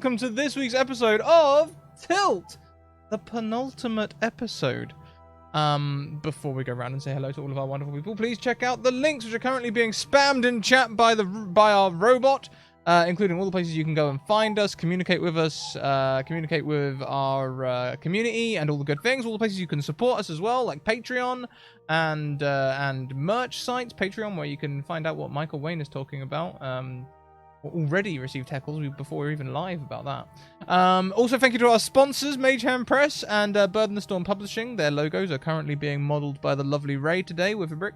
welcome to this week's episode of Tilt, the penultimate episode. Before we go around and say hello to all of our wonderful people, please check out the links which are currently being spammed in chat by our robot, including all the places you can go and find us, communicate with us, communicate with our community, and all the good things. All the places you can support us as well, like Patreon and merch sites. Patreon, where you can find out what Michael Wayne is talking about. Already received heckles before we were even live about that. Also, thank you to our sponsors, Mage Hand Press and Bird and the Storm Publishing. Their logos are currently being modelled by the lovely Ray today with a brick.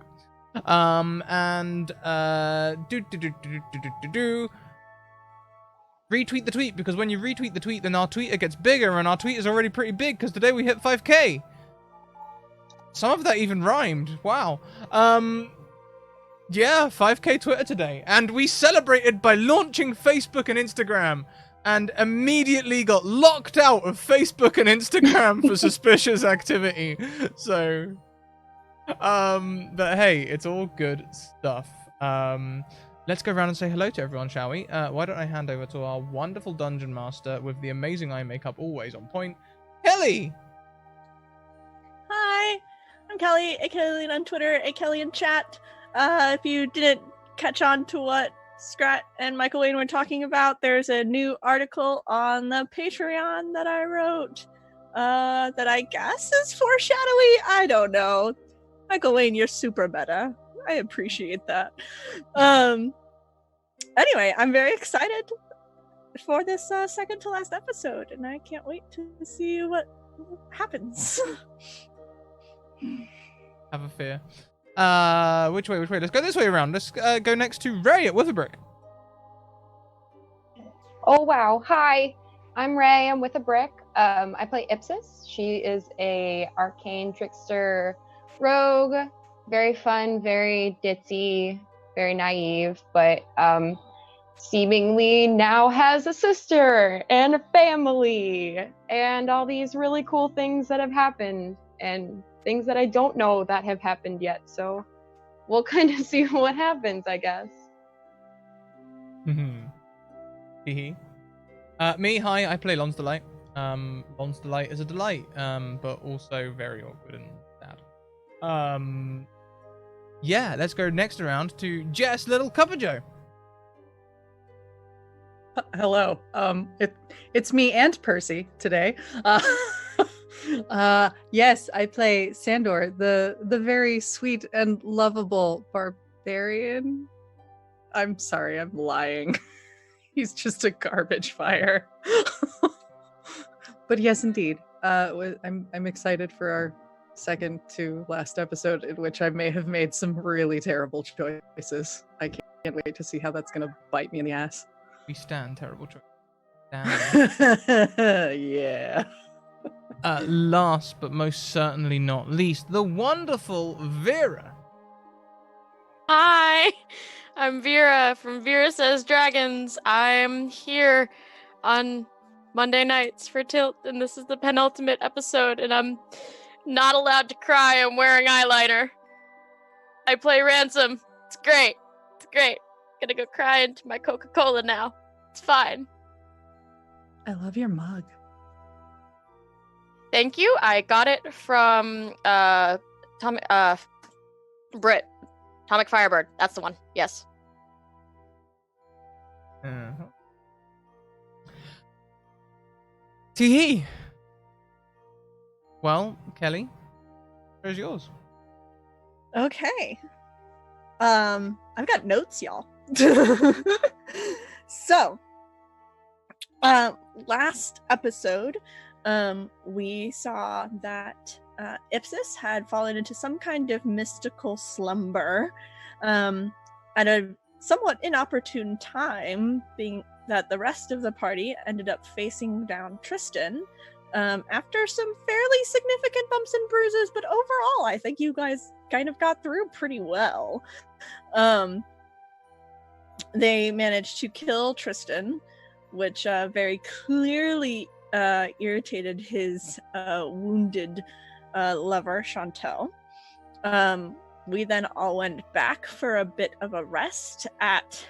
Retweet the tweet, because when you retweet the tweet, then our tweeter gets bigger, and our tweet is already pretty big, because today we hit 5k. Some of that even rhymed. Wow. Yeah, 5k Twitter today. And we celebrated by launching Facebook and Instagram, and immediately got locked out of Facebook and Instagram for suspicious activity. So, but hey, it's all good stuff. Let's go around and say hello to everyone, shall we? Why don't I hand over to our wonderful dungeon master with the amazing eye makeup always on point, Kelly! Hi, I'm Kelly, Kelly on Twitter, Kelly in chat. If you didn't catch on to what Scrat and Michael Wayne were talking about, there's a new article on the Patreon that I wrote that I guess is foreshadowy. I don't know. Michael Wayne, you're super meta. I appreciate that. Anyway, I'm very excited for this second to last episode, and I can't wait to see what happens. Have a fear. Which way? Let's go this way around. Let's go next to Ray at Witherbrick. Oh, wow. Hi, I'm Ray. I'm with a brick. I play Ipsis. She is a arcane trickster rogue. Very fun, very ditzy, very naive, but seemingly now has a sister and a family and all these really cool things that have happened and things that I don't know that have happened yet. So we'll kind of see what happens, I guess. Me, hi, I play Lon's Delight. Lon's Delight is a delight, but also very awkward and sad. Yeah, let's go next around to Jess, Little Cuppa Joe. Hello. It's me and Percy today. Yes, I play Sandor, the very sweet and lovable barbarian. I'm sorry, I'm lying. He's just a garbage fire. But yes, indeed. I'm excited for our second to last episode, in which I may have made some really terrible choices. I can't wait to see how that's going to bite me in the ass. We stand terrible choice. Yeah. Last but most certainly not least, the wonderful Vera. Hi, I'm Vera from Vera Says Dragons. I'm here on Monday nights for Tilt, and this is the penultimate episode, and I'm not allowed to cry. I'm wearing eyeliner. I play Ransom. It's great. It's great. Gonna go cry into my Coca-Cola now. It's fine. I love your mug. Thank you. I got it from Brit. Atomic Firebird. That's the one. Yes. Tee. Well, Kelly, where's yours? Okay. I've got notes, y'all. So, last episode, we saw that Ipsis had fallen into some kind of mystical slumber at a somewhat inopportune time, being that the rest of the party ended up facing down Tristan after some fairly significant bumps and bruises, but overall I think you guys kind of got through pretty well. They managed to kill Tristan, which very clearly irritated his wounded lover, Chantel. We then all went back for a bit of a rest at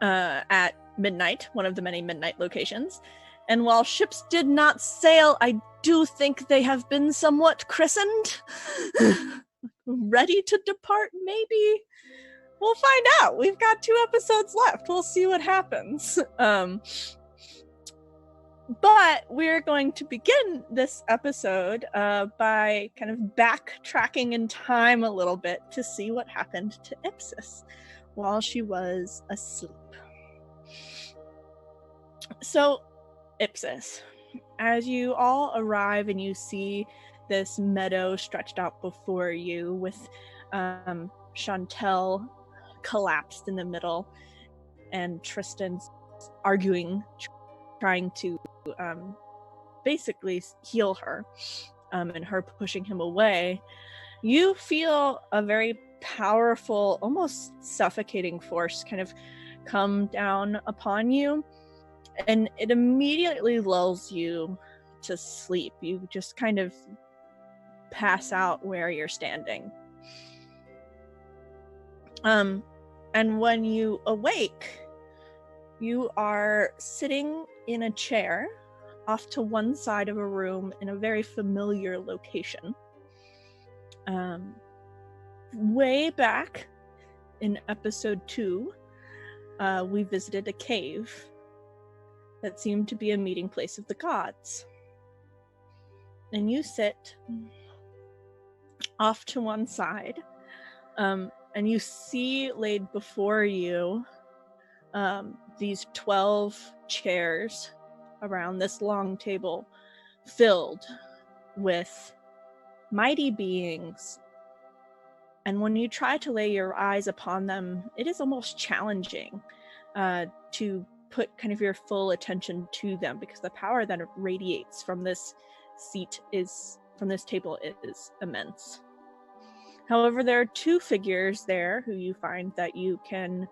at midnight, one of the many midnight locations. And while ships did not sail, I do think they have been somewhat christened. Ready to depart, maybe? We'll find out. We've got 2 episodes left. We'll see what happens. But we're going to begin this episode by kind of backtracking in time a little bit to see what happened to Ipsis while she was asleep. So, Ipsis, as you all arrive and you see this meadow stretched out before you with Chantel collapsed in the middle and Tristan's arguing, trying to basically heal her, and her pushing him away, you feel a very powerful, almost suffocating force kind of come down upon you, and it immediately lulls you to sleep. You just kind of pass out where you're standing. And when you awake, you are sitting in a chair off to one side of a room in a very familiar location. Way back in episode 2, we visited a cave that seemed to be a meeting place of the gods. And you sit off to one side, and you see laid before you these 12 chairs around this long table filled with mighty beings. And when you try to lay your eyes upon them, it is almost challenging to put kind of your full attention to them, because the power that radiates from this table is immense. However, there are 2 figures there who you find that you can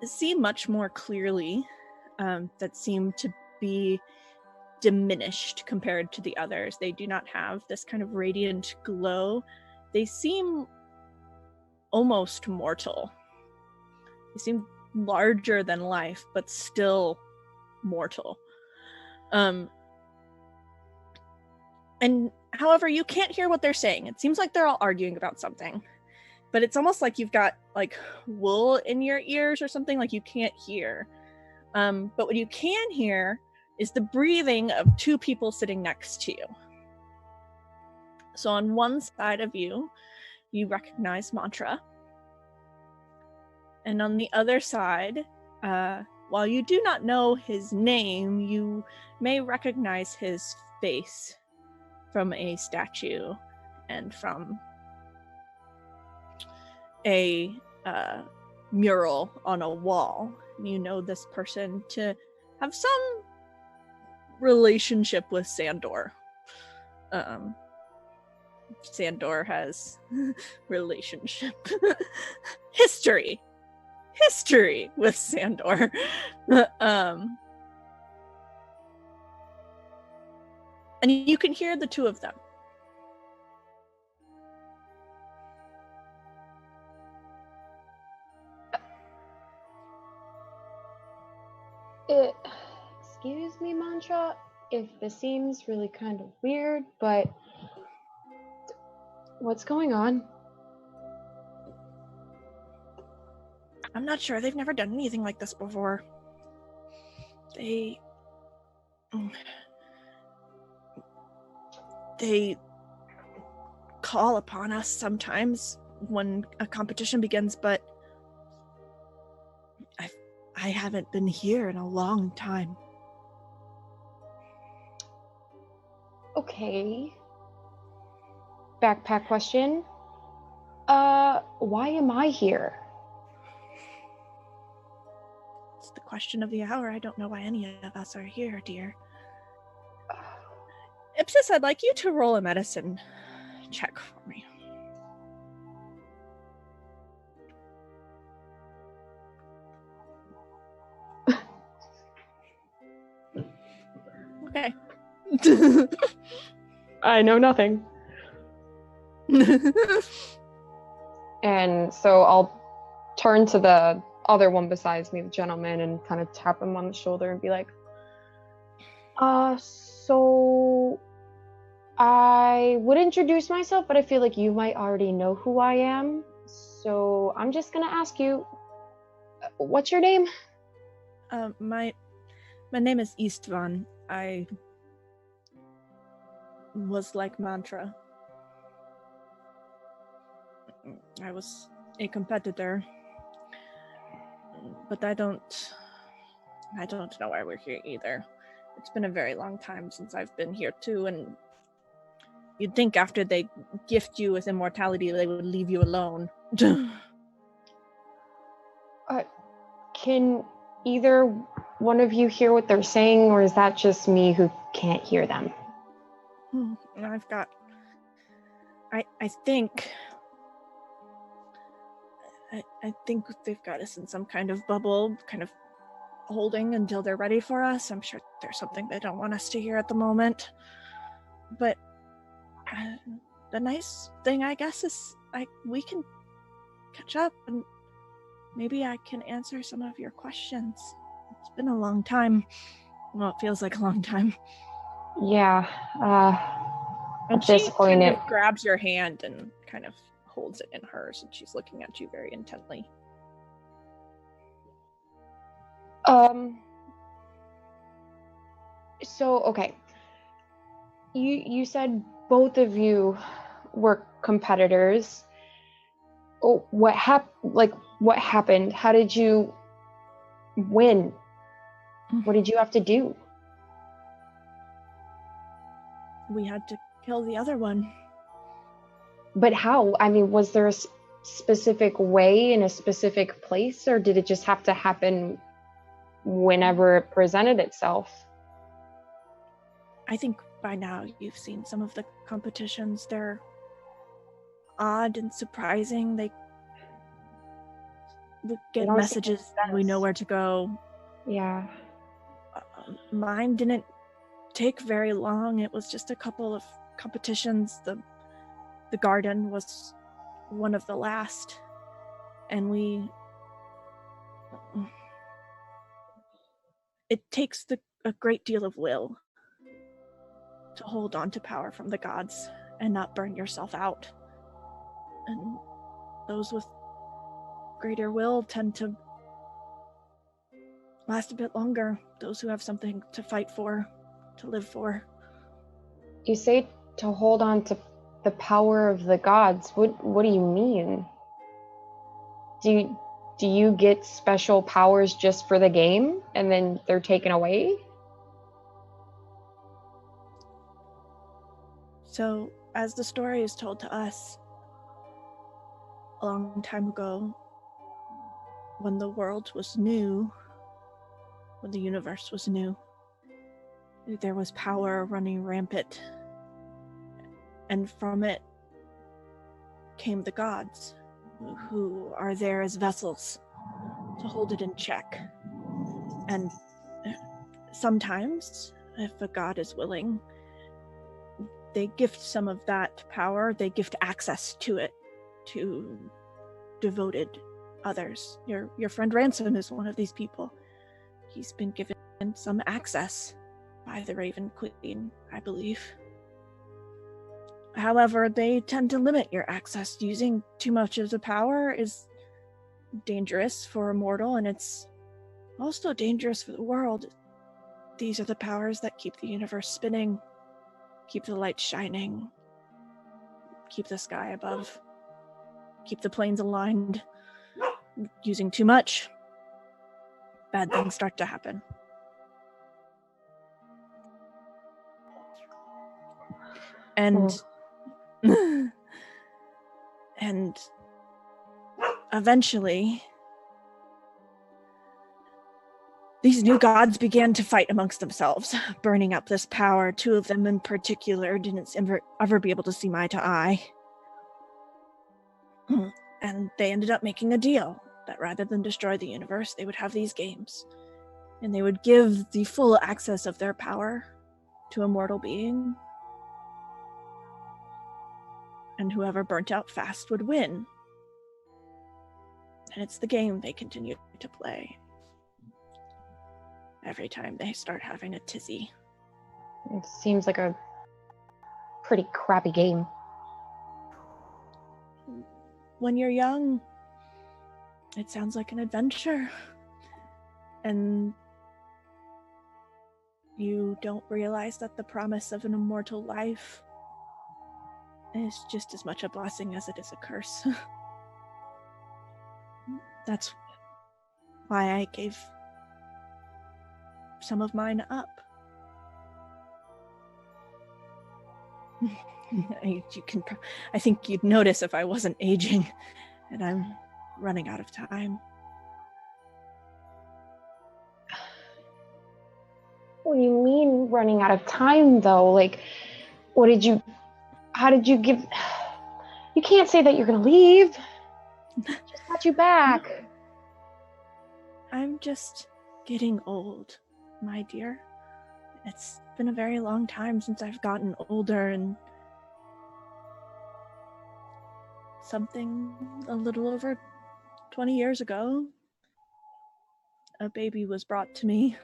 see much more clearly, that seem to be diminished compared to the others. They do not have this kind of radiant glow. They seem almost mortal. They seem larger than life, but still mortal. And however, you can't hear what they're saying. It seems like they're all arguing about something, but it's almost like you've got like wool in your ears or something, like you can't hear. But what you can hear is the breathing of 2 people sitting next to you. So on one side of you, you recognize Mantra. And on the other side, while you do not know his name, you may recognize his face from a statue and from a mural on a wall. You know this person to have some relationship with Sandor. Sandor has relationship history with Sandor. And you can hear the 2 of them. Excuse me, Mantra, if this seems really kind of weird, but what's going on? I'm not sure. They've never done anything like this before. They call upon us sometimes when a competition begins, but I haven't been here in a long time. Okay. Backpack question. Why am I here? It's the question of the hour. I don't know why any of us are here, dear. Ipsis, I'd like you to roll a medicine check for me. Okay. I know nothing. And so I'll turn to the other one besides me, the gentleman, and kind of tap him on the shoulder and be like, so I would introduce myself, but I feel like you might already know who I am. So I'm just gonna ask you, what's your name? My name is Istvan. I was like Mantra. I was a competitor, but I don't know why we're here either. It's been a very long time since I've been here too, and you'd think after they gift you with immortality, they would leave you alone. Can either one of you hear what they're saying, or is that just me who can't hear them? I think they've got us in some kind of bubble, kind of holding until they're ready for us. I'm sure there's something they don't want us to hear at the moment. But the nice thing, I guess, is we can catch up and maybe I can answer some of your questions. It's been a long time. Well, it feels like a long time. Yeah. And at this she point, kind of grabs your hand and kind of holds it in hers, and she's looking at you very intently. So, okay. You said both of you were competitors. Oh, what happened? How did you win? What did you have to do? We had to kill the other one. But how? I mean, was there a specific way in a specific place, or did it just have to happen whenever it presented itself? I think by now you've seen some of the competitions. They're odd and surprising. They get messages and we know where to go. Yeah. Mine didn't take very long. It was just a couple of competitions. The garden was one of the last, and it takes a great deal of will to hold on to power from the gods and not burn yourself out. And those with greater will tend to last a bit longer. Those who have something to fight for, to live for. You say to hold on to the power of the gods. What do you mean? Do you get special powers just for the game and then they're taken away? So, as the story is told to us, a long time ago, when the world was new, when the universe was new, there was power running rampant, and from it came the gods, who are there as vessels to hold it in check. And sometimes, if a god is willing, they gift some of that power, they gift access to it to devoted others. Your friend Ransom is one of these people. He's been given some access by the Raven Queen, I believe. However, they tend to limit your access. Using too much of the power is dangerous for a mortal, and it's also dangerous for the world. These are the powers that keep the universe spinning, keep the light shining, keep the sky above, keep the planes aligned. Using too much, bad things start to happen. And and eventually these new gods began to fight amongst themselves, burning up this power. Two of them in particular didn't ever be able to see eye to eye. And they ended up making a deal that rather than destroy the universe, they would have these games. And they would give the full access of their power to a mortal being. And whoever burnt out fast would win. And it's the game they continue to play every time they start having a tizzy. It seems like a pretty crappy game. When you're young, it sounds like an adventure. And you don't realize that the promise of an immortal life is just as much a blessing as it is a curse. That's why I gave some of mine up. I think you'd notice if I wasn't aging, and I'm running out of time. What do you mean running out of time, though? Like, how did you give... You can't say that you're gonna leave. Just got you back. I'm just getting old, my dear. It's been a very long time since I've gotten older, and something a little over 20 years ago, a baby was brought to me.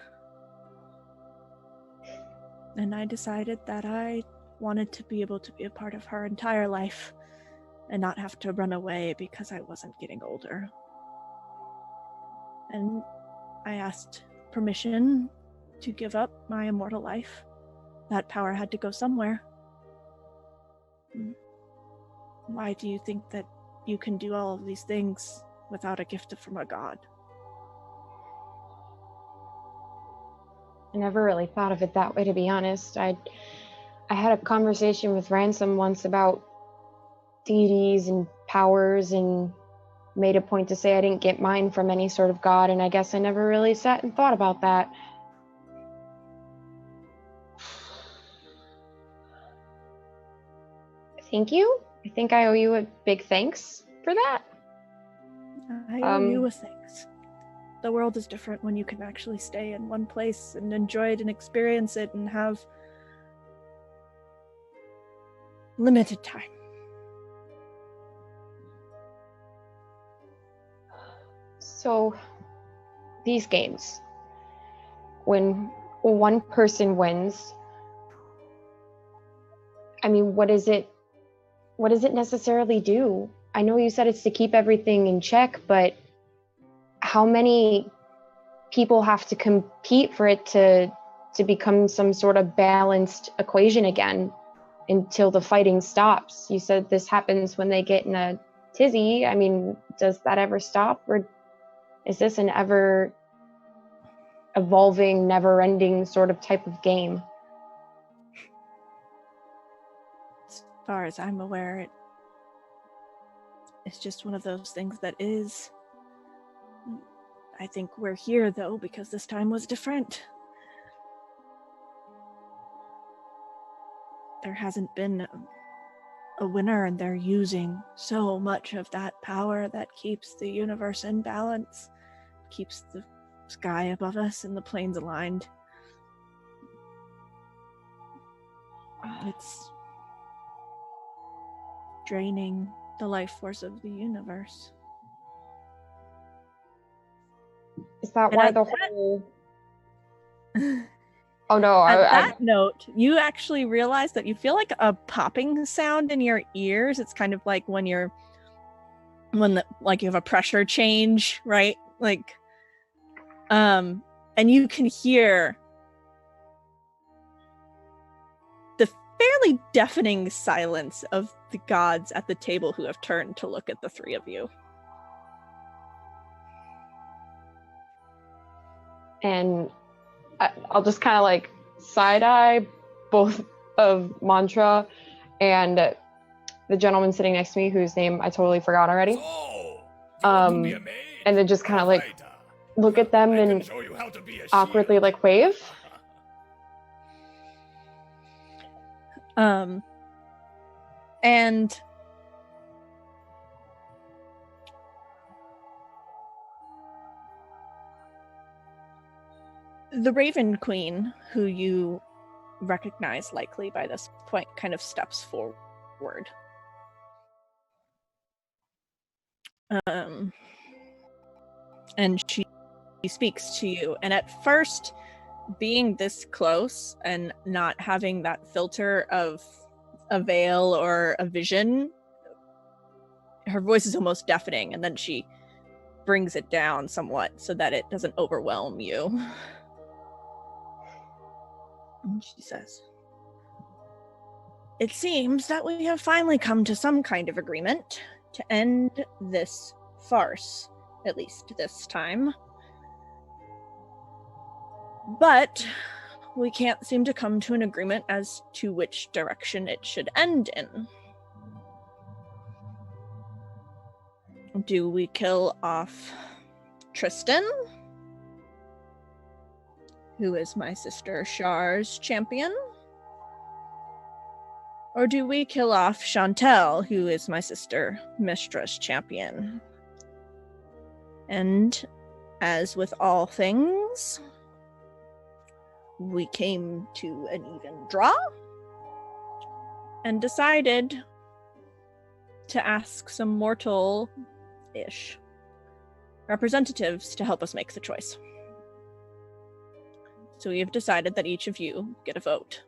And I decided that I wanted to be able to be a part of her entire life and not have to run away because I wasn't getting older. And I asked permission to give up my immortal life. That power had to go somewhere. Why do you think that you can do all of these things without a gift from a god? I never really thought of it that way, to be honest. I had a conversation with Ransom once about deities and powers, and made a point to say I didn't get mine from any sort of god, and I guess I never really sat and thought about that. Thank you. I think I owe you a big thanks for that. I owe you a thanks. The world is different when you can actually stay in one place and enjoy it and experience it and have limited time. So, these games, when one person wins, I mean, what does it necessarily do? I know you said it's to keep everything in check, but how many people have to compete for it to become some sort of balanced equation again until the fighting stops? You said this happens when they get in a tizzy. I mean, does that ever stop, or is this an ever evolving, never-ending sort of type of game? As far as I'm aware, it's just one of those things that is. I think we're here, though, because this time was different. There hasn't been a winner, and they're using so much of that power that keeps the universe in balance, keeps the sky above us and the planes aligned. It's draining the life force of the universe. Is that And why at the whole... Oh no, At that note, you actually realize that you feel like a popping sound in your ears. It's kind of like when you have a pressure change, right? Like, and you can hear the fairly deafening silence of the gods at the table who have turned to look at the three of you. And I'll just kind of like side-eye both of Mantra and the gentleman sitting next to me, whose name I totally forgot already. And then just kind of like look at them and awkwardly like wave. And the Raven Queen, who you recognize likely by this point, kind of steps forward. and she speaks to you. And at first, being this close and not having that filter of a veil or a vision, her voice is almost deafening, and then she brings it down somewhat so that it doesn't overwhelm you. And she says, "It seems that we have finally come to some kind of agreement to end this farce, at least this time. But we can't seem to come to an agreement as to which direction it should end in. Do we kill off Tristan, who is my sister Char's champion? Or do we kill off Chantel, who is my sister Mistra's champion? And as with all things, we came to an even draw and decided to ask some mortal-ish representatives to help us make the choice. So we have decided that each of you get a vote."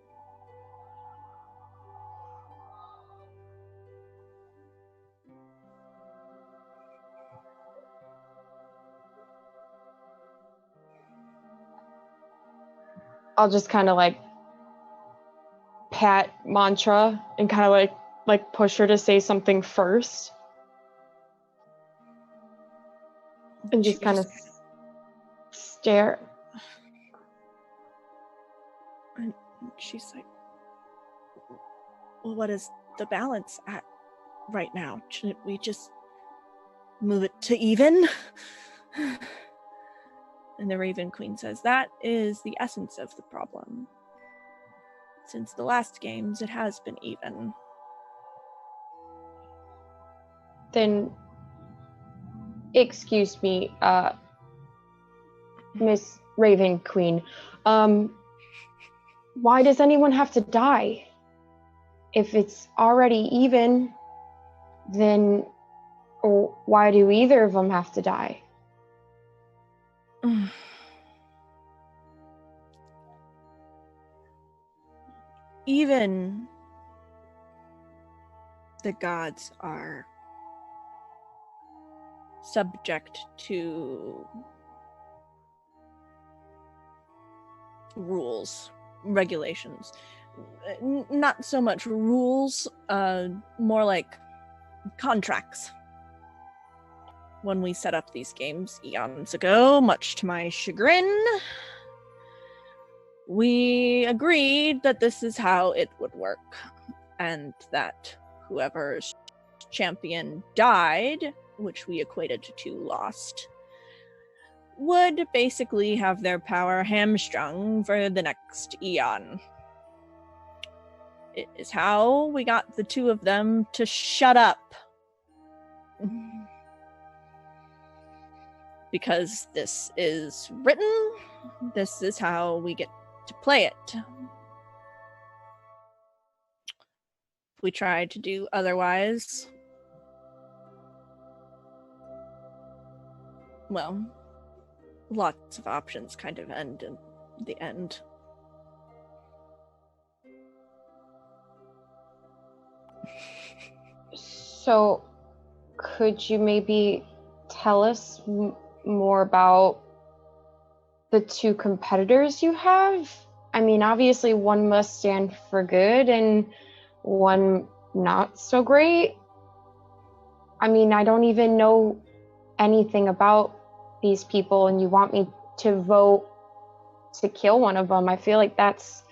I'll just kind of like pat Mantra and kind of like push her to say something first. And just kind of stare. And she's like, "Well, what is the balance at right now? Shouldn't we just move it to even?" And the Raven Queen says, "That is the essence of the problem. Since the last games, it has been even." Then, excuse me, Miss Raven Queen, why does anyone have to die? If it's already even, then why do either of them have to die? Even the gods are subject to rules, regulations. Not so much rules, more like contracts. When we set up these games eons ago, much to my chagrin, we agreed that this is how it would work, and that whoever's champion died, which we equated to lost, would basically have their power hamstrung for the next eon. It is how we got the two of them to shut up. Because this is written, this is how we get to play it. If we try to do otherwise, well, lots of options kind of end in the end. So, could you maybe tell us more about the two competitors you have? I mean, obviously one must stand for good and one not so great. I mean, I don't even know anything about these people, and you want me to vote to kill one of them. I feel like that's,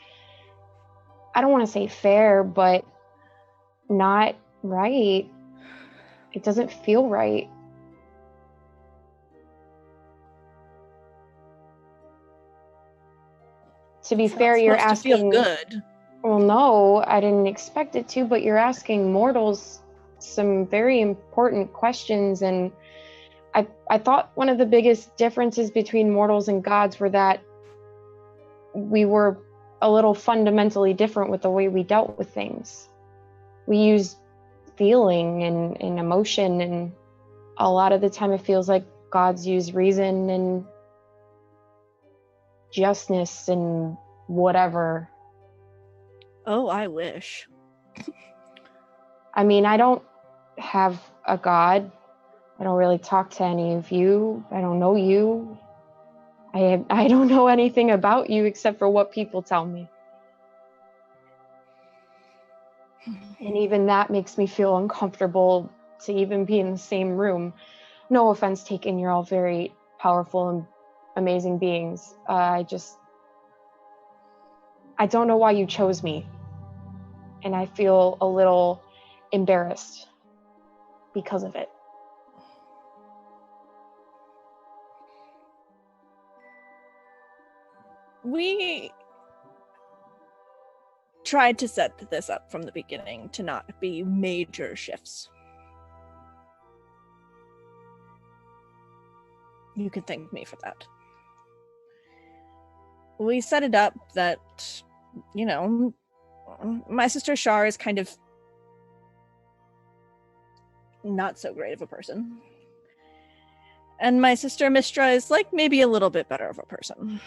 I don't want to say fair, but not right. It doesn't feel right. To be fair, you're asking. To feel good. Well, no, I didn't expect it to, but you're asking mortals some very important questions, and I thought one of the biggest differences between mortals and gods were that we were a little fundamentally different with the way we dealt with things. We used feeling and emotion, and a lot of the time it feels like gods use reason and justness and whatever. Oh, I wish. I mean, I don't have a god. I don't really talk to any of you. I don't know you. I don't know anything about you except for what people tell me. And even that makes me feel uncomfortable to even be in the same room. No offense taken, you're all very powerful and amazing beings. I don't know why you chose me. And I feel a little embarrassed because of it. We tried to set this up from the beginning to not be major shifts. You can thank me for that. We set it up that, you know, my sister Shar is kind of not so great of a person. And my sister Mistra is like maybe a little bit better of a person.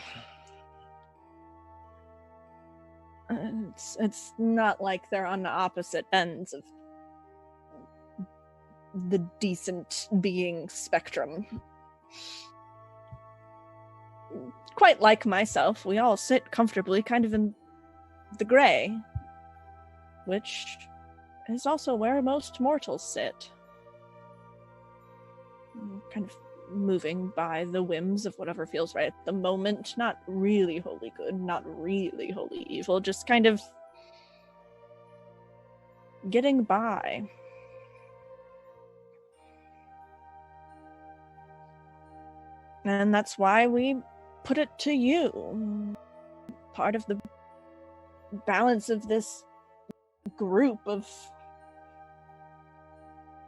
It's not like they're on the opposite ends of the decent being spectrum. Quite like myself, we all sit comfortably kind of in the gray, which is also where most mortals sit. Kind of moving by the whims of whatever feels right at the moment. Not really wholly good, not really wholly evil, just kind of getting by. And that's why we put it to you. Part of the balance of this group of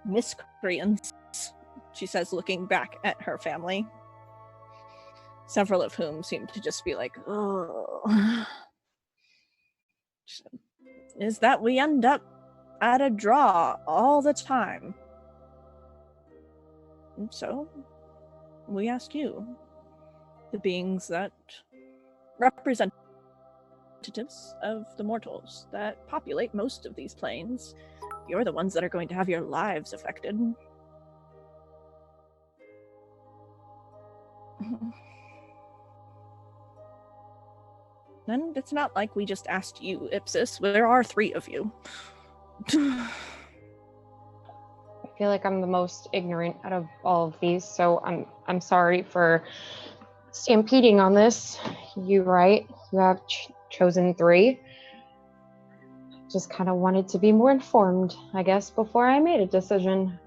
miscreants, she says, looking back at her family. Several of whom seem to just be like, oh. Is that we end up at a draw all the time. And so, we ask you, the beings that representatives of the mortals that populate most of these planes, you're the ones that are going to have your lives affected. And it's not like we just asked you, Ipsis. There are 3 of you. I feel like I'm the most ignorant out of all of these, so I'm sorry for stampeding on this. You're right. You have chosen 3. Just kind of wanted to be more informed, I guess, before I made a decision.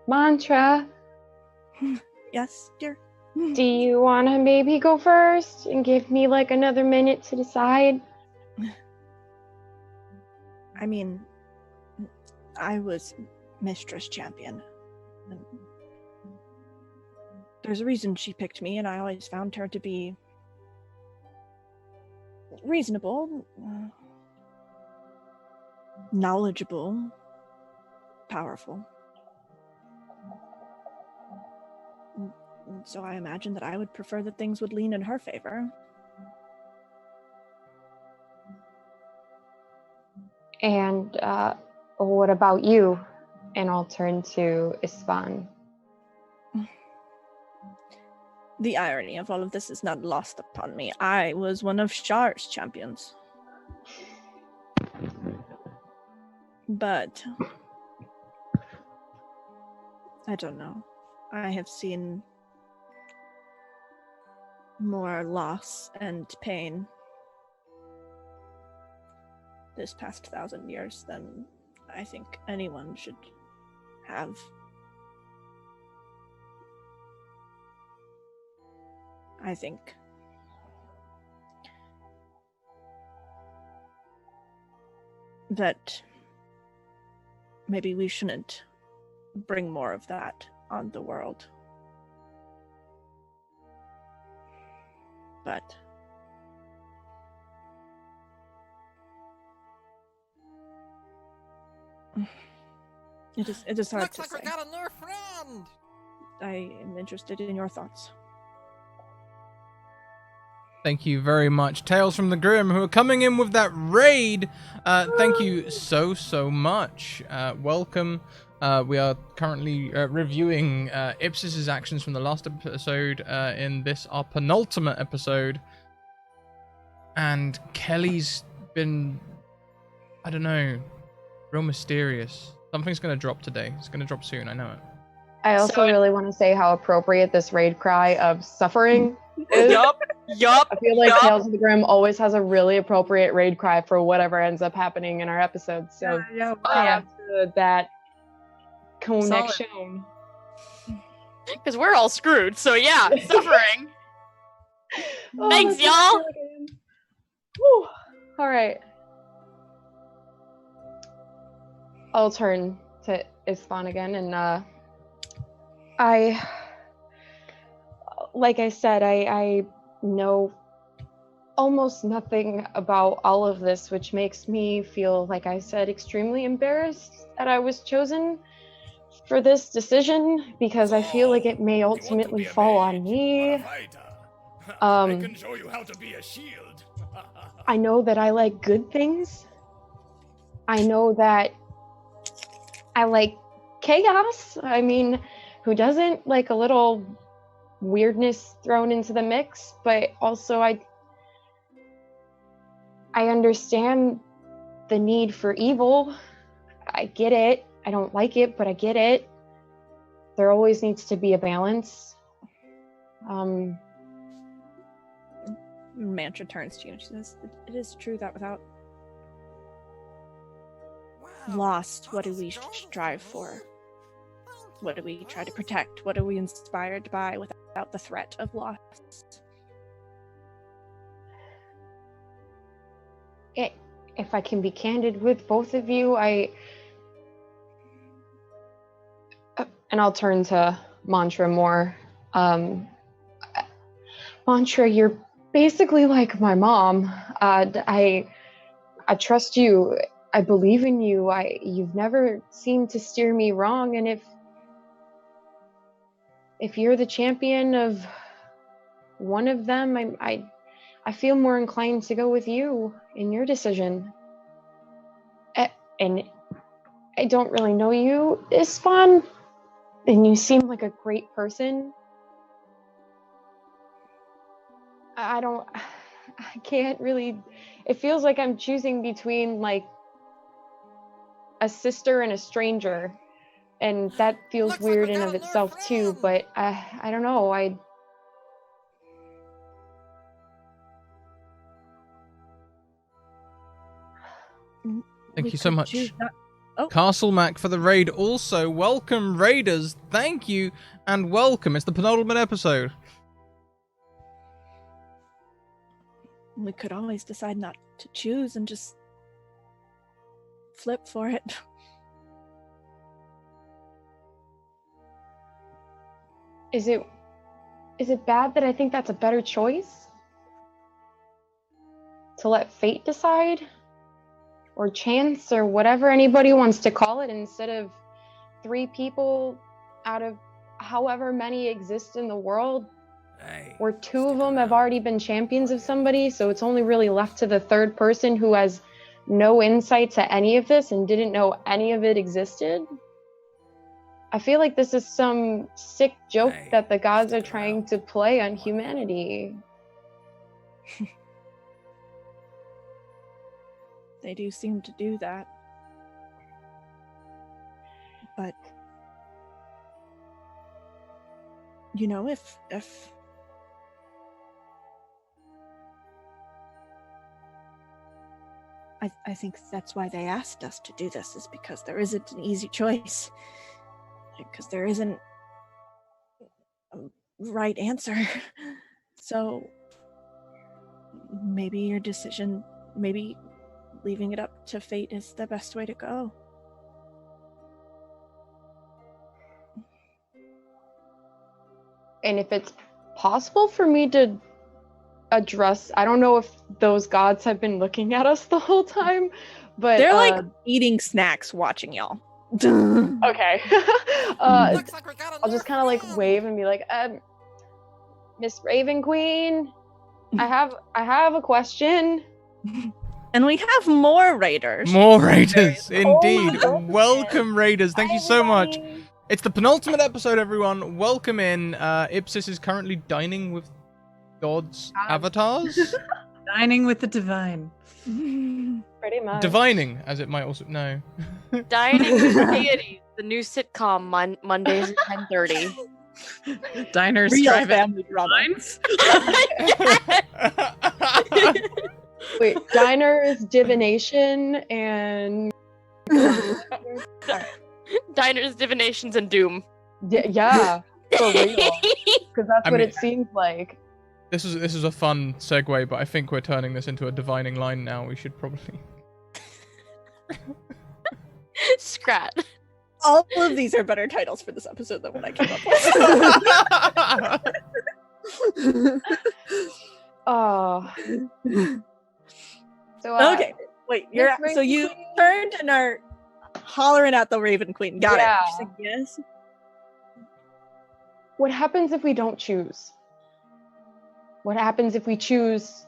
Mantra. Yes, dear. Do you want to maybe go first and give me like another minute to decide? I mean, I was Mistress Champion. There's a reason she picked me, and I always found her to be reasonable, knowledgeable, powerful. So I imagine that I would prefer that things would lean in her favor. And what about you? And I'll turn to Isvan. The irony of all of this is not lost upon me. I was one of Shar's champions. But I don't know. I have seen more loss and pain this past 1,000 years than I think anyone should have. I think that maybe we shouldn't bring more of that on the world. but it is hard Looks to like say. we got a new friend. I am interested in your thoughts. Thank you very much, Tales from the Grim, who are coming in with that raid. Thank you so much. Welcome. We are currently reviewing Ipsis's actions from the last episode in this, our penultimate episode. And Kelly's been, I don't know, real mysterious. Something's going to drop today. It's going to drop soon, I know it. I also So- really want to say how appropriate this raid cry of suffering is. Yup. I feel like Yup. Tales of the Grim always has a really appropriate raid cry for whatever ends up happening in our episodes. So yeah. shout out to that connection. Because we're all screwed. So yeah, suffering. Oh, Thanks, that's y'all. really good. Whew. All right. I'll turn to Ispan again, and like I said, I know almost nothing about all of this, which makes me feel, like I said, extremely embarrassed that I was chosen for this decision, because I feel like it may ultimately fall on me. I can show you how to be a shield. I know that I like good things. I know that I like chaos. I mean, who doesn't like a little weirdness thrown into the mix? But also I understand the need for evil. I get it. I don't like it, but I get it. There always needs to be a balance. Mantra turns to you and she says, "It is true that without lost, what do we strive for? What do we try to protect? What are we inspired by without the threat of loss?" If I can be candid with both of you, and I'll turn to Mantra more. Mantra, you're basically like my mom. I trust you. I believe in you. You've never seemed to steer me wrong, and if you're the champion of one of them, I feel more inclined to go with you in your decision. And I don't really know you, Ispan, and you seem like a great person. I can't really, it feels like I'm choosing between like a sister and a stranger, and that feels Looks like weird we in got of a new itself too, friend. but I don't know, Thank We you so could much, choose not- Oh. Castle Mac, for the raid. Also, welcome, raiders. Thank you and welcome. It's the penultimate episode. We could always decide not to choose and just flip for it. is it bad that I think that's a better choice? To let fate decide? Or chance, or whatever anybody wants to call it, instead of 3 people out of however many exist in the world, where 2 of them have already been champions of somebody, so it's only really left to the 3rd person who has no insight to any of this and didn't know any of it existed. I feel like this is some sick joke that the gods are trying to play on humanity. They do seem to do that. But you know, if I think that's why they asked us to do this, is because there isn't an easy choice. Because there isn't a right answer. So maybe your decision, maybe leaving it up to fate is the best way to go. And if it's possible for me to address. I don't know if those gods have been looking at us the whole time, but They're like eating snacks, watching y'all. okay. Looks like we got a I'll new just kind of like friend. wave and be like, Miss Raven Queen, I have a question. And we have more raiders. More raiders, indeed. Oh my Welcome, raiders. Thank Hi, you so much. everybody. It's the penultimate episode, everyone. Welcome in. Ipsis is currently dining with God's avatars. Dining with the divine. Pretty much. Divining, as it might also... No. Dining with Deities, the new sitcom, Mondays at 10:30. Diners, Real drive-in family drama. divines. Wait, diners, divination, and Diners, divinations, and doom. yeah, for real. Because that's I what mean- it seems like. This is a fun segue, but I think we're turning this into a divining line now. We should probably... Scrat. All of these are better titles for this episode than what I came up with. Oh. So Okay, wait. You're Miss so you Raven Queen? turned and are hollering at the Raven Queen. Got Yeah. it. She's like, yes. What happens if we don't choose? What happens if we choose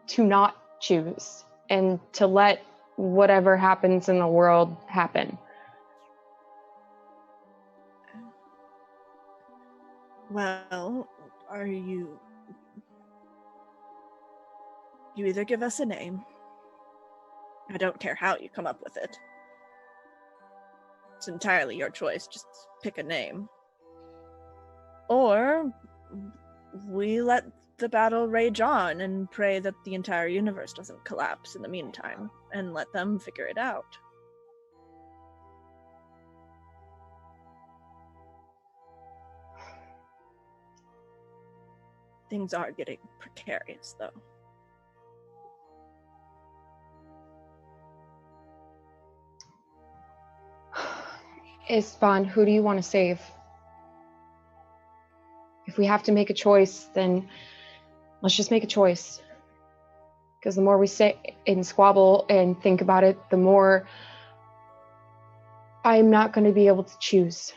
to not choose and to let whatever happens in the world happen? Well, are you? You either give us a name. I don't care how you come up with it. It's entirely your choice. Just pick a name. Or we let the battle rage on and pray that the entire universe doesn't collapse in the meantime and let them figure it out. Things are getting precarious, though. Ispan, who do you want to save? If we have to make a choice, then let's just make a choice. Because the more we sit and squabble and think about it, the more I'm not going to be able to choose.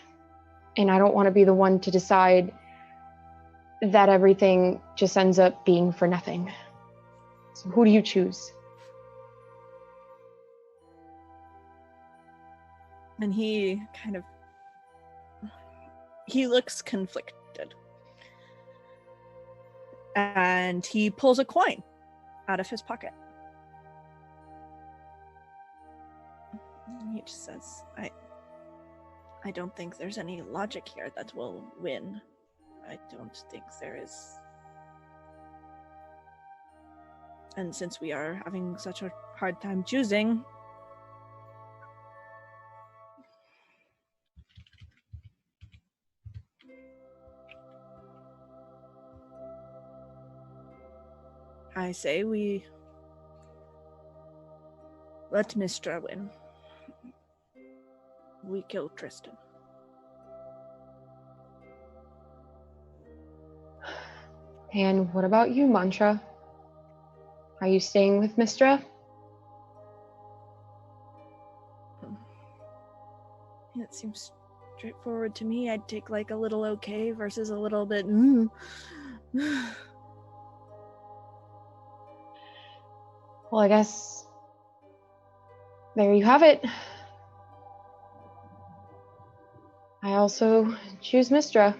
And I don't want to be the one to decide that everything just ends up being for nothing. So who do you choose? And he looks conflicted. And he pulls a coin out of his pocket. He just says, I don't think there's any logic here that will win. I don't think there is. And since we are having such a hard time choosing, I say we let Mistra win. We kill Tristan. And what about you, Mantra? Are you staying with Mistra? It seems straightforward to me. I'd take like a little okay versus a little bit Well, I guess there you have it. I also choose Mistra.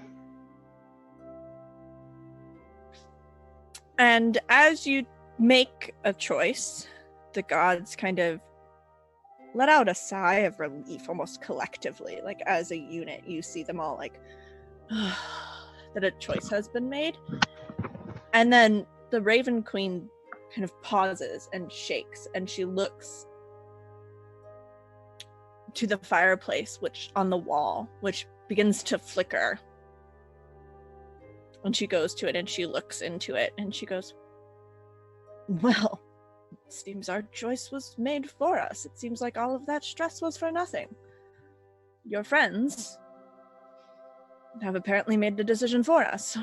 And as you make a choice, the gods kind of let out a sigh of relief almost collectively. Like as a unit, you see them all like that a choice has been made. And then the Raven Queen kind of pauses and shakes, and she looks to the fireplace which on the wall, which begins to flicker. And she goes to it and she looks into it and she goes, well, it seems our choice was made for us. It seems like all of that stress was for nothing. Your friends have apparently made the decision for us.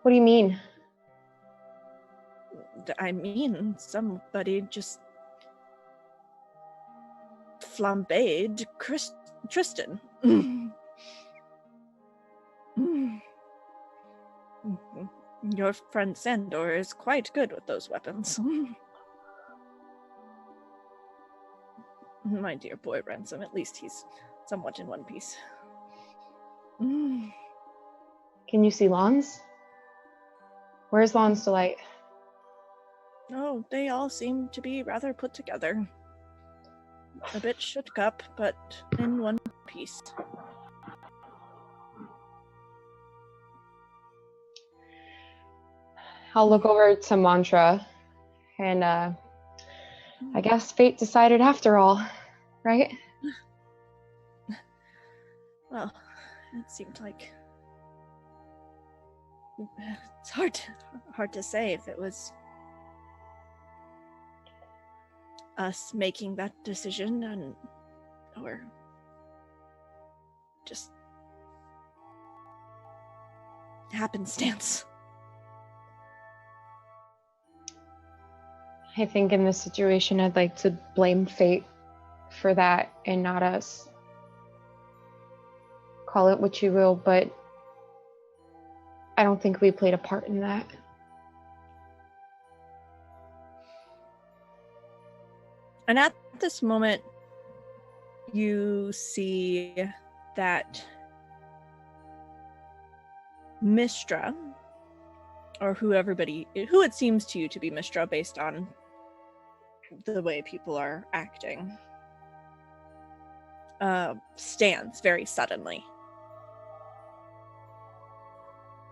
What do you mean? I mean, somebody just flambéed Tristan. Your friend Sandor is quite good with those weapons. My dear boy Ransom, at least he's somewhat in one piece. Can you see Lons? Where's Lons Delight? Oh, they all seem to be rather put together. A bit shook up, but in one piece. I'll look over to Mantra, and I guess fate decided after all, right? Well, it seemed like it's hard to say if it was us making that decision or just happenstance. I think in this situation, I'd like to blame fate for that and not us. Call it what you will, but I don't think we played a part in that. And at this moment, you see that Mistra, or who it seems to you to be Mistra based on the way people are acting, stands very suddenly.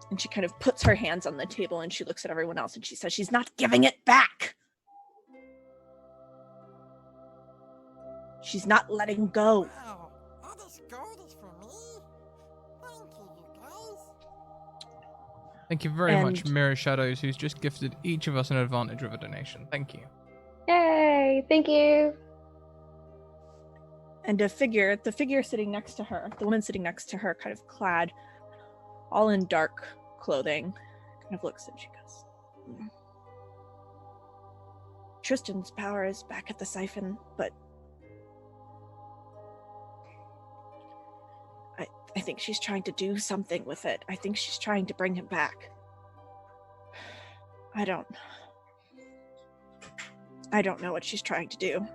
And she kind of puts her hands on the table and she looks at everyone else and she says, "She's not giving it back. She's not letting go." Wow, all this gold is for me? Thank you, you guys. Thank you very much, And- Mirror Shadows, who's just gifted each of us an advantage with a donation. Thank you. Yay! Thank you. And the figure sitting next to her, the woman sitting next to her, kind of clad all in dark clothing, kind of looks and she goes, "Tristan's power is back at the siphon, but I think she's trying to do something with it. I think she's trying to bring him back. I don't know what she's trying to do."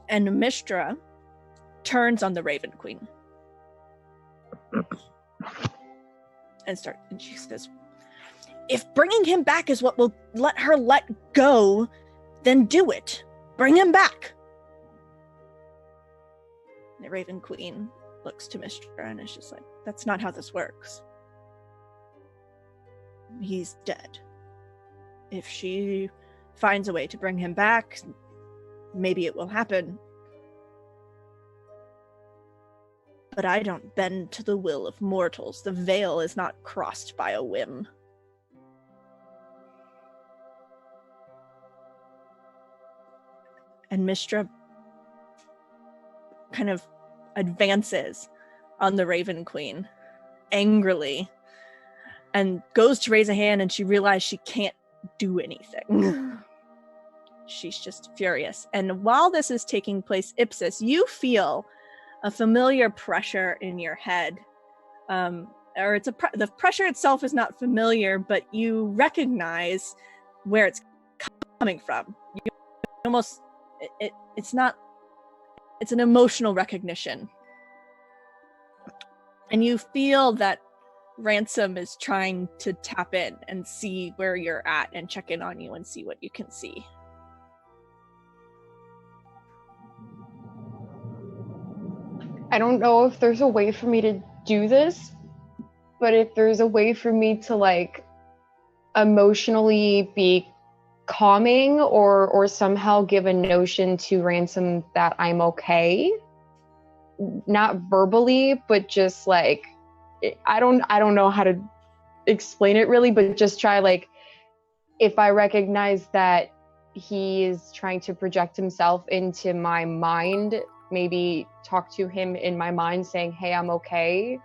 And Mistra turns on the Raven Queen and she says, "If bringing him back is what will let her let go, then do it. Bring him back." And the Raven Queen looks to Mistra and is just like, "That's not how this works. He's dead. If she finds a way to bring him back, maybe it will happen. But I don't bend to the will of mortals. The veil is not crossed by a whim." And Mistra kind of advances on the Raven Queen angrily and goes to raise a hand, and she realizes she can't do anything. She's just furious. And while this is taking place, Ipsis, you feel a familiar pressure in your head. Or the pressure itself is not familiar, but you recognize where it's coming from. You almost, it's an emotional recognition. And you feel that Ransom is trying to tap in and see where you're at and check in on you and see what you can see. I don't know if there's a way for me to do this, but if there's a way for me to like emotionally be calming or somehow give a notion to Ransom that I'm okay, not verbally, but just like I don't know how to explain it really, but just try like if I recognize that he is trying to project himself into my mind, maybe talk to him in my mind saying, "Hey, I'm okay."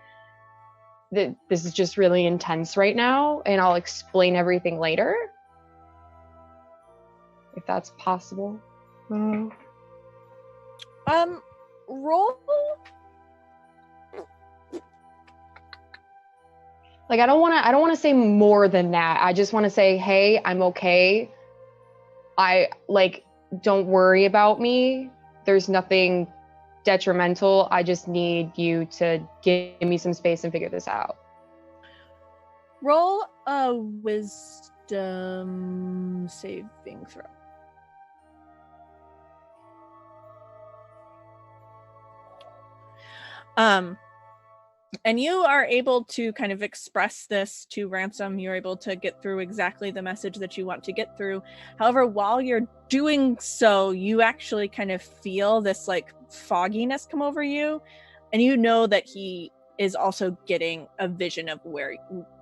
this is just really intense right now, and I'll explain everything later. If that's possible. Roll. Like I don't want to say more than that. I just want to say, hey, I'm okay. Don't worry about me. There's nothing detrimental. I just need you to give me some space and figure this out. Roll a wisdom saving throw. And you are able to kind of express this to Ransom. You're able to get through exactly the message that you want to get through. However, while you're doing so, you actually kind of feel this like fogginess come over you, and you know that he is also getting a vision of where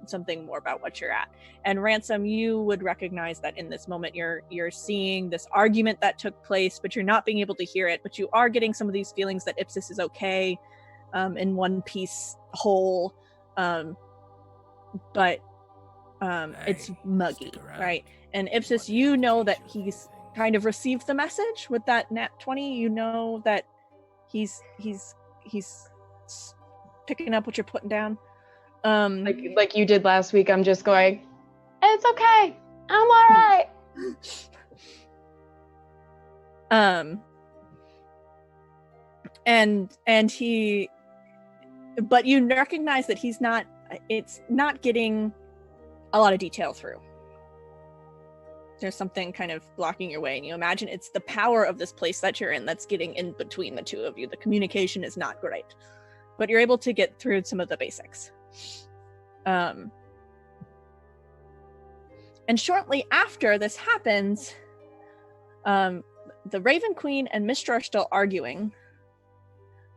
something more about what you're at. And Ransom, you would recognize that in this moment you're seeing this argument that took place, but you're not being able to hear it, but you are getting some of these feelings that Ipsis is okay, in one piece whole, but it's muggy, right? And Ipsis, you know that he's kind of received the message with that nat 20. You know that he's picking up what you're putting down. Like you did last week. I'm just going, it's okay, I'm all right. And he, but you recognize that it's not getting a lot of detail through. There's something kind of blocking your way, and you imagine it's the power of this place that you're in that's getting in between the two of you. The communication is not great, but you're able to get through some of the basics. And shortly after this happens, the Raven Queen and Mystra are still arguing.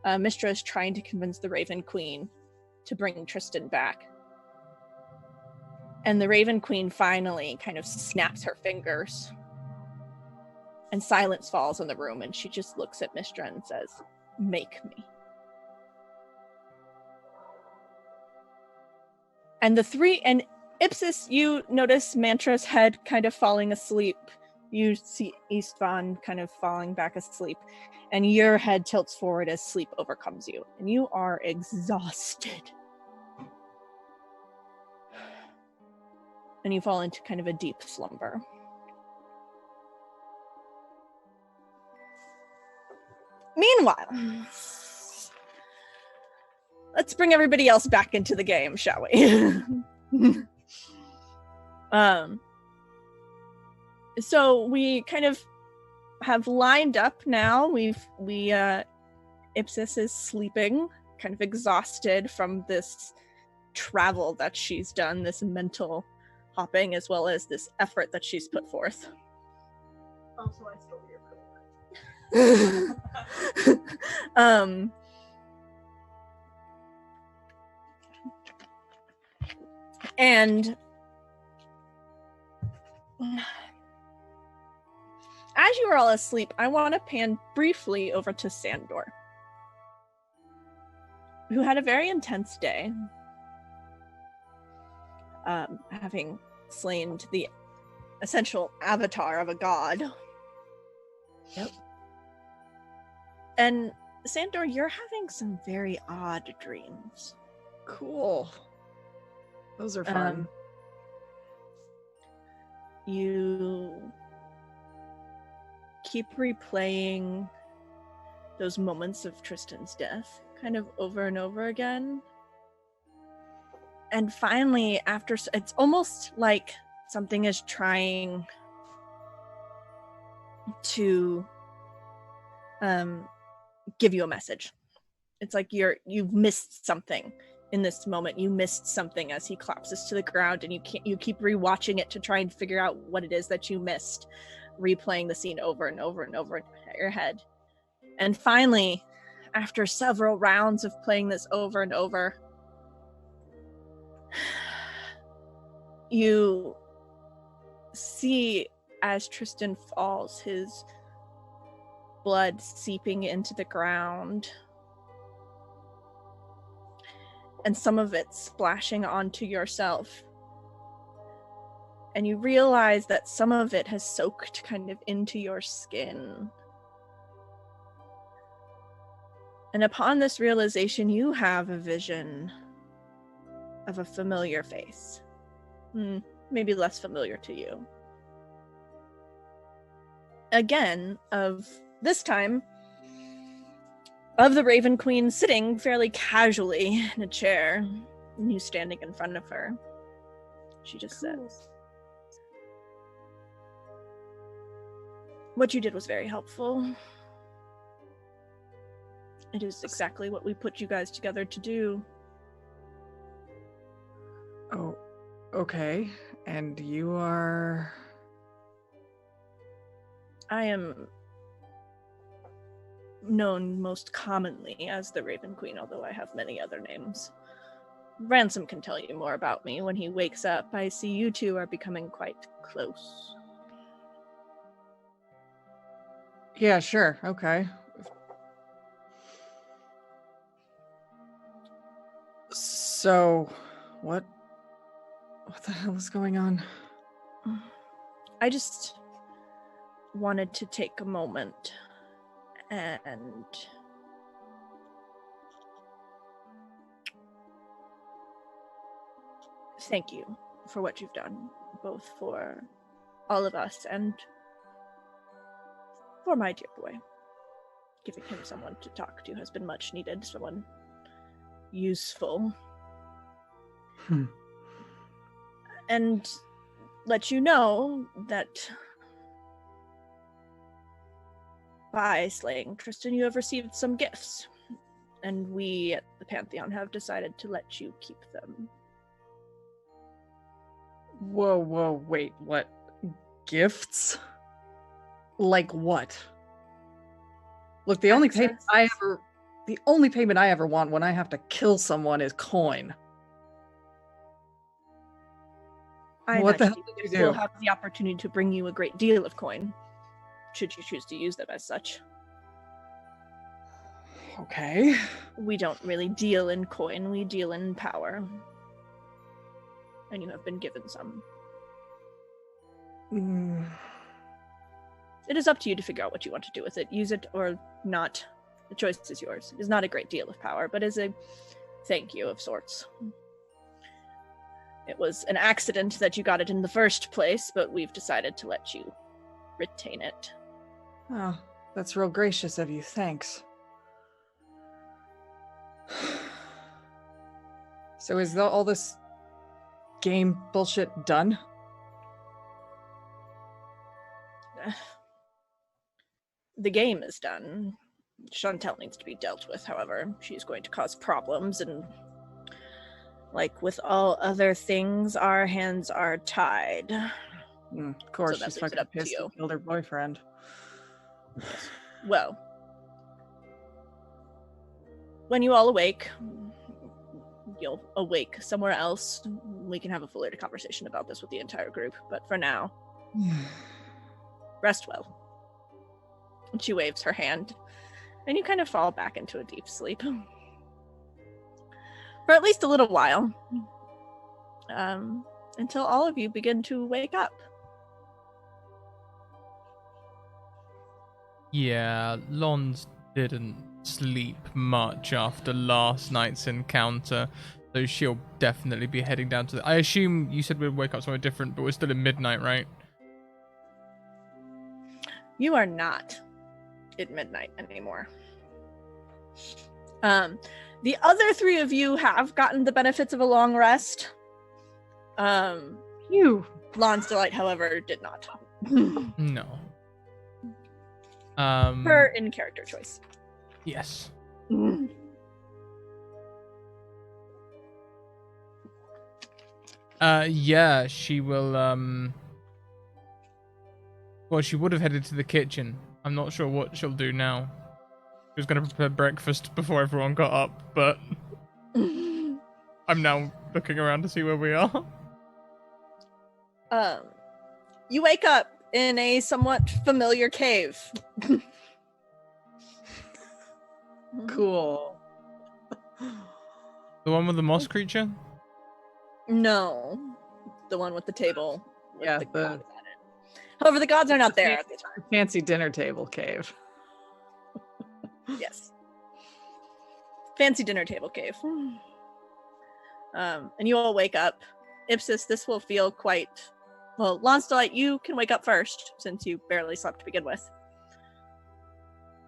Mystra is trying to convince the Raven Queen to bring Tristan back. And the Raven Queen finally kind of snaps her fingers. And silence falls in the room, and she just looks at Mystra and says, "Make me." And Ipsis, you notice Mantra's head kind of falling asleep. You see Istvan kind of falling back asleep, and your head tilts forward as sleep overcomes you, and you are exhausted. And you fall into kind of a deep slumber. Meanwhile, let's bring everybody else back into the game, shall we? So we kind of have lined up now. Ipsis is sleeping, kind of exhausted from this travel that she's done, this mental hopping, as well as this effort that she's put forth. Also, I stole your and as you are all asleep, I want to pan briefly over to Sandor, who had a very intense day, having slain the essential avatar of a god. Yep. And Sandor, you're having some very odd dreams. Cool. Those are fun. You keep replaying those moments of Tristan's death kind of over and over again. And finally, after, it's almost like something is trying to give you a message. It's like you've missed something in this moment. You missed something as he collapses to the ground, and you keep rewatching it to try and figure out what it is that you missed, replaying the scene over and over and over in your head. And finally, after several rounds of playing this over and over, you see as Tristan falls, his blood seeping into the ground. and some of it splashing onto yourself. And you realize that some of it has soaked kind of into your skin. And upon this realization, you have a vision of a familiar face. Maybe less familiar to you. Again, this time, of the Raven Queen sitting fairly casually in a chair, and you standing in front of her. She just says, "What you did was very helpful. It is exactly what we put you guys together to do." Oh, okay. And you are... I am known most commonly as the Raven Queen, although I have many other names. Ransom can tell you more about me. When he wakes up, I see you two are becoming quite close. Yeah, sure. Okay. So, what the hell is going on? I just wanted to take a moment and thank you for what you've done, both for all of us and for my dear boy. Giving him someone to talk to has been much needed, someone useful. And let you know that by slaying Tristan, you have received some gifts, and we at the Pantheon have decided to let you keep them. Whoa, wait, what? Gifts? Like what? Look, the only payment I ever want when I have to kill someone is coin. What the hell did you do? We'll have the opportunity to bring you a great deal of coin, should you choose to use them as such. Okay. We don't really deal in coin, we deal in power. And you have been given some. It is up to you to figure out what you want to do with it. Use it or not. The choice is yours. It is not a great deal of power, but is a thank you of sorts. It was an accident that you got it in the first place, but we've decided to let you retain it. Oh, that's real gracious of you. Thanks. So is all this game bullshit done? The game is done. Chantel needs to be dealt with, however. She's going to cause problems, and like with all other things, our hands are tied. Of course, So she's fucking pissed and killed her boyfriend. Well, when you all awake, you'll awake somewhere else. We can have a fuller conversation about this with the entire group, but for now, rest well. And she waves her hand, and you kind of fall back into a deep sleep. For at least a little while. Until all of you begin to wake up. Yeah, Lons didn't sleep much after last night's encounter, so she'll definitely be heading down to I assume you said we'd wake up somewhere different, but we're still in midnight, right? You are not at midnight anymore. The other three of you have gotten the benefits of a long rest. Lon's Delight, however, did not. No. Her in-character choice. Yes. Yeah, she will, well, she would have headed to the kitchen. I'm not sure what she'll do now. She was going to prepare breakfast before everyone got up, but I'm now looking around to see where we are. You wake up in a somewhat familiar cave. Cool. The one with the moss creature? No, the one with the table. With Yeah, the the- gods at it. However, the gods are not there at the time. Fancy dinner table cave. Yes. Fancy dinner table cave. And you all wake up. Ipsis, this will feel quite... Well, Launcelot, you can wake up first, since you barely slept to begin with.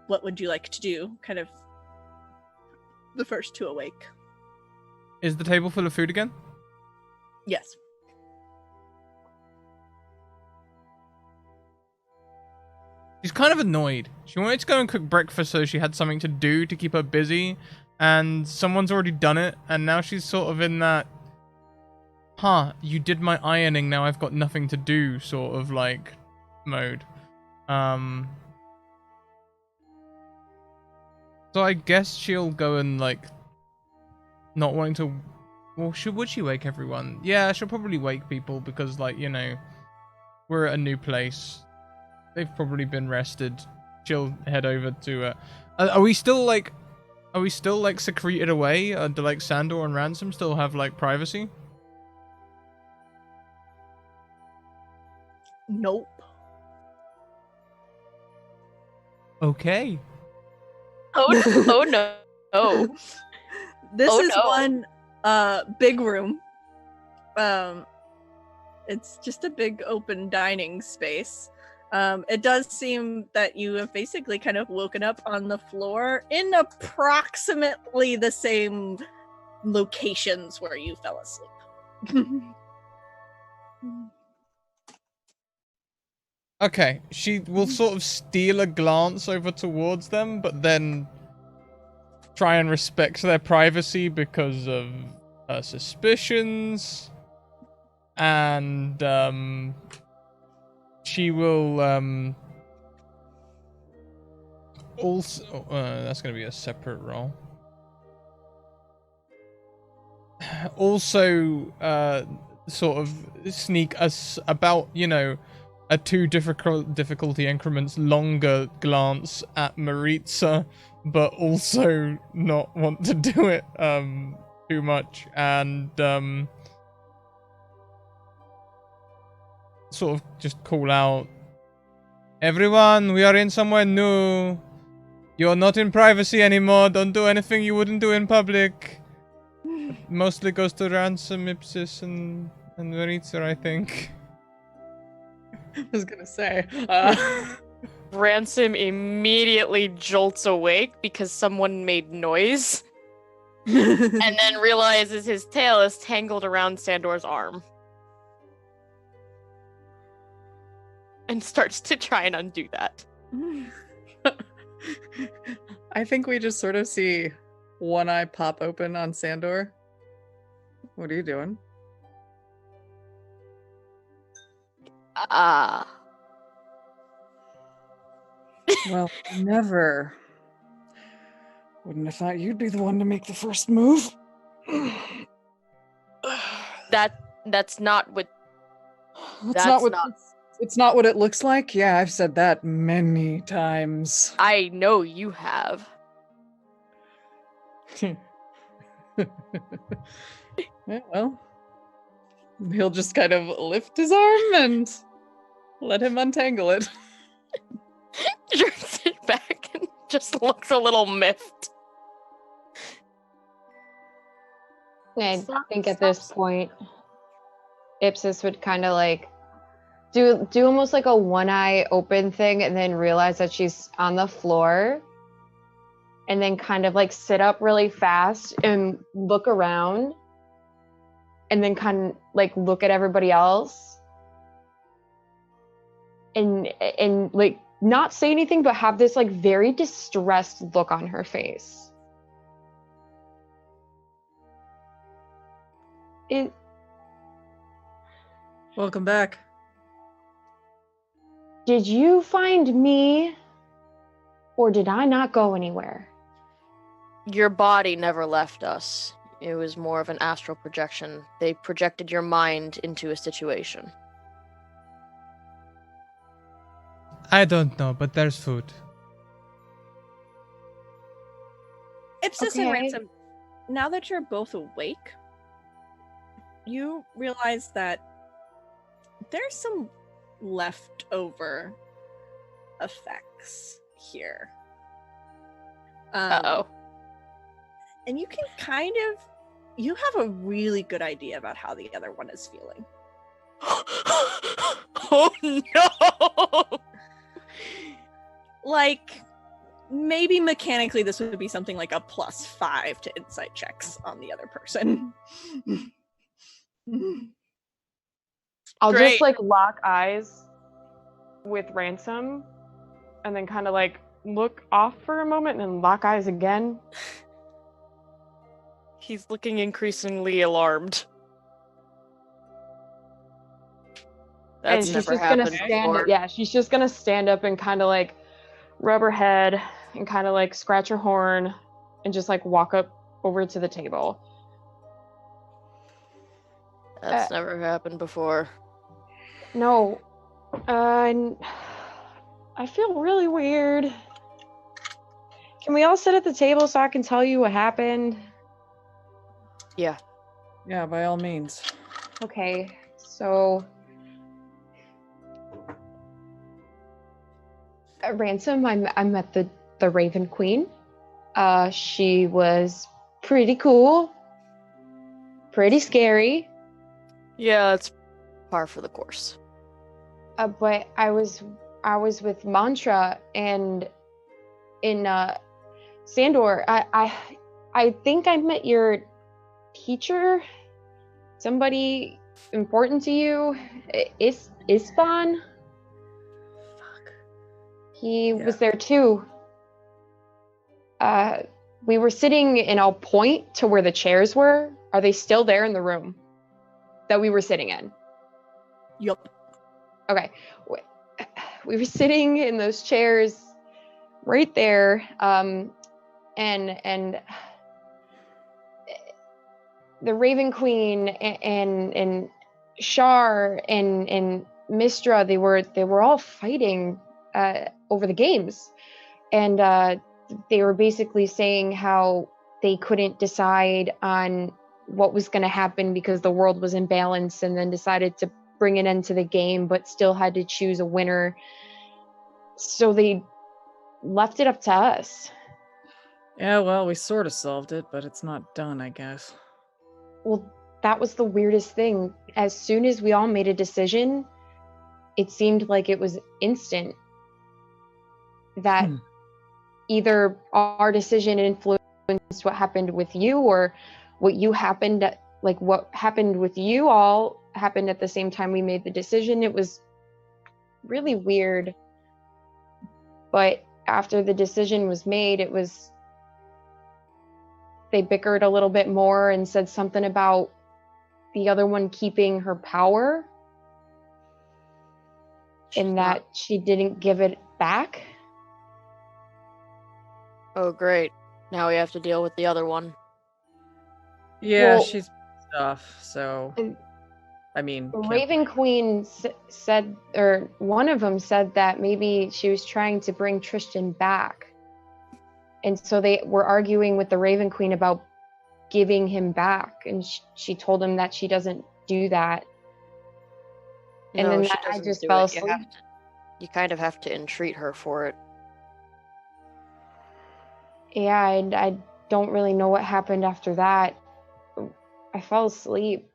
What would you like to do? Kind of the first to awake. Is the table full of food again? Yes. She's kind of annoyed. She wanted to go and cook breakfast so she had something to do to keep her busy, and someone's already done it, and now she's sort of in that, you did my ironing, now I've got nothing to do sort of like mode. So I guess she'll go and like not wanting to. Well, would she wake everyone? Yeah, she'll probably wake people because, like, you know, we're at a new place. They've probably been rested. She'll head over to it. Are we still secreted away? Do like Sandor and Ransom still have like privacy? Nope. Okay. Oh no. Oh. This Oh, is no. one big room. It's just a big open dining space. It does seem that you have basically kind of woken up on the floor in approximately the same locations where you fell asleep. Okay, she will sort of steal a glance over towards them, but then try and respect their privacy because of her suspicions. And she will also that's going to be a separate roll. Also sort of sneak us about, you know, a 2 difficulty increments longer glance at Maritza, but also not want to do it too much, and sort of just call out, everyone, we are in somewhere new. You're not in privacy anymore. Don't do anything you wouldn't do in public. Mostly goes to Ransom, Ipsis, and Maritza, I think. I was gonna say. Ransom immediately jolts awake because someone made noise and then realizes his tail is tangled around Sandor's arm. And starts to try and undo that. I think we just sort of see one eye pop open on Sandor. What are you doing? Well, never. Wouldn't have thought you'd be the one to make the first move. That's not what. It's not what it looks like. Yeah, I've said that many times. I know you have. Yeah, well, he'll just kind of lift his arm and let him untangle it. Jerks it back and just looks a little miffed. I think at this point, Ipsis would kind of like do almost like a one eye open thing and then realize that she's on the floor and then kind of like sit up really fast and look around and then kind of like look at everybody else and like not say anything but have this like very distressed look on her face. Welcome back. Did you find me, or did I not go anywhere? Your body never left us. It was more of an astral projection. They projected your mind into a situation. I don't know, but there's food. Ipsis and Okay. Ransom now that you're both awake, you realize that there's some leftover effects here. Uh-oh. And you can you have a really good idea about how the other one is feeling. Oh no! Like, maybe mechanically this would be something like a +5 to insight checks on the other person. I'll Great. just like lock eyes with Ransom and then kind of like look off for a moment and then lock eyes again. He's looking increasingly alarmed. That's and she's never just gonna happened stand before. yeah, she's just gonna stand up and kind of like rub her head and kind of like scratch her horn and just like walk up over to the table. That's never happened before. No. I feel really weird. Can we all sit at the table so I can tell you what happened? Yeah. Yeah, by all means. Okay, so Ransom, I met the Raven Queen. She was pretty cool, pretty scary. Yeah, it's par for the course. But I was with Mantra and in Sandor. I think I met your teacher, somebody important to you, Ispan. He was there too. We were sitting, and I'll point to where the chairs were. Are they still there in the room that we were sitting in? Yup. Okay. We were sitting in those chairs right there. And the Raven Queen and Shar and Mistra, they were all fighting over the games. And they were basically saying how they couldn't decide on what was going to happen because the world was in balance, and then decided to bring an end to the game, but still had to choose a winner. So they left it up to us. Yeah, well, we sort of solved it, but it's not done, I guess. Well, that was the weirdest thing. As soon as we all made a decision, it seemed like it was instant. That either our decision influenced what happened with you, or what happened with you all happened at the same time we made the decision. It was really weird. But after the decision was made, they bickered a little bit more and said something about the other one keeping her power and that she didn't give it back. Oh, great. Now we have to deal with the other one. Yeah, Well, she's pissed off, so... I mean... The Raven Queen said, or one of them said that maybe she was trying to bring Tristan back. And so they were arguing with the Raven Queen about giving him back. And she told him that she doesn't do that. And No, then she I doesn't just do fell it. asleep. You kind of have to entreat her for it. Yeah, I don't really know what happened after that. I fell asleep.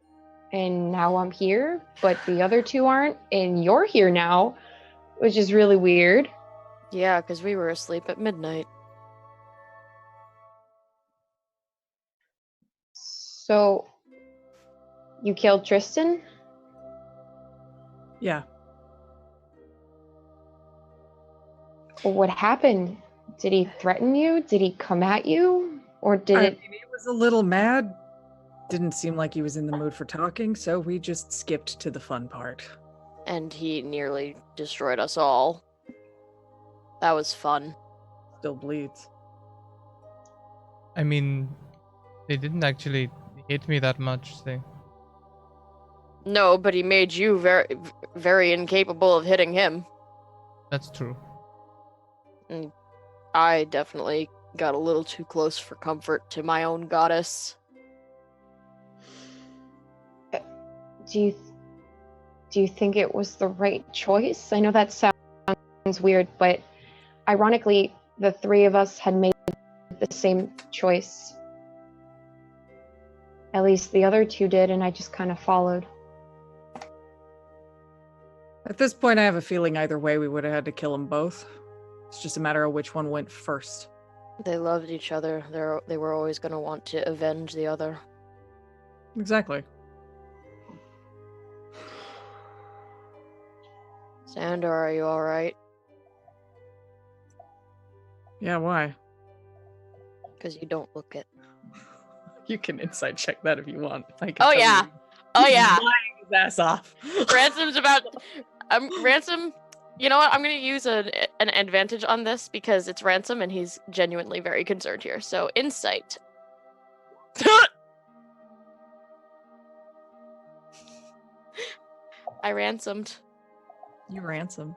And now I'm here, but the other two aren't, and you're here now, which is really weird. Yeah, because we were asleep at midnight. So, you killed Tristan? Yeah. What happened? Did he threaten you? Did he come at you? Or did I it... mean, he was a little mad. Didn't seem like he was in the mood for talking, so we just skipped to the fun part. And he nearly destroyed us all. That was fun. Still bleeds. I mean, they didn't actually hit me that much. No, but he made you very, very incapable of hitting him. That's true. And I definitely got a little too close for comfort to my own goddess. Do you think it was the right choice? I know that sounds weird, but ironically, the three of us had made the same choice. At least the other two did, and I just kind of followed. At this point, I have a feeling either way we would have had to kill them both. It's just a matter of which one went first. They loved each other. They were always going to want to avenge the other. Exactly. Sandor, are you alright? Yeah, why? Because you don't look it. You can insight check that if you want. I can Oh, tell yeah. you. Oh, He's yeah. lying his ass off. Ransom's about... Ransom... You know what? I'm going to use an advantage on this because it's Ransom and he's genuinely very concerned here. So, insight. I ransomed. You ransomed.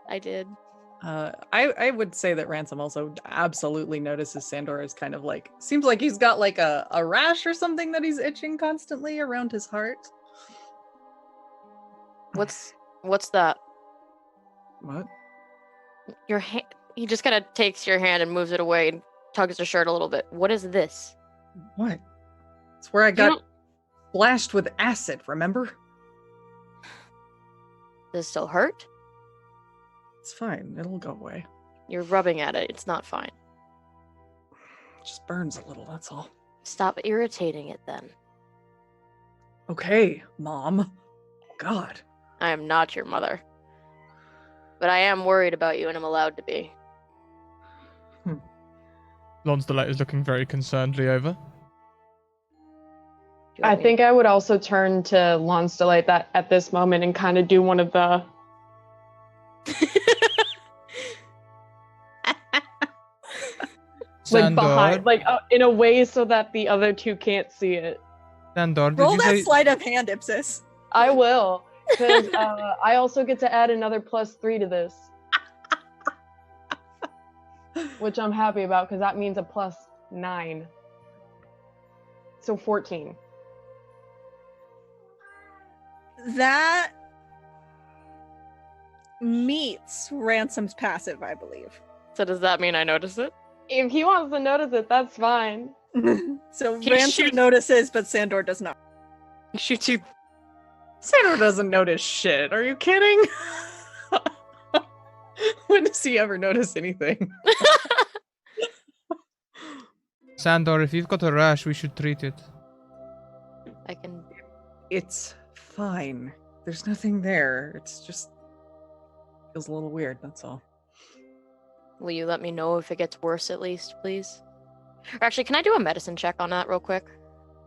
I did. I would say that Ransom also absolutely notices Sandor is kind of like, seems like he's got like a rash or something that he's itching constantly around his heart. What's that? What? Your hand. He just kind of takes your hand and moves it away and tugs the shirt a little bit. What is this? What? It's where I got splashed with acid, remember? Does it still hurt? It's fine. It'll go away. You're rubbing at it. It's not fine. It just burns a little, that's all. Stop irritating it then. Okay, Mom. God. I am not your mother. But I am worried about you and I'm allowed to be. Lonsdale is looking very concernedly over. I think I would also turn to Lonsdale that at this moment and kind of do one of the... like behind, like in a way so that the other two can't see it. Sandor, Roll that sleight of hand, Ipsis. I will, because I also get to add another +3 to this. Which I'm happy about, because that means a +9. So 14. That meets Ransom's passive, I believe. So does that mean I notice it? If he wants to notice it, that's fine. So He Ransom shoots- notices, but Sandor does not. Shoot you. Sandor doesn't notice shit. Are you kidding? When does he ever notice anything? Sandor, if you've got a rash, we should treat it. I can. It's fine. There's nothing there. It's just feels a little weird, that's all. Will you let me know if it gets worse at least, please? Or actually, can I do a medicine check on that real quick?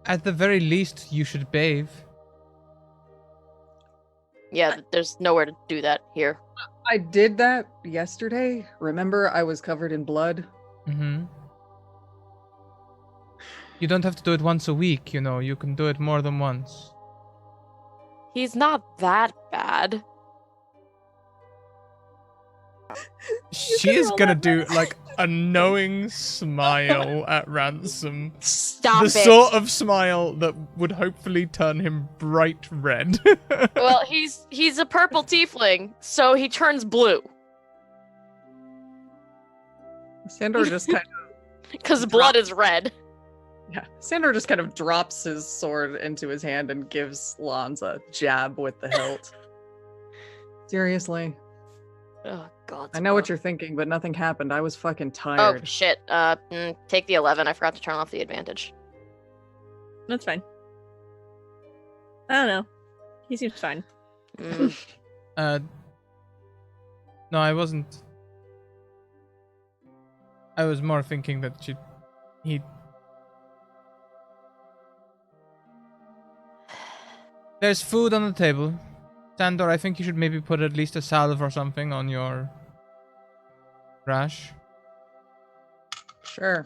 At the very least, you should bathe. Yeah, there's nowhere to do that here. I did that yesterday. Remember, I was covered in blood. Mm-hmm. You don't have to do it once a week, you know. You can do it more than once. He's not that bad. She is gonna do like a knowing smile at Ransom. Stop The it. sort of smile that would hopefully turn him bright red. Well, he's a purple tiefling, so he turns blue. Sandor just kind of Because blood is red. Sandor just kind of drops his sword into his hand and gives Lons a jab with the hilt. Seriously. Oh, God. I know what you're thinking, but nothing happened. I was fucking Oh, tired. shit. Take the 11. I forgot to turn off the advantage. That's fine. I don't know. He seems fine. Mm. No, I wasn't. I was more thinking that he. There's food on the table. Sandor, I think you should maybe put at least a salve or something on your rash. Sure.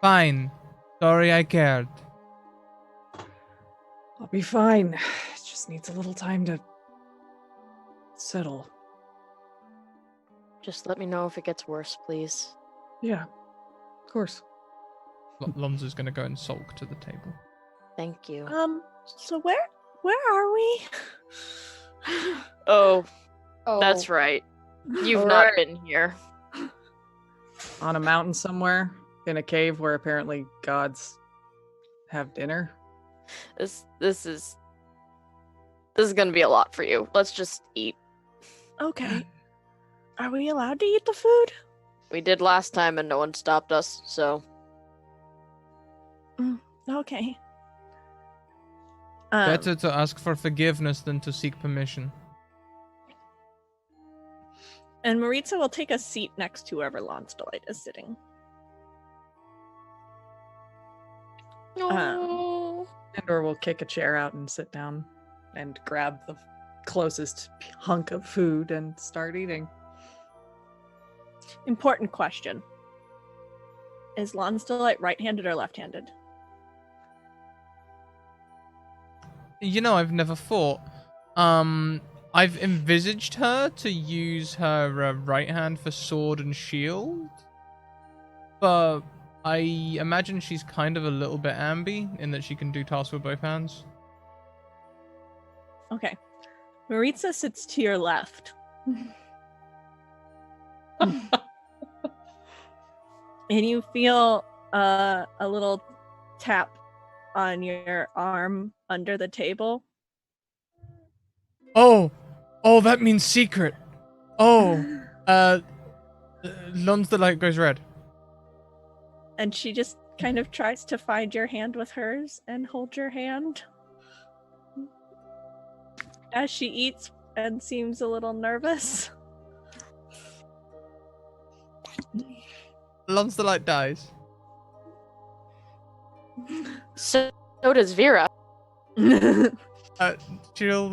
Fine. Sorry I cared. I'll be fine. It just needs a little time to settle. Just let me know if it gets worse, please. Yeah, of course. Lonzo's gonna go and sulk to the table. Thank you. So where are we? Oh, Oh, that's right. You've All not right. been here. On a mountain somewhere, in a cave where apparently gods have dinner. This is gonna be a lot for you. Let's just eat. Okay. Are we allowed to eat the food? We did last time and no one stopped us, so Okay. Better to ask for forgiveness than to seek permission. And Maritza will take a seat next to whoever Lonsdelight is sitting. Oh. Sandor will kick a chair out and sit down and grab the closest hunk of food and start eating. Important question. Is Lonsdelight right-handed or left-handed? You know, I've never thought. I've envisaged her to use her right hand for sword and shield, but I imagine she's kind of a little bit ambi in that she can do tasks with both hands. Okay. Maritza sits to your left. And you feel a little tap on your arm under the table. Oh, that means secret. Oh, the light goes red. And she just kind of tries to find your hand with hers and hold your hand as she eats and seems a little nervous. The light dies. So does Vera. She'll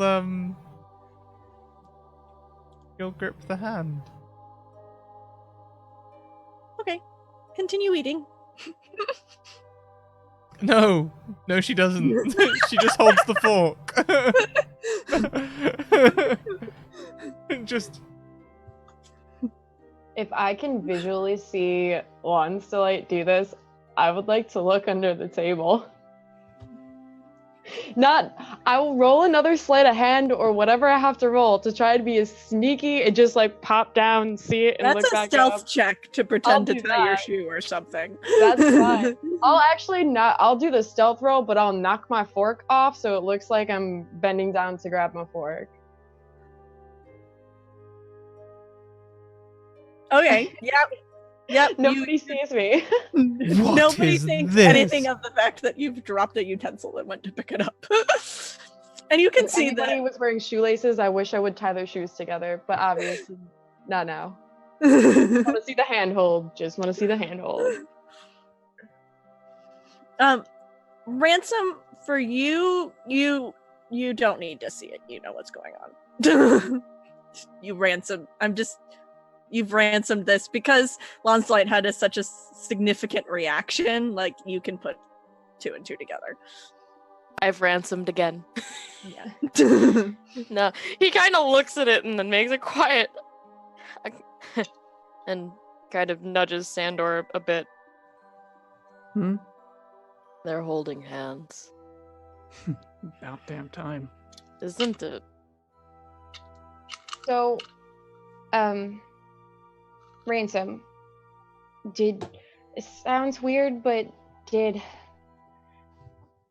grip the hand. Okay, continue eating. No, she doesn't. She just holds the fork. Just. if I can visually see Lonsdelight do this, I would like to look under the table. I will roll another sleight of hand or whatever I have to roll to try to be as sneaky and just like pop down, see it, and That's look a back stealth up. check to pretend to do tie your that. shoe or something. That's fine. I'll do the stealth roll, but I'll knock my fork off so it looks like I'm bending down to grab my fork. Okay, yep. Nobody sees me. What Nobody is thinks this? anything of the fact that you've dropped a utensil and went to pick it up. And you can If see anybody that. was wearing shoelaces, I wish I would tie their shoes together, but obviously, not now. Want to see the handhold? Just want to see the handhold. Ransom, for you don't need to see it. You know what's going on. You've ransomed this because Lonsdelight had such a significant reaction. Like, you can put 2 and 2 together. I've ransomed again. Yeah. No, he kind of looks at it and then makes it quiet. And kind of nudges Sandor a bit. They're holding hands. About damn time. Isn't it? So, Ransom, it sounds weird, but did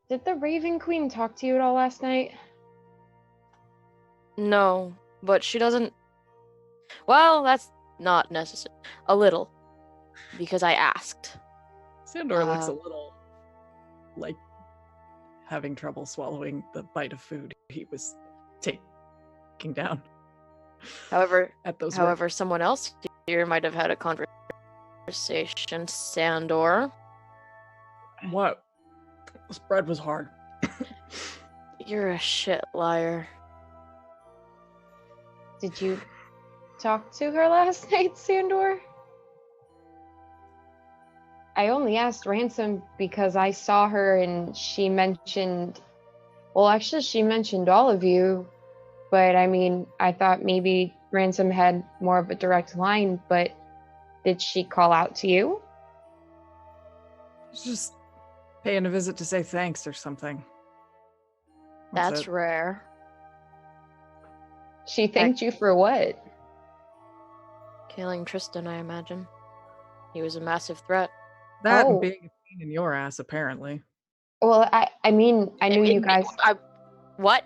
the Raven Queen talk to you at all last night? No, but she doesn't. Well, that's not necessary. A little. Because I asked. Sandor looks a little like having trouble swallowing the bite of food he was taking down. However, At those someone else here might have had a conversation, Sandor. What? This bread was hard. You're a shit liar. Did you talk to her last night, Sandor? I only asked Ransom because I saw her and she mentioned... Well, actually, she mentioned all of you. But I mean, I thought maybe Ransom had more of a direct line, but did she call out to you? Just paying a visit to say thanks or something. That's it. rare. She thanked you for what? Killing Tristan, I imagine. He was a massive threat. That Oh. and being a pain in your ass, apparently. Well, I mean, I knew you guys. What?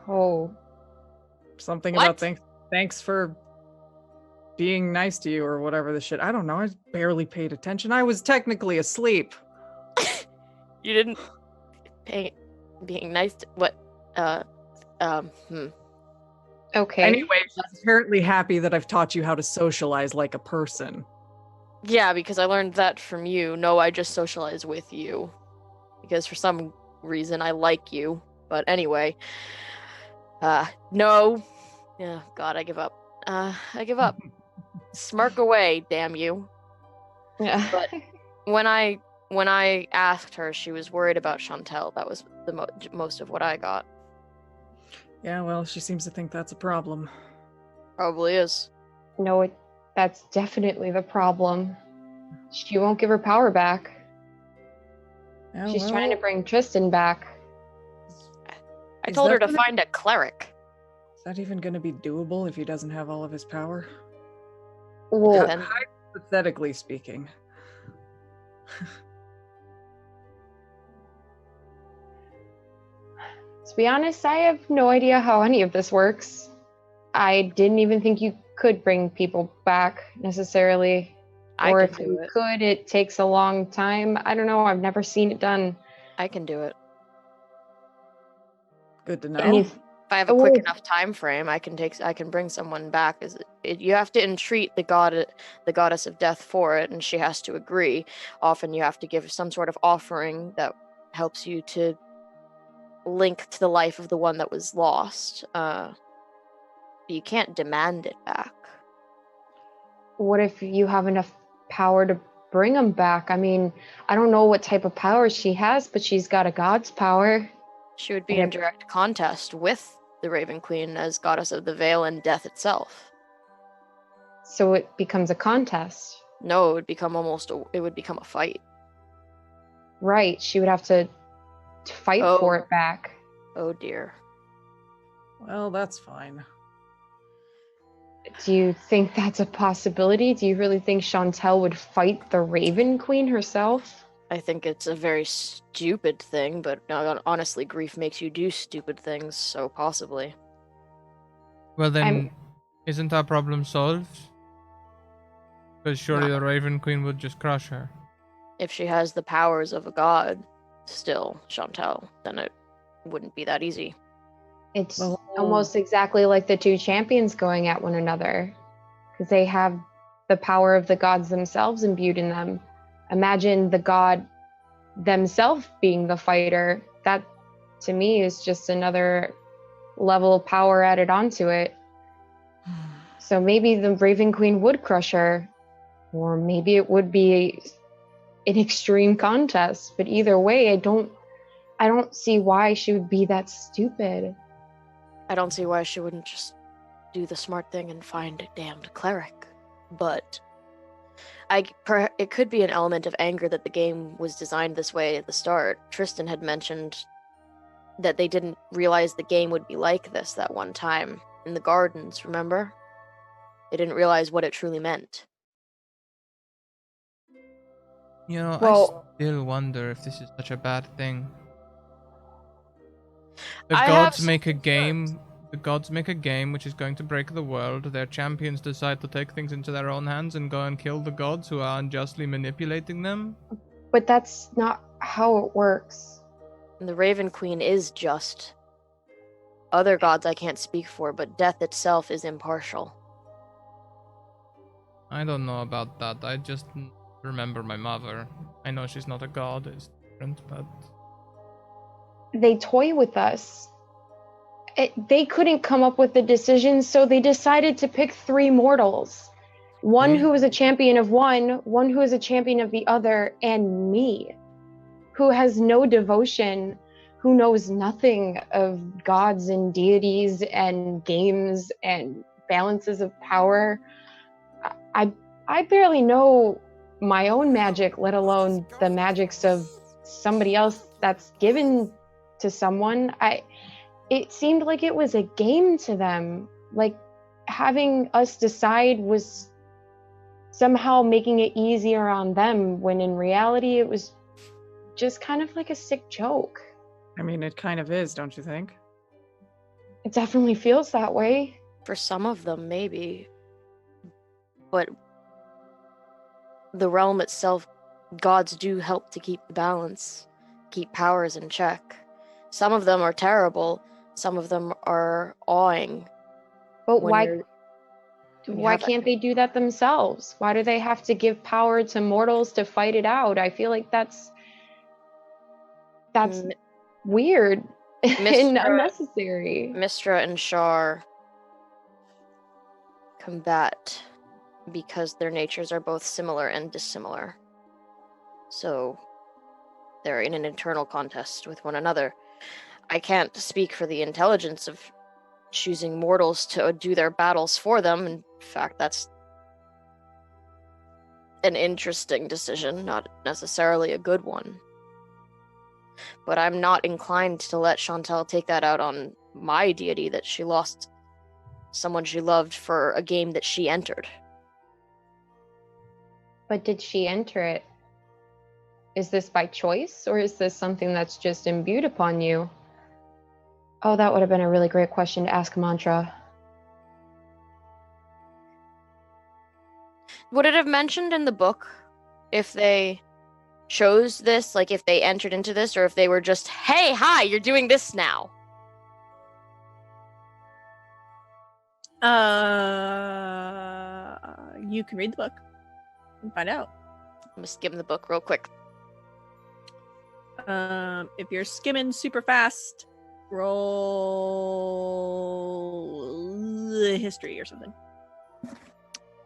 Oh. Something What? about thanks for being nice to you or whatever the shit. I don't know. I barely paid attention. I was technically asleep. You didn't being nice to what? Okay. Anyway, she's apparently happy that I've taught you how to socialize like a person. Yeah, because I learned that from you. No, I just socialize with you. Because for some reason I like you. But anyway. No. Yeah, God, I give up. I give up. Smirk away, damn you. Yeah. But when I asked her, she was worried about Chantel. That was the most of what I got. Yeah, well, she seems to think that's a problem. Probably is. No, that's definitely the problem. She won't give her power back. Yeah, She's well, trying to bring Tristan back. I Is told her that to gonna- find a cleric. Is that even going to be doable if he doesn't have all of his power? Well, Depends. Hypothetically speaking. to be honest, I have no idea how any of this works. I didn't even think you could bring people back necessarily. Or if you could, it takes a long time. I don't know. I've never seen it done. I can do it. Good to know. And If I have a quick enough time frame, I can bring someone back. You have to entreat the goddess of death for it, and she has to agree. Often you have to give some sort of offering that helps you to link to the life of the one that was lost. You can't demand it back. What if you have enough power to bring them back? I mean, I don't know what type of power she has, but she's got a god's power. She would be in direct contest with the Raven Queen as goddess of the Veil and death itself. So it becomes a contest. No, it would become a fight. Right, she would have to fight for it back. Oh dear. Well, that's fine. Do you think that's a possibility? Do you really think Chantel would fight the Raven Queen herself? I think it's a very stupid thing, but honestly, grief makes you do stupid things, so possibly. Well then, isn't our problem solved? Because surely the Raven Queen would just crush her. If she has the powers of a god, still, Chantel, then it wouldn't be that easy. It's almost exactly like the two champions going at one another, because they have the power of the gods themselves imbued in them. Imagine the god themselves being the fighter. That, to me, is just another level of power added onto it. So maybe the Raven Queen would crush her, or maybe it would be an extreme contest. But either way, I don't see why she would be that stupid. I don't see why she wouldn't just do the smart thing and find a damned cleric. But it could be an element of anger that the game was designed this way at the start. Tristan had mentioned that they didn't realize the game would be like this that one time in the gardens, remember? They didn't realize what it truly meant. You know, I still wonder if this is such a bad thing. The gods make a game which is going to break the world. Their champions decide to take things into their own hands and go and kill the gods who are unjustly manipulating them. But that's not how it works. And the Raven Queen is just. Other gods I can't speak for, but death itself is impartial. I don't know about that. I just remember my mother. I know she's not a god, it's different, but... They toy with us. They couldn't come up with the decision, so they decided to pick three mortals. One who is a champion of one who is a champion of the other, and me, who has no devotion, who knows nothing of gods and deities and games and balances of power. I barely know my own magic, let alone the magics of somebody else that's given to someone. It seemed like it was a game to them. Like having us decide was somehow making it easier on them, when in reality it was just kind of like a sick joke. I mean, it kind of is, don't you think? It definitely feels that way. For some of them, maybe. But the realm itself, gods do help to keep the balance, keep powers in check. Some of them are terrible. Some of them are awing. But when why can't they do that themselves? Why do they have to give power to mortals to fight it out? I feel like that's weird and unnecessary. Mistra and Shar combat because their natures are both similar and dissimilar. So they're in an internal contest with one another. I can't speak for the intelligence of choosing mortals to do their battles for them. In fact, that's an interesting decision, not necessarily a good one. But I'm not inclined to let Chantal take that out on my deity that she lost someone she loved for a game that she entered. But did she enter it? Is this by choice, or is this something that's just imbued upon you? Oh, that would have been a really great question to ask Mantra. Would it have mentioned in the book if they chose this, like if they entered into this, or if they were just, hey, hi, you're doing this now? You can read the book and find out. I'm just skimming the book real quick. If you're skimming super fast, roll history or something.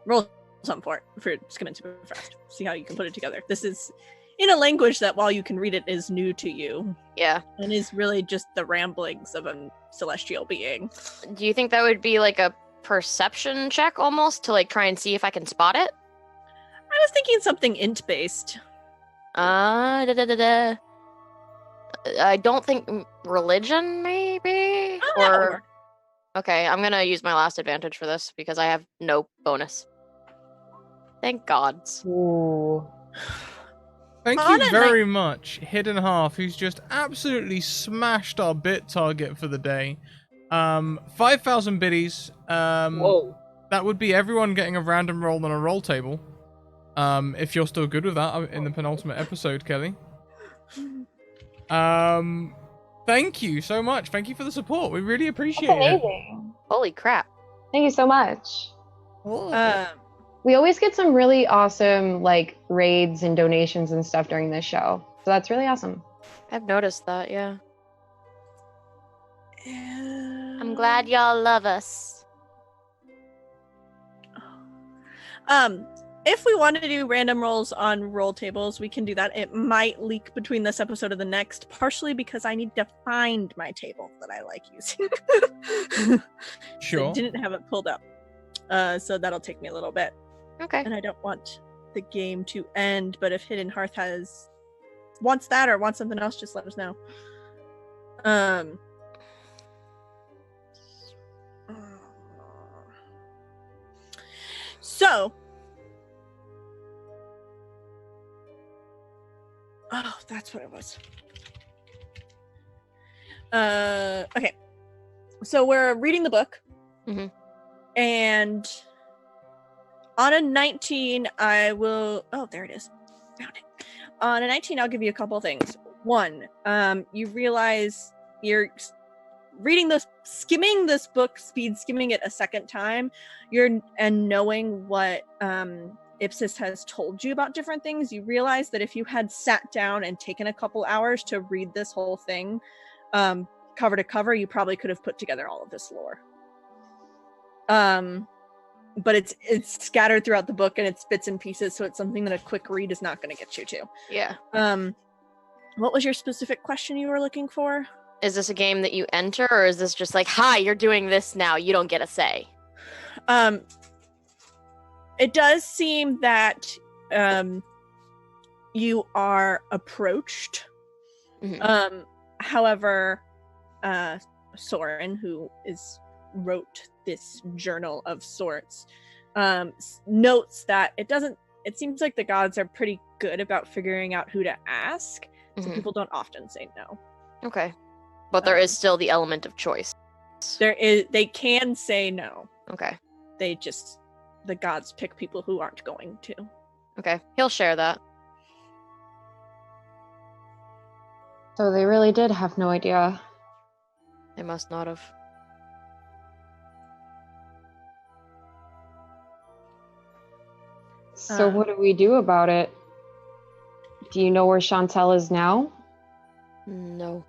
Roll something for it if you're skimming super fast. See how you can put it together. This is in a language that, while you can read it, is new to you. Yeah. And is really just the ramblings of a celestial being. Do you think that would be like a perception check almost to like try and see if I can spot it? I was thinking something int based. I don't think religion, maybe? Oh, that would work. Okay, I'm gonna use my last advantage for this because I have no bonus. Thank gods. Ooh. Thank you very much, Hidden Half, who's just absolutely smashed our bit target for the day. 5,000 biddies. Whoa. That would be everyone getting a random roll on a roll table. If you're still good with that in the penultimate episode, Kelly. Thank you so much. Thank you for the support. We really appreciate it. Amazing. Holy crap. Thank you so much. Cool. We always get some really awesome like raids and donations and stuff during this show. So that's really awesome. I've noticed that, yeah. I'm glad y'all love us. If we want to do random rolls on roll tables, we can do that. It might leak between this episode and the next, partially because I need to find my table that I like using. Sure. I didn't have it pulled up. So that'll take me a little bit. Okay. And I don't want the game to end, but if Hidden Hearth wants that or wants something else, just let us know. So, oh, that's what it was. Okay. So we're reading the book. Mhm. And on a 19, I will... Oh, there it is. Found it. On a 19, I'll give you a couple things. One, you realize you're reading this, skimming this book, speed skimming it a second time, and knowing what Ipsis has told you about different things, you realize that if you had sat down and taken a couple hours to read this whole thing, cover to cover, you probably could have put together all of this lore. But it's scattered throughout the book and it's bits and pieces, so it's something that a quick read is not going to get you to. Yeah. What was your specific question you were looking for? Is this a game that you enter, or is this just like, hi, you're doing this now, you don't get a say? It does seem that you are approached. Mhm. However, Soren, who wrote this journal of sorts, notes that it seems like the gods are pretty good about figuring out who to ask, so Mhm. people don't often say no. Okay. But there is still the element of choice. They can say no. Okay. The gods pick people who aren't going to. Okay. He'll share that. So they really did have no idea. They must not have. So what do we do about it? Do you know where Chantel is now? No.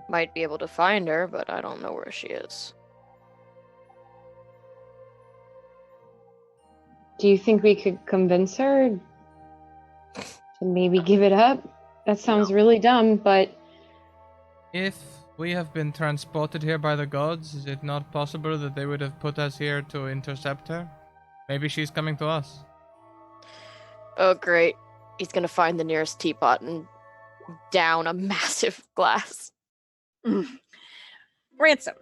Might be able to find her, but I don't know where she is. Do you think we could convince her to maybe give it up? That sounds really dumb, but... If we have been transported here by the gods, is it not possible that they would have put us here to intercept her? Maybe she's coming to us. Oh, great. He's gonna find the nearest teapot and down a massive glass. Ransom.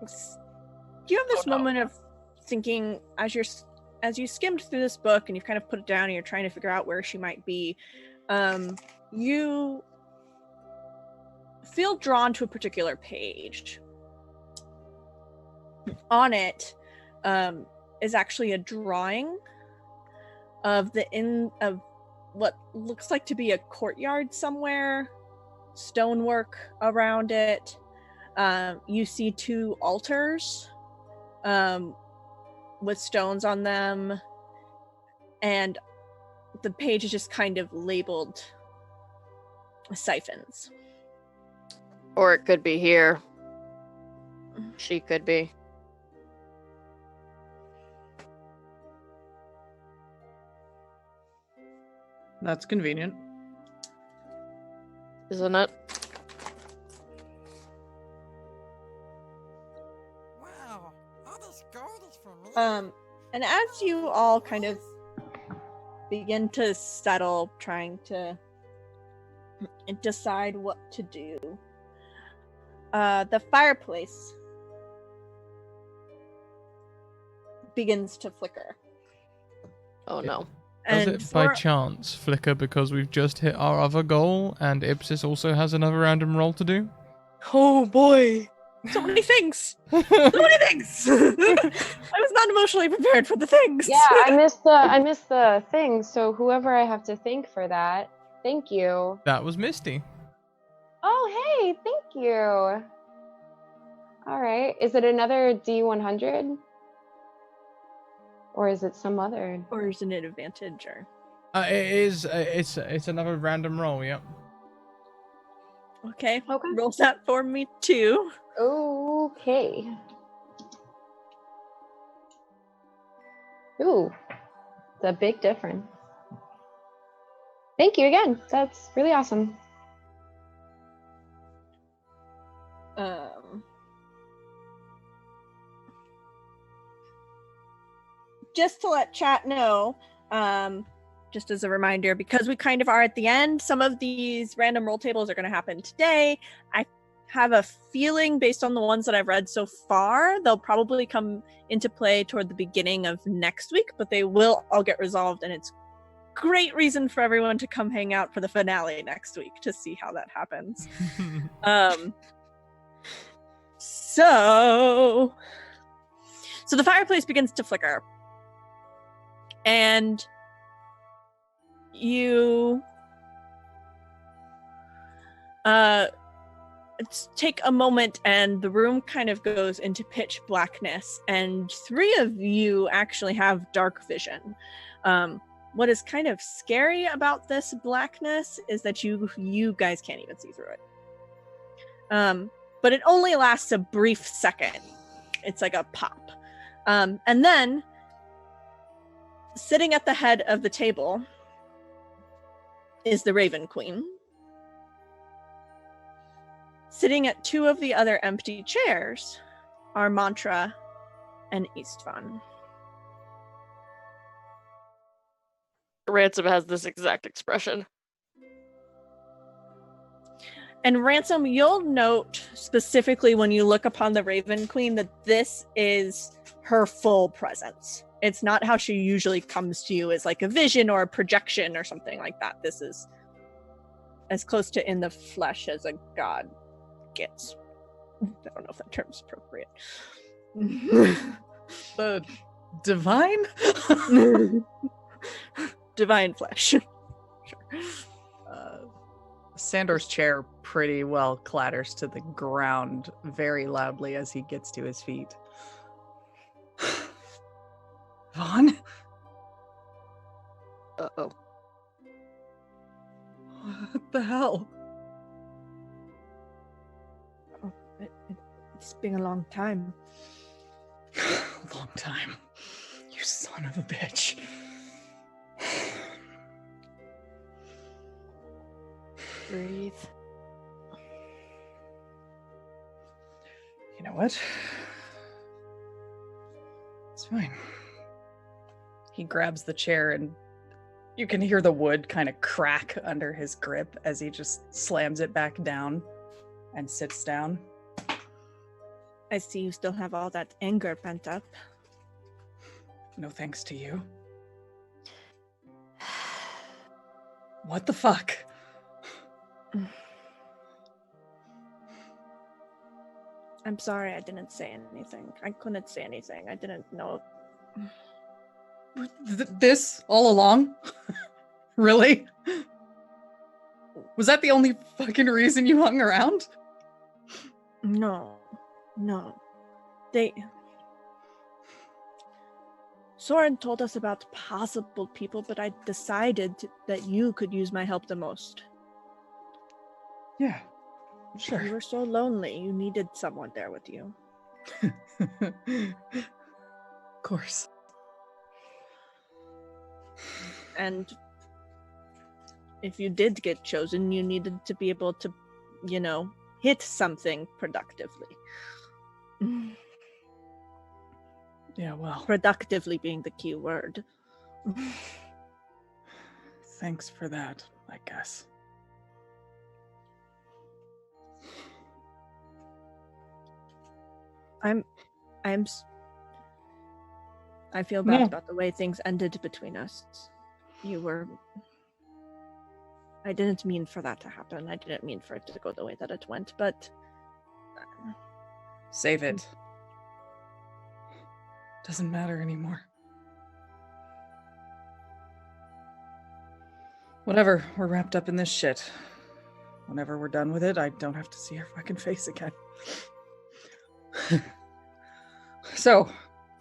Do you have this moment of thinking as you skimmed through this book and you've kind of put it down and you're trying to figure out where she might be, you feel drawn to a particular page. On it is actually a drawing of of what looks like to be a courtyard somewhere, stonework around it. You see 2 altars with stones on them, and the page is just kind of labeled siphons. Or it could be here. She could be. That's convenient. Isn't it? Wow, all this gold is for me. And as you all kind of begin to settle, trying to decide what to do, the fireplace begins to flicker. Oh no. Does And it by chance flicker because we've just hit our other goal and Ipsis also has another random roll to do? Oh boy. so many things. So many things. I was not emotionally prepared for the things. Yeah, I missed the thing, so whoever I have to thank for that, thank you. That was Misty. Oh, hey, thank you. All right, is it another D100? Or is it some other? Or is it an advantage? Or It is. It's another random roll. Yep. okay. Roll that for me too. Okay. Ooh, it's a big difference. Thank you again. That's really awesome. Just to let chat know, just as a reminder, because we kind of are at the end, some of these random roll tables are going to happen today. I have a feeling, based on the ones that I've read so far, they'll probably come into play toward the beginning of next week, but they will all get resolved, and it's great reason for everyone to come hang out for the finale next week to see how that happens. So the fireplace begins to flicker. And you take a moment and the room kind of goes into pitch blackness, and 3 of you actually have dark vision. What is kind of scary about this blackness is that you guys can't even see through it. But it only lasts a brief second. It's like a pop. And then, sitting at the head of the table is the Raven Queen. Sitting at 2 of the other empty chairs are Mantra and Istvan. Ransom has this exact expression. And Ransom, you'll note specifically when you look upon the Raven Queen that this is her full presence. It's not how she usually comes to you as like a vision or a projection or something like that. This is as close to in the flesh as a god gets. I don't know if that term's appropriate. The divine? Divine flesh. Sure. Sandor's chair pretty well clatters to the ground very loudly as he gets to his feet. Vaughn? Uh-oh. What the hell? It's been a long time. Long time. You son of a bitch. Breathe. You know what? It's fine. He grabs the chair and you can hear the wood kind of crack under his grip as he just slams it back down and sits down. I see you still have all that anger pent up. No thanks to you. What the fuck? I'm sorry I didn't say anything. I couldn't say anything. I didn't know. This all along? Really? Was that the only fucking reason you hung around? No. Soren told us about possible people, but I decided that you could use my help the most. Yeah, sure. You were so lonely. You needed someone there with you. Of course. And if you did get chosen, you needed to be able to, hit something productively. Yeah, well. Productively being the key word. Thanks for that, I guess. I feel bad No. about the way things ended between us. I didn't mean for that to happen. I didn't mean for it to go the way that it went, but... Save it. Doesn't matter anymore. Whatever, we're wrapped up in this shit. Whenever we're done with it, I don't have to see her fucking face again. So,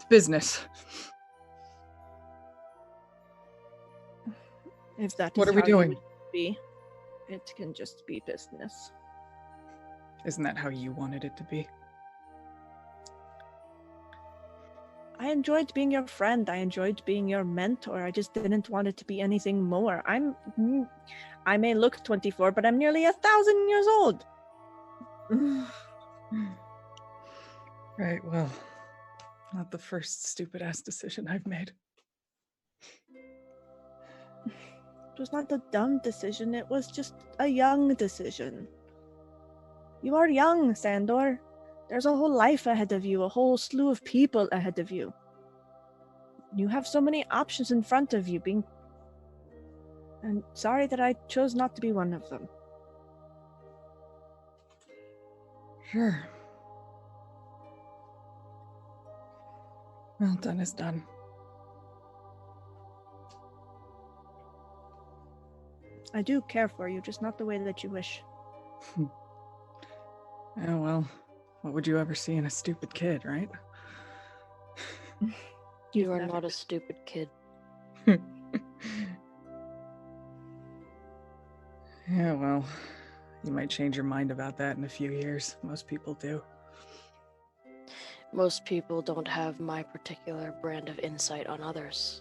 business. If that is What are we how you doing? would be, it can just be business. Isn't that how you wanted it to be? I enjoyed being your friend. I enjoyed being your mentor. I just didn't want it to be anything more. I may look 24, but I'm nearly 1,000 years old. Right, well, not the first stupid-ass decision I've made. It was not a dumb decision. It was just a young decision. You are young, Sandor. There's a whole life ahead of you, a whole slew of people ahead of you. You have so many options in front of you. I'm sorry that I chose not to be one of them. Sure. Well, done is done. I do care for you, just not the way that you wish. Oh, well, what would you ever see in a stupid kid, right? You are not a stupid kid. Yeah, well, you might change your mind about that in a few years. Most people do. Most people don't have my particular brand of insight on others.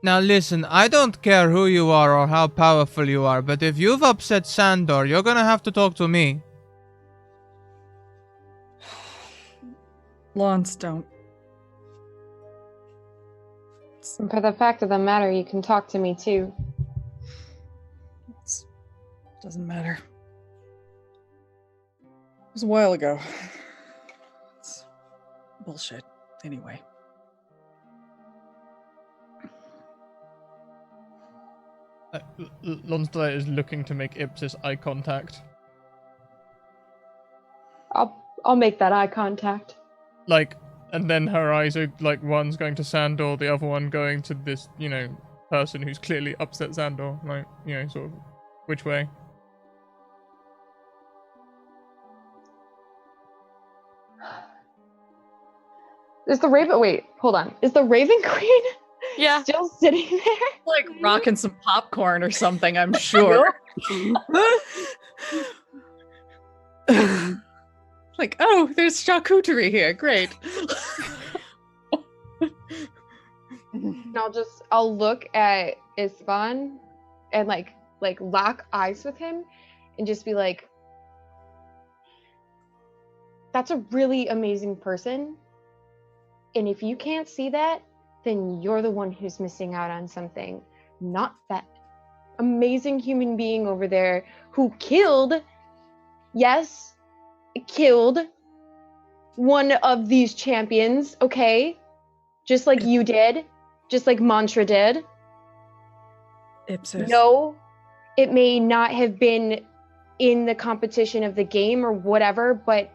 Now listen, I don't care who you are or how powerful you are, but if you've upset Sandor, you're gonna have to talk to me. Lawns don't. And for the fact of the matter, you can talk to me too. It doesn't matter. It was a while ago. It's bullshit. Anyway. Lonsdale is looking to make Ipsis eye contact. I'll make that eye contact. Like, and then her eyes are like one's going to Sandor, the other one going to this, person who's clearly upset Sandor. Like, sort of, which way? Is the Raven? Wait, hold on. Is the Raven Queen? Yeah. Still sitting there? Like rocking some popcorn or something, I'm sure. Like, oh, there's charcuterie here. Great. And I'll look at Ispan and like lock eyes with him and just be like, that's a really amazing person. And if you can't see that, then you're the one who's missing out on something, not that amazing human being over there who killed one of these champions, okay? Just like you did, just like Mantra did. Ipsis. No, it may not have been in the competition of the game or whatever, but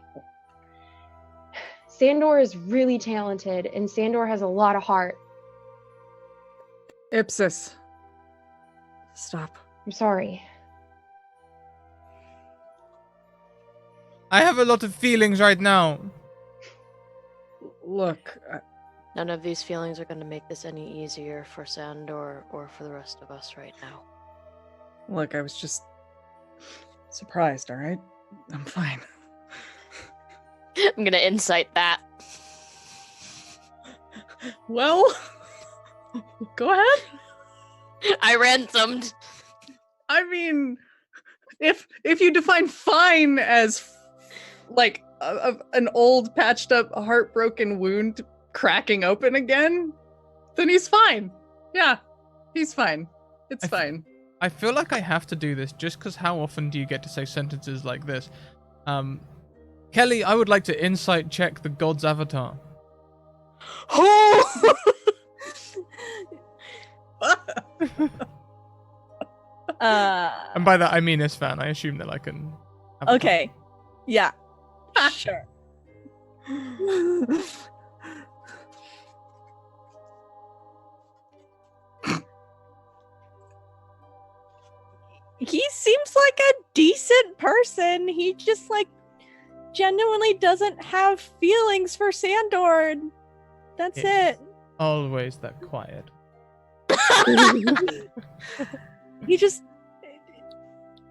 Sandor is really talented, and Sandor has a lot of heart. Ipsis. Stop. I'm sorry. I have a lot of feelings right now. Look, None of these feelings are going to make this any easier for Sandor or for the rest of us right now. look, I was just surprised, all right? I'm fine. I'm going to incite that. Well, go ahead. I ransomed. I mean, if you define fine as like an old patched up heartbroken wound cracking open again, then he's fine. Yeah, he's fine. It's fine. I feel like I have to do this just because how often do you get to say sentences like this? Kelly, I would like to insight check the god's avatar. Oh! And by that I mean Isfan. I assume that I can. Okay. Yeah. Sure. He seems like a decent person. He just genuinely doesn't have feelings for Sandor. That's it. Always that quiet.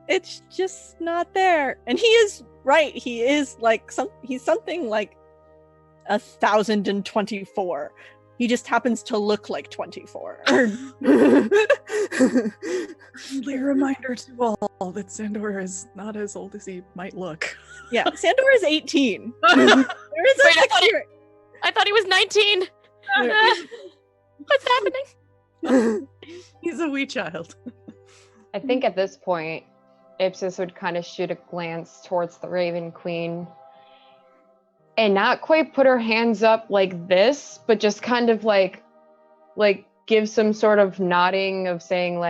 It's just not there. And he is right. He is he's something like 1,024. He just happens to look like 24. Only a reminder to all that Sandor is not as old as he might look. Yeah, Sandor is 18. There is Wait, I thought he was 19. What's happening? He's a wee child. I think at this point, Ipsis would kind of shoot a glance towards the Raven Queen and not quite put her hands up like this, but just kind of like give some sort of nodding of saying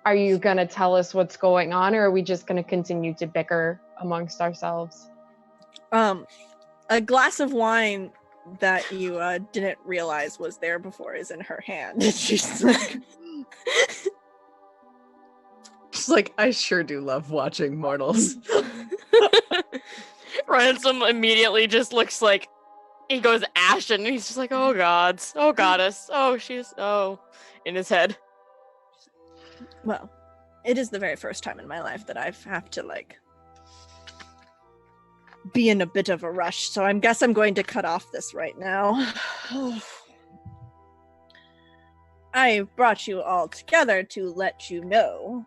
are you gonna tell us what's going on, or are we just gonna continue to bicker amongst ourselves? A glass of wine that you didn't realize was there before is in her hand. She's like... She's like, I sure do love watching mortals. Ransom immediately just looks like he goes ashen. And he's just like, oh gods, oh goddess, oh she's in his head. Well, it is the very first time in my life that I have to be in a bit of a rush, so I guess I'm going to cut off this right now. I brought you all together to let you know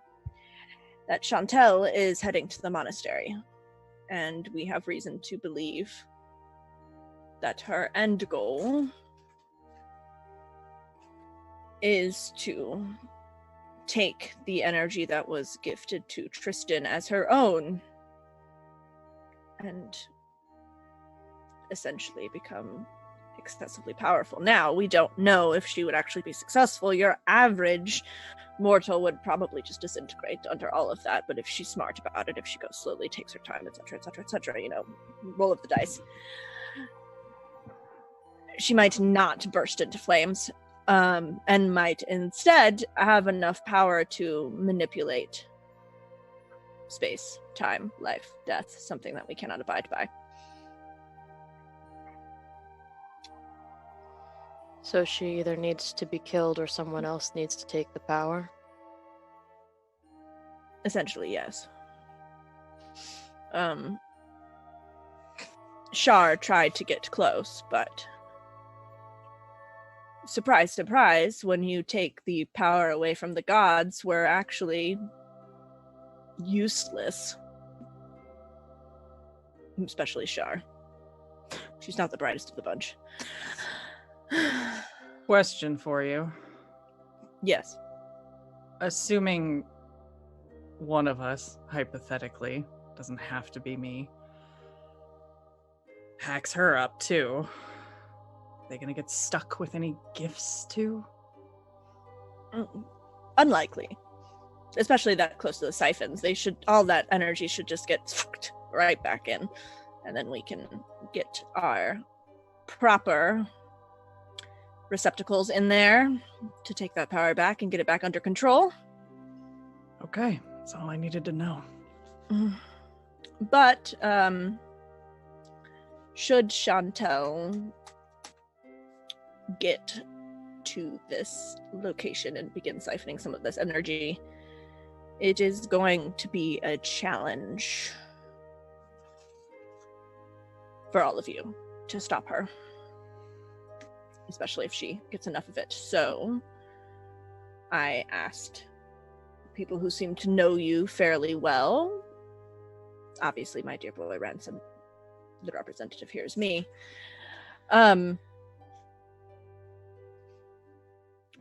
that Chantel is heading to the monastery, and we have reason to believe that her end goal is to take the energy that was gifted to Tristan as her own and essentially become excessively powerful. Now, we don't know if she would actually be successful. Your average mortal would probably just disintegrate under all of that, but if she's smart about it, if she goes slowly, takes her time, etc., etc., etc., roll of the dice, she might not burst into flames, and might instead have enough power to manipulate space, time, life, death, something that we cannot abide by. So she either needs to be killed or someone else needs to take the power? Essentially, yes. Shar tried to get close, but surprise, surprise, when you take the power away from the gods, we're actually useless. Especially Shar. She's not the brightest of the bunch. Question for you. Yes. Assuming one of us, hypothetically, doesn't have to be me, hacks her up too, are they gonna get stuck with any gifts too? Unlikely. Especially that close to the siphons. All that energy should just get right back in. And then we can get our proper receptacles in there to take that power back and get it back under control. Okay, that's all I needed to know. But should Chantel get to this location and begin siphoning some of this energy, it is going to be a challenge for all of you to stop her, especially if she gets enough of it. So I asked people who seem to know you fairly well, obviously my dear boy Ransom, the representative here is me,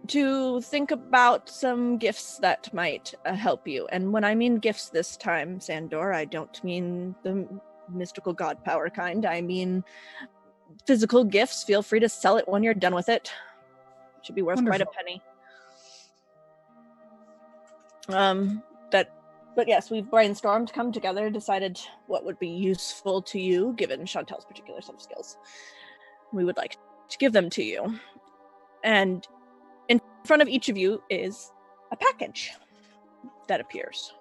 to think about some gifts that might help you. And when I mean gifts this time, Sandor, I don't mean the mystical god power kind. I mean physical gifts. Feel free to sell it when you're done with it. It should be worth quite a penny. But yes, we've brainstormed, come together, decided what would be useful to you given Chantel's particular set of skills. We would like to give them to you. And in front of each of you is a package that appears.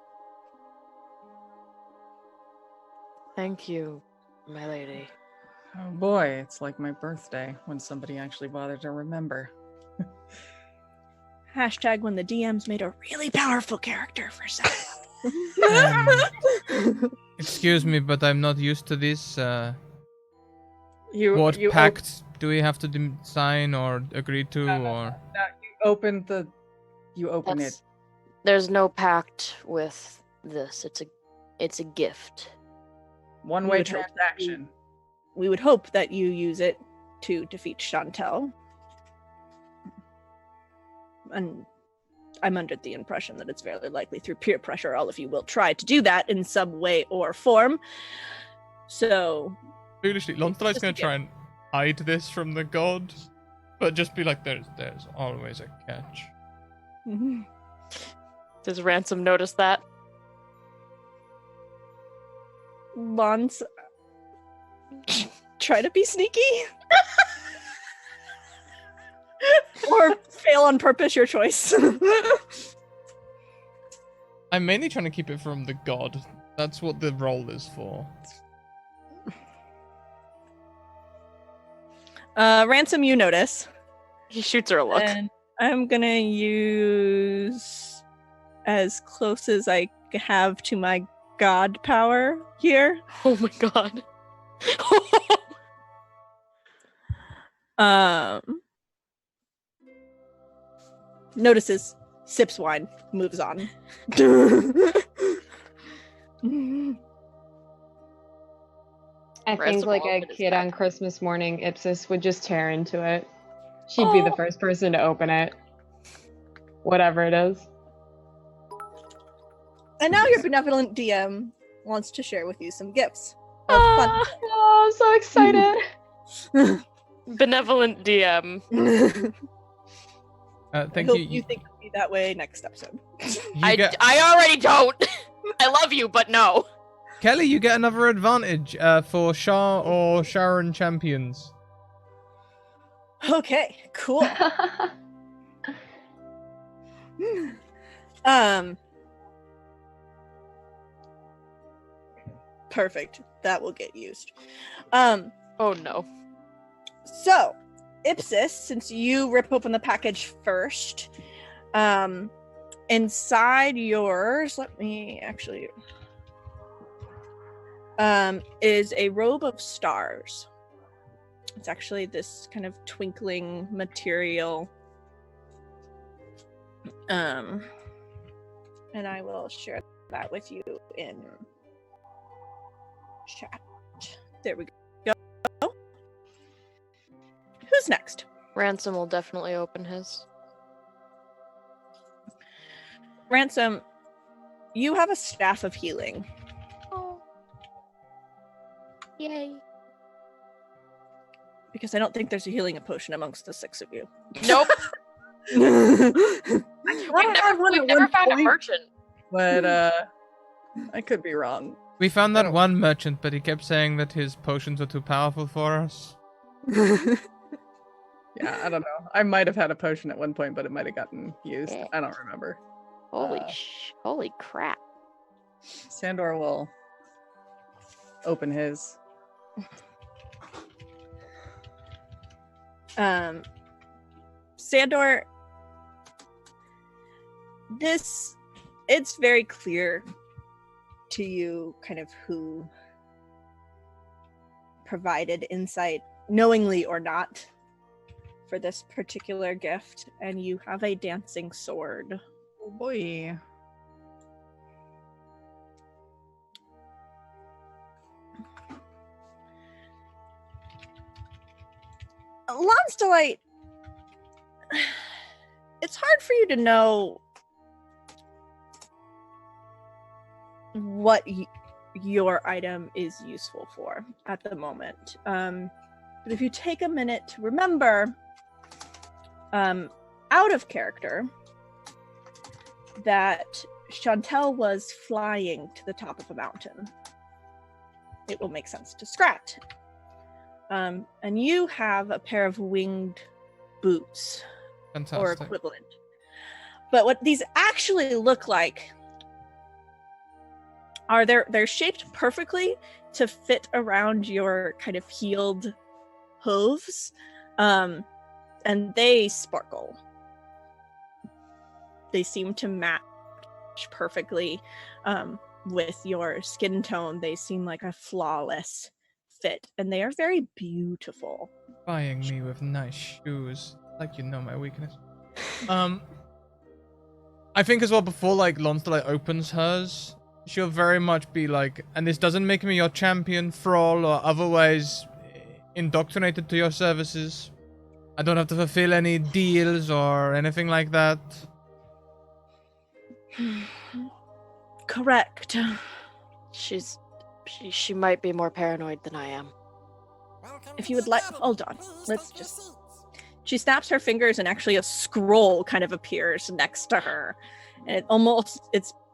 Thank you, my lady. Oh boy, it's like my birthday when somebody actually bothered to remember. Hashtag when the DMs made a really powerful character for Sam. Excuse me, but I'm not used to this. You pact do we have to sign or agree to? No, you open it. There's no pact with this. It's a gift. One-way transaction. We would hope that you use it to defeat Chantel. And I'm under the impression that it's very likely through peer pressure all of you will try to do that in some way or form. So foolishly, Lonstrai's going to try and hide this from the god, but just be like, there's always a catch. Mm-hmm. Does Ransom notice that? Lons, try to be sneaky. Or fail on purpose, your choice. I'm mainly trying to keep it from the god. That's what the roll is for. Ransom, you notice. He shoots her a look. And I'm gonna use as close as I have to my god power here. Oh my god. notices, sips wine, moves on. I think Ransom like will a open his kid on pack. Christmas morning, Ipsis would just tear into it. She'd be the Oh. first person to open it. Whatever it is. And now your benevolent DM wants to share with you some gifts of fun. Oh, I'm so excited. Benevolent DM. Thank I you. hope you think it'll be that way next episode. You get I already don't. I love you, but no. Kelly. You get another advantage for Shah or Sharon champions. Okay, cool. Perfect. That will get used. Oh no. So, Ipsis, since you rip open the package first, inside yours, let me actually, is a robe of stars. It's actually this kind of twinkling material. And I will share that with you in chat. There we go. Who's next? Ransom will definitely open his. Ransom, you have a staff of healing. Oh. Yay. Because I don't think there's a healing potion amongst the 6 of you. Nope. I We've never found a merchant. But I could be wrong. We found that one merchant, but he kept saying that his potions are too powerful for us. Yeah, I don't know. I might have had a potion at one point, but it might have gotten used. Yeah. I don't remember. Holy crap. Sandor will open his. Sandor, it's very clear to you kind of who provided insight, knowingly or not, for this particular gift, and you have a dancing sword. Oh boy. Lon's Delight, it's hard for you to know what your item is useful for at the moment. But if you take a minute to remember, out of character, that Chantel was flying to the top of a mountain, it will make sense to Scrat. And you have a pair of winged boots. Fantastic. Or equivalent. But what these actually look like are they're shaped perfectly to fit around your kind of heeled hooves, and they sparkle. They seem to match perfectly with your skin tone. They seem like a flawless fit, and they are very beautiful. Buying me with nice shoes, like you know my weakness. I think as well, before like Lonsdale opens hers, she'll very much be like, and this doesn't make me your champion, thrall, or otherwise indoctrinated to your services. I don't have to fulfill any deals or anything like that. Correct. She might be more paranoid than I am. If you would like, hold on. Let's just. She snaps her fingers, and actually a scroll kind of appears next to her, and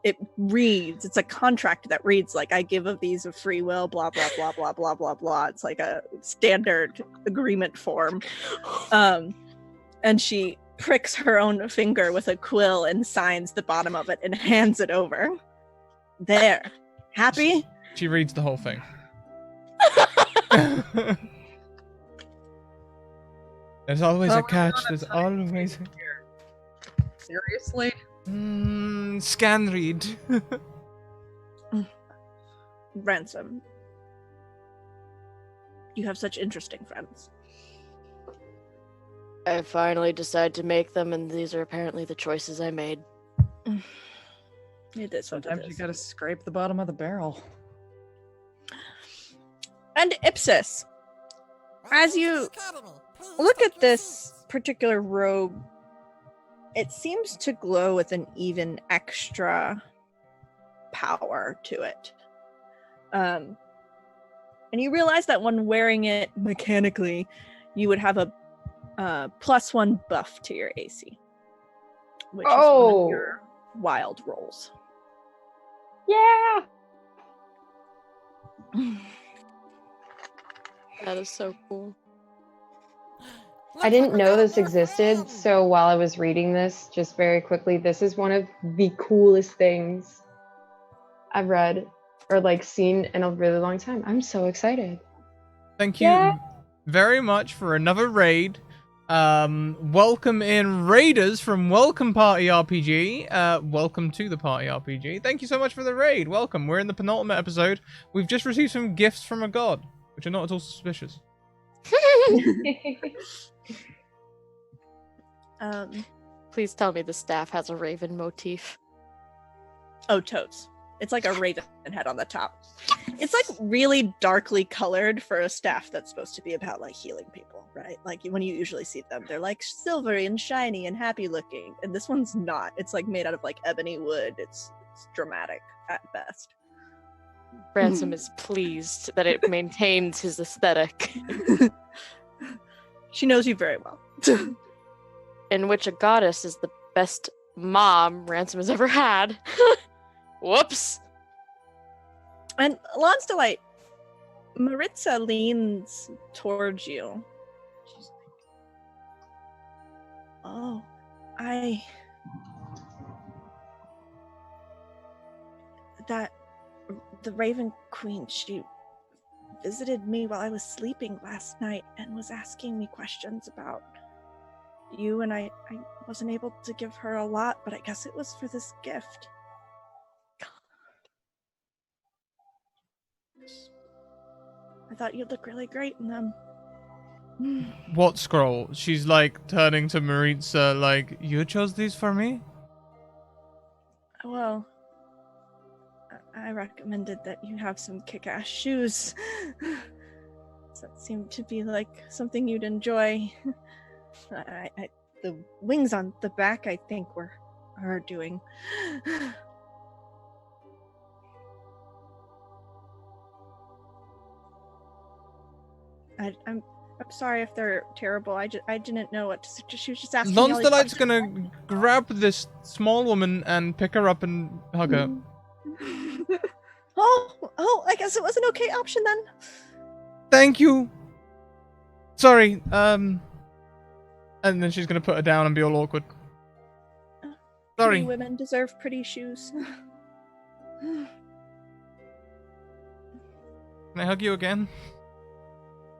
it reads. It's a contract that reads like, "I give of these of free will." Blah blah blah blah blah blah blah. It's like a standard agreement form. And she pricks her own finger with a quill and signs the bottom of it and hands it over. There, happy? She reads the whole thing. There's always a catch. There's always. Seriously? Scan read. Ransom. You have such interesting friends. I finally decided to make them, and these are apparently the choices I made. It is Sometimes what it you is. gotta scrape the bottom of the barrel. And Ipsis, as you look at this particular robe, it seems to glow with an even extra power to it. And you realize that when wearing it mechanically, you would have a +1 buff to your AC, which is one of your wild rolls. Yeah. That is so cool. I didn't know this existed, so while I was reading this, just very quickly, this is one of the coolest things I've read or like seen in a really long time. I'm so excited. Thank you very much for another raid. Welcome in raiders from Welcome Party RPG. Welcome to the Party RPG. Thank you so much for the raid. Welcome. We're in the penultimate episode. We've just received some gifts from a god, which are not at all suspicious. Please tell me the staff has a raven motif. Oh, totes. It's like a raven head on the top. It's like really darkly colored for a staff that's supposed to be about like healing people, right? Like when you usually see them, they're like silvery and shiny and happy looking. And this one's not. It's like made out of like ebony wood. It's dramatic at best. Ransom is pleased that it maintains his aesthetic. She knows you very well. In which a goddess is the best mom Ransom has ever had. Whoops. And Lon's Delight, Maritza leans towards you. She's like, oh, the Raven Queen, she visited me while I was sleeping last night and was asking me questions about you, and I wasn't able to give her a lot, but I guess it was for this gift. I thought you'd look really great in them. What scroll? She's like turning to Maritza like, you chose these for me? Well, I recommended that you have some kick-ass shoes. So that seemed to be like something you'd enjoy. The wings on the back, I think, were her doing. I'm sorry if they're terrible. I didn't know what to suggest. She was just asking me all Lon's these Delight's questions. gonna grab this small woman and pick her up and hug her. Oh, I guess it was an okay option then. Thank you. Sorry, and then she's gonna put her down and be all awkward. Sorry. Pretty women deserve pretty shoes. Can I hug you again?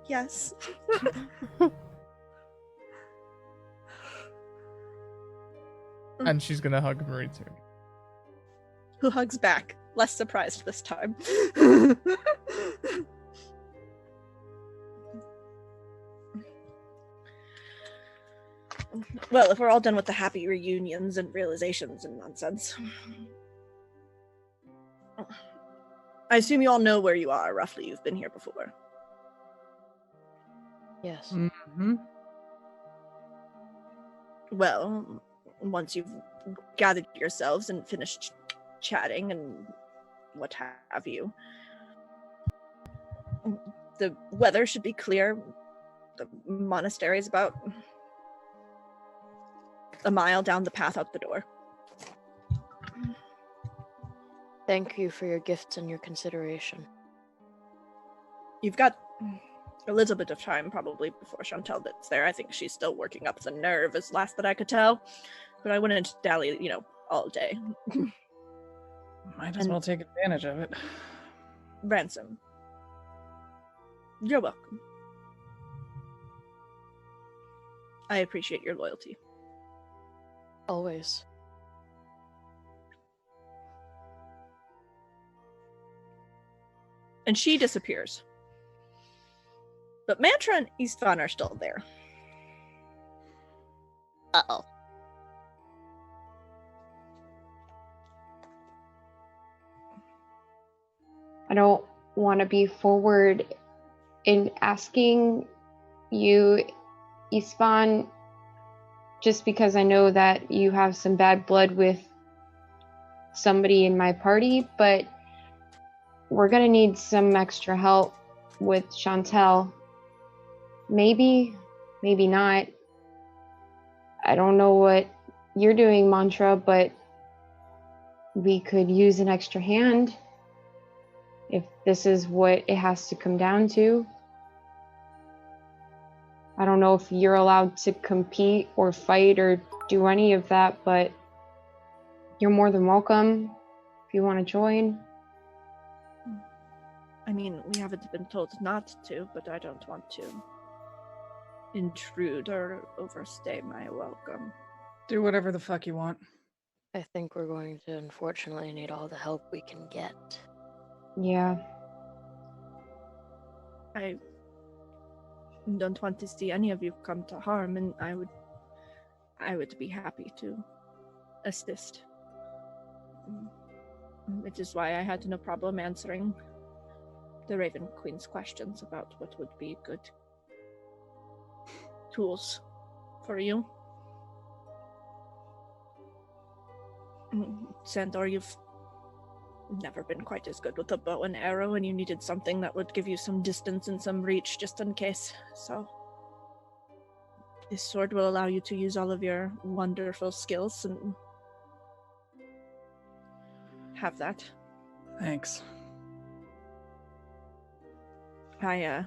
Yes. And she's gonna hug Marie too. Who hugs back? Less surprised this time. Well, if we're all done with the happy reunions and realizations and nonsense. I assume you all know where you are, roughly. You've been here before. Yes. Mm-hmm. Well, once you've gathered yourselves and finished chatting and what have you, the weather should be clear. The monastery is about a mile down the path out the door. Thank you for your gifts and your consideration. You've got a little bit of time probably before Chantel gets there. I think she's still working up the nerve, as last that I could tell. But I wouldn't dally, all day. Might as well take advantage of it. Ransom. You're welcome. I appreciate your loyalty. Always. And she disappears. But Mantra and Istvan are still there. Uh-oh. I don't want to be forward in asking you, Ispan, just because I know that you have some bad blood with somebody in my party, but we're gonna need some extra help with Chantel. Maybe, maybe not. I don't know what you're doing, Mantra, but we could use an extra hand if this is what it has to come down to. I don't know if you're allowed to compete or fight or do any of that, but you're more than welcome if you want to join. I mean, we haven't been told not to, but I don't want to intrude or overstay my welcome. Do whatever the fuck you want. I think we're going to unfortunately need all the help we can get. Yeah. I don't want to see any of you come to harm, and I would be happy to assist. Which is why I had no problem answering the Raven Queen's questions about what would be good tools for you. Sandor, you've never been quite as good with a bow and arrow, and you needed something that would give you some distance and some reach just in case. So this sword will allow you to use all of your wonderful skills and have that. Thanks. I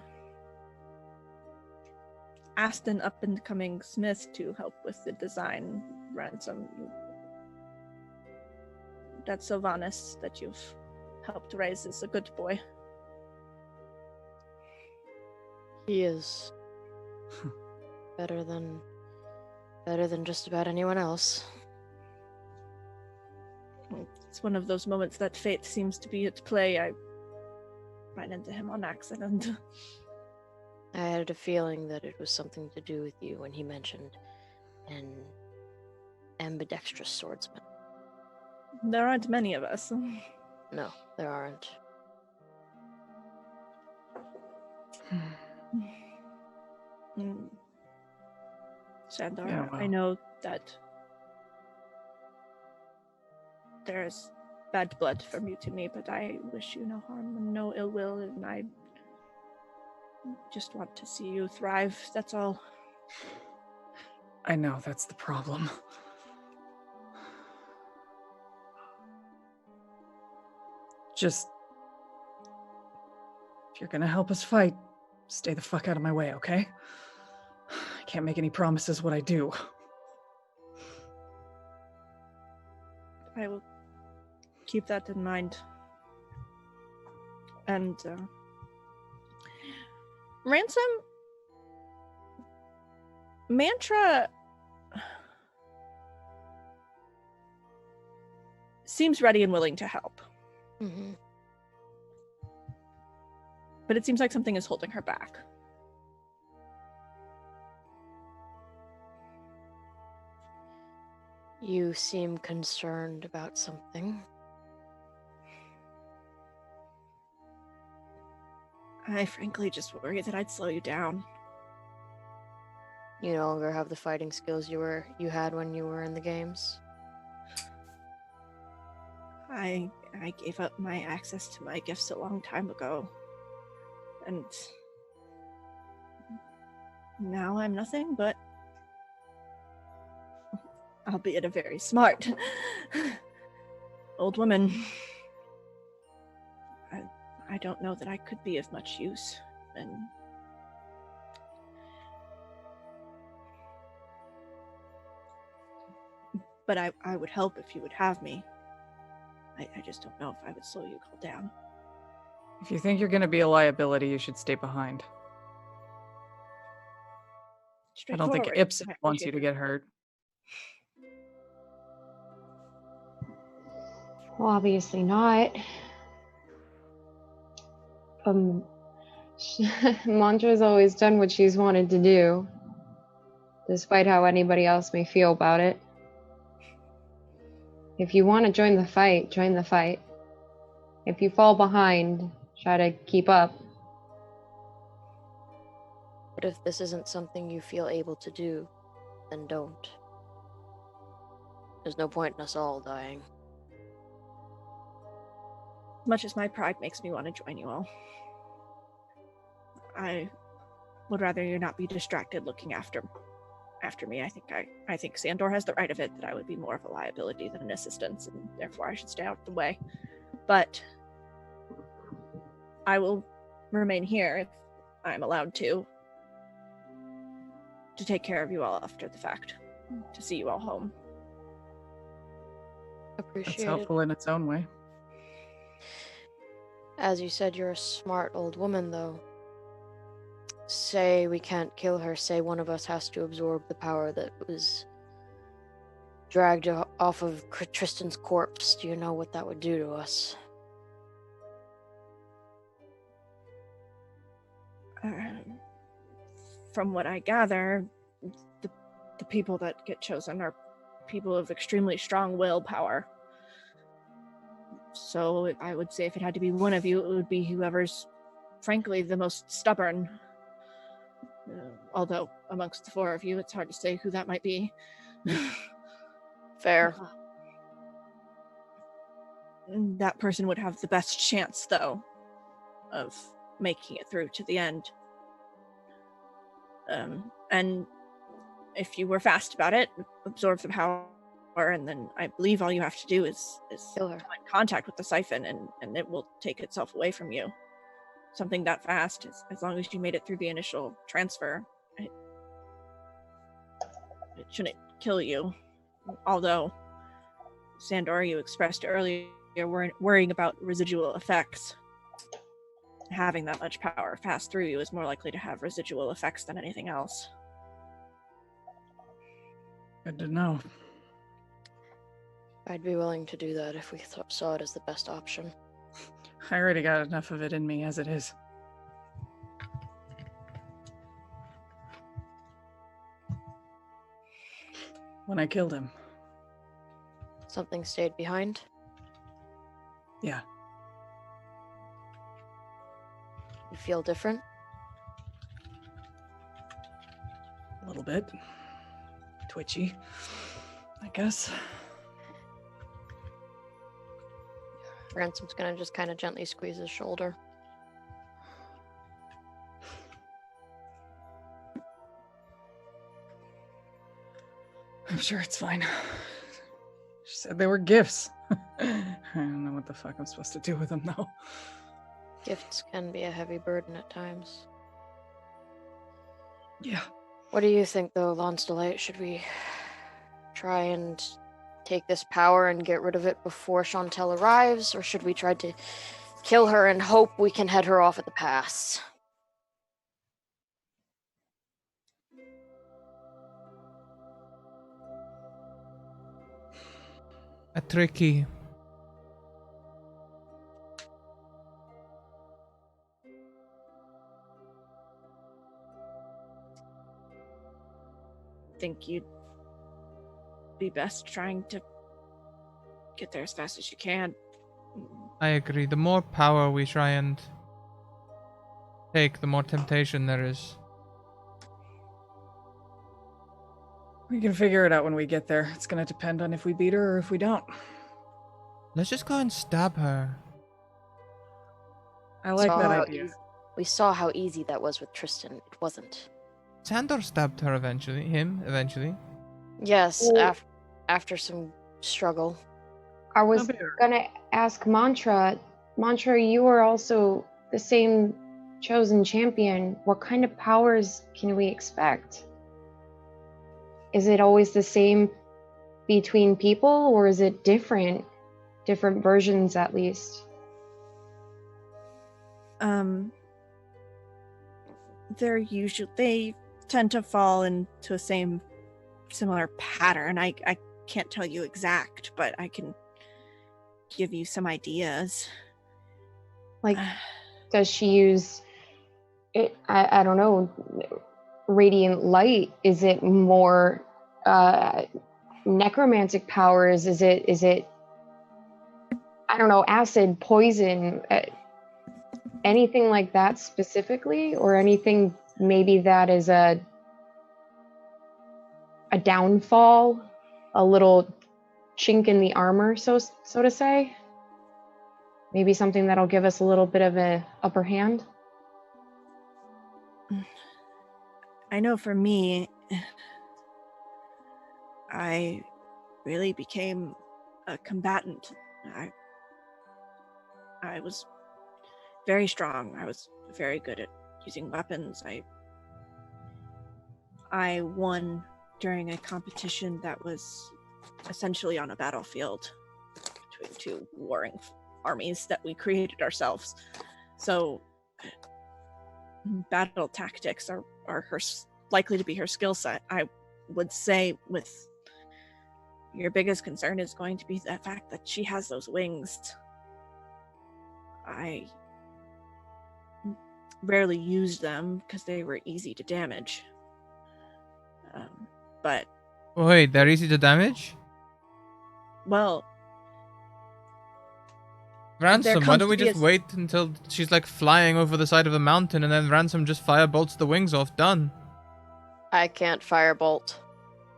asked an up-and-coming smith to help with the design. Ransom, that Sylvanus that you've helped raise is a good boy. He is better than just about anyone else. It's one of those moments that fate seems to be at play. I ran into him on accident. I had a feeling that it was something to do with you when he mentioned an ambidextrous swordsman. There aren't many of us. No, there aren't. Sandor, Yeah, well. I know that there's bad blood from you to me, but I wish you no harm and no ill will, and I just want to see you thrive, that's all. I know, that's the problem. Just, if you're gonna help us fight, stay the fuck out of my way, okay? I can't make any promises what I do. I will keep that in mind. And, Ransom, Mantra seems ready and willing to help. Mm-hmm. But it seems like something is holding her back. You seem concerned about something. I frankly just worry that I'd slow you down. You no longer have the fighting skills you had when you were in the games. I gave up my access to my gifts a long time ago. And now I'm nothing but, albeit a very smart old woman. I don't know that I could be of much use. And but I would help if you would have me. I just don't know if I would slow you all down. If you think you're gonna be a liability, you should stay behind. I don't think Straightforward. Ipsen I wants you appreciate to get hurt. Well, obviously not. Mantra's always done what she's wanted to do. despite how anybody else may feel about it. If you want to join the fight, join the fight. If you fall behind, try to keep up. But if this isn't something you feel able to do, then don't. There's no point in us all dying. Much as my pride makes me want to join you all, I would rather you not be distracted looking after me. I think Sandor has the right of it that I would be more of a liability than an assistance, and therefore I should stay out of the way. But I will remain here if I'm allowed to take care of you all after the fact, to see you all home. Appreciate That's helpful in its own way. As you said, you're a smart old woman, though. Say we can't kill her, say one of us has to absorb the power that was dragged off of Tristan's corpse. Do you know what that would do to us? From what I gather, the people that get chosen are people of extremely strong willpower. So I would say if it had to be one of you, it would be whoever's, frankly, the most stubborn. Although amongst the four of you, it's hard to say who that might be. Fair. That person would have the best chance, though, of making it through to the end. And if you were fast about it, absorb the power, and then I believe all you have to do is Kill her. come in contact with the siphon, and it will take itself away from you. Something that fast, as long as you made it through the initial transfer, it shouldn't kill you. Although, Sandor, you expressed earlier worrying about residual effects. Having that much power pass through you is more likely to have residual effects than anything else. Good to know. I'd be willing to do that if we saw it as the best option. I already got enough of it in me as it is. When I killed him. Something stayed behind? Yeah. You feel different? A little bit. Twitchy, I guess. Ransom's gonna just kind of gently squeeze his shoulder. I'm sure it's fine. She said they were gifts. I don't know what the fuck I'm supposed to do with them, though. Gifts can be a heavy burden at times. Yeah. What do you think, though, Lance Delight? Should we try and take this power and get rid of it before Chantel arrives, or should we try to kill her and hope we can head her off at the pass? A tricky. Think you'd be best trying to get there as fast as you can. I agree. The more power we try and take, the more temptation there is. We can figure it out when we get there. It's gonna depend on if we beat her or if we don't. Let's just go and stab her. I like So that how idea. We saw how easy that was with Tristan. It wasn't. Sandor stabbed her eventually. Him, eventually. Yes, Well- after some struggle. I was I'll be there. gonna ask Mantra. Mantra, you are also the same chosen champion. What kind of powers can we expect? Is it always the same between people, or is it different versions at least? They tend to fall into a similar pattern. I can't tell you exact, but I can give you some ideas. Like, does she use it? I don't know. radiant light? Is it more necromantic powers? Is it I don't know, acid, poison, anything like that specifically, or anything maybe that is a downfall, a little chink in the armor, so to say? Maybe something that'll give us a little bit of a upper hand? I know for me, I really became a combatant. I was very strong. I was very good at using weapons. I won during a competition that was essentially on a battlefield between two warring armies that we created ourselves. So battle tactics are her likely to be her skill set. I would say with your biggest concern is going to be the fact that she has those wings. I rarely used them because they were easy to damage. But Wait, they're easy to damage? well, Ransom, why don't we just wait until she's like flying over the side of the mountain and then Ransom just firebolts the wings off? Done. I can't firebolt.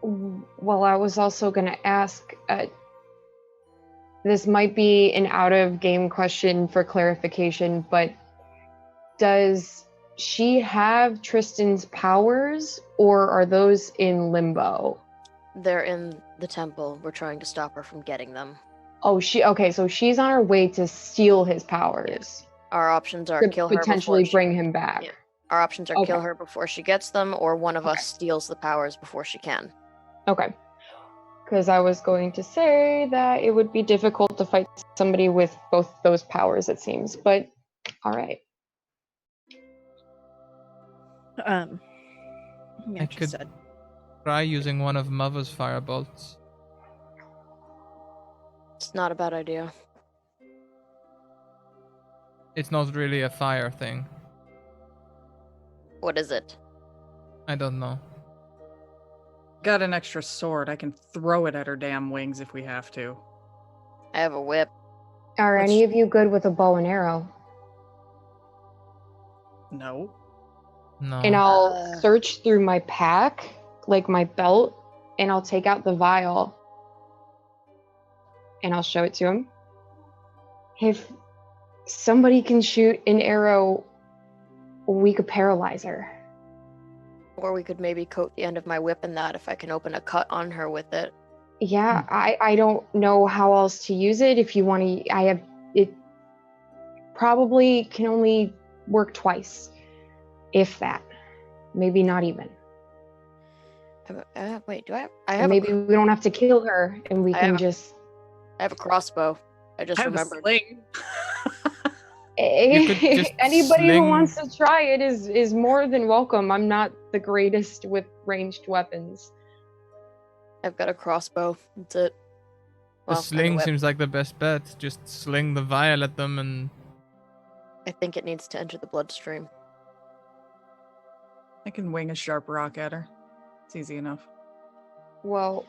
Well, I was also going to ask, this might be an out-of-game question for clarification, but does she have Tristan's powers, or are those in limbo? They're in the temple. We're trying to stop her from getting them. Oh, so she's on her way to steal his powers. Our options are to kill her potentially before bring him back. Yeah. Our options are kill her before she gets them, or one of us steals the powers before she can. Okay. Because I was going to say that it would be difficult to fight somebody with both those powers, it seems. But, all right. I could try using one of Mother's firebolts. It's not a bad idea. It's not really a fire thing. What is it? I don't know. Got an extra sword. I can throw it at her damn wings if we have to. I have a whip. Are any of you good with a bow and arrow? No. No. And I'll search through my pack, like my belt, and I'll take out the vial. And I'll show it to him. If somebody can shoot an arrow, we could paralyze her. Or we could maybe coat the end of my whip in that if I can open a cut on her with it. Yeah, I don't know how else to use it. If you want to, it probably can only work twice. If that. Maybe not even. Wait, do I have... And maybe we don't have to kill her, and we can just... I have a crossbow. I just remembered. A sling. Anybody who wants to try it is more than welcome. I'm not the greatest with ranged weapons. I've got a crossbow. That's it. The sling seems like the best bet. Just sling the vial at them and... I think it needs to enter the bloodstream. I can wing a sharp rock at her. It's easy enough. Well...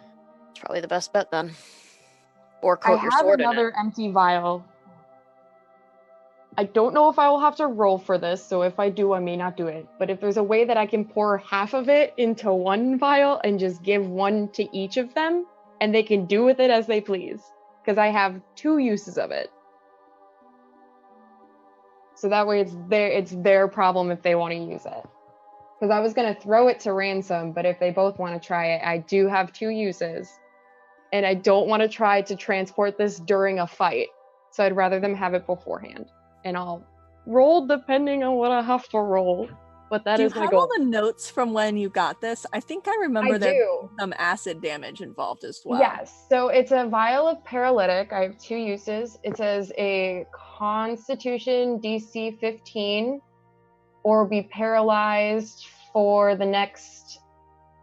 It's probably the best bet then. Or coat your sword in it. I have another empty vial. I don't know if I will have to roll for this, so if I do, I may not do it. But if there's a way that I can pour half of it into one vial and just give one to each of them, and they can do with it as they please. Because I have 2 uses of it. So that way it's their problem if they want to use it. Because I was going to throw it to Ransom, but if they both want to try it, I do have 2 uses. And I don't want to try to transport this during a fight. So I'd rather them have it beforehand. And I'll roll depending on what I have to roll. But that is my goal. Do you have all the notes from when you got this? I think I remember there being some acid damage involved as well. Yes. So it's a vial of paralytic. I have 2 uses. It says a Constitution DC 15 or be paralyzed for the next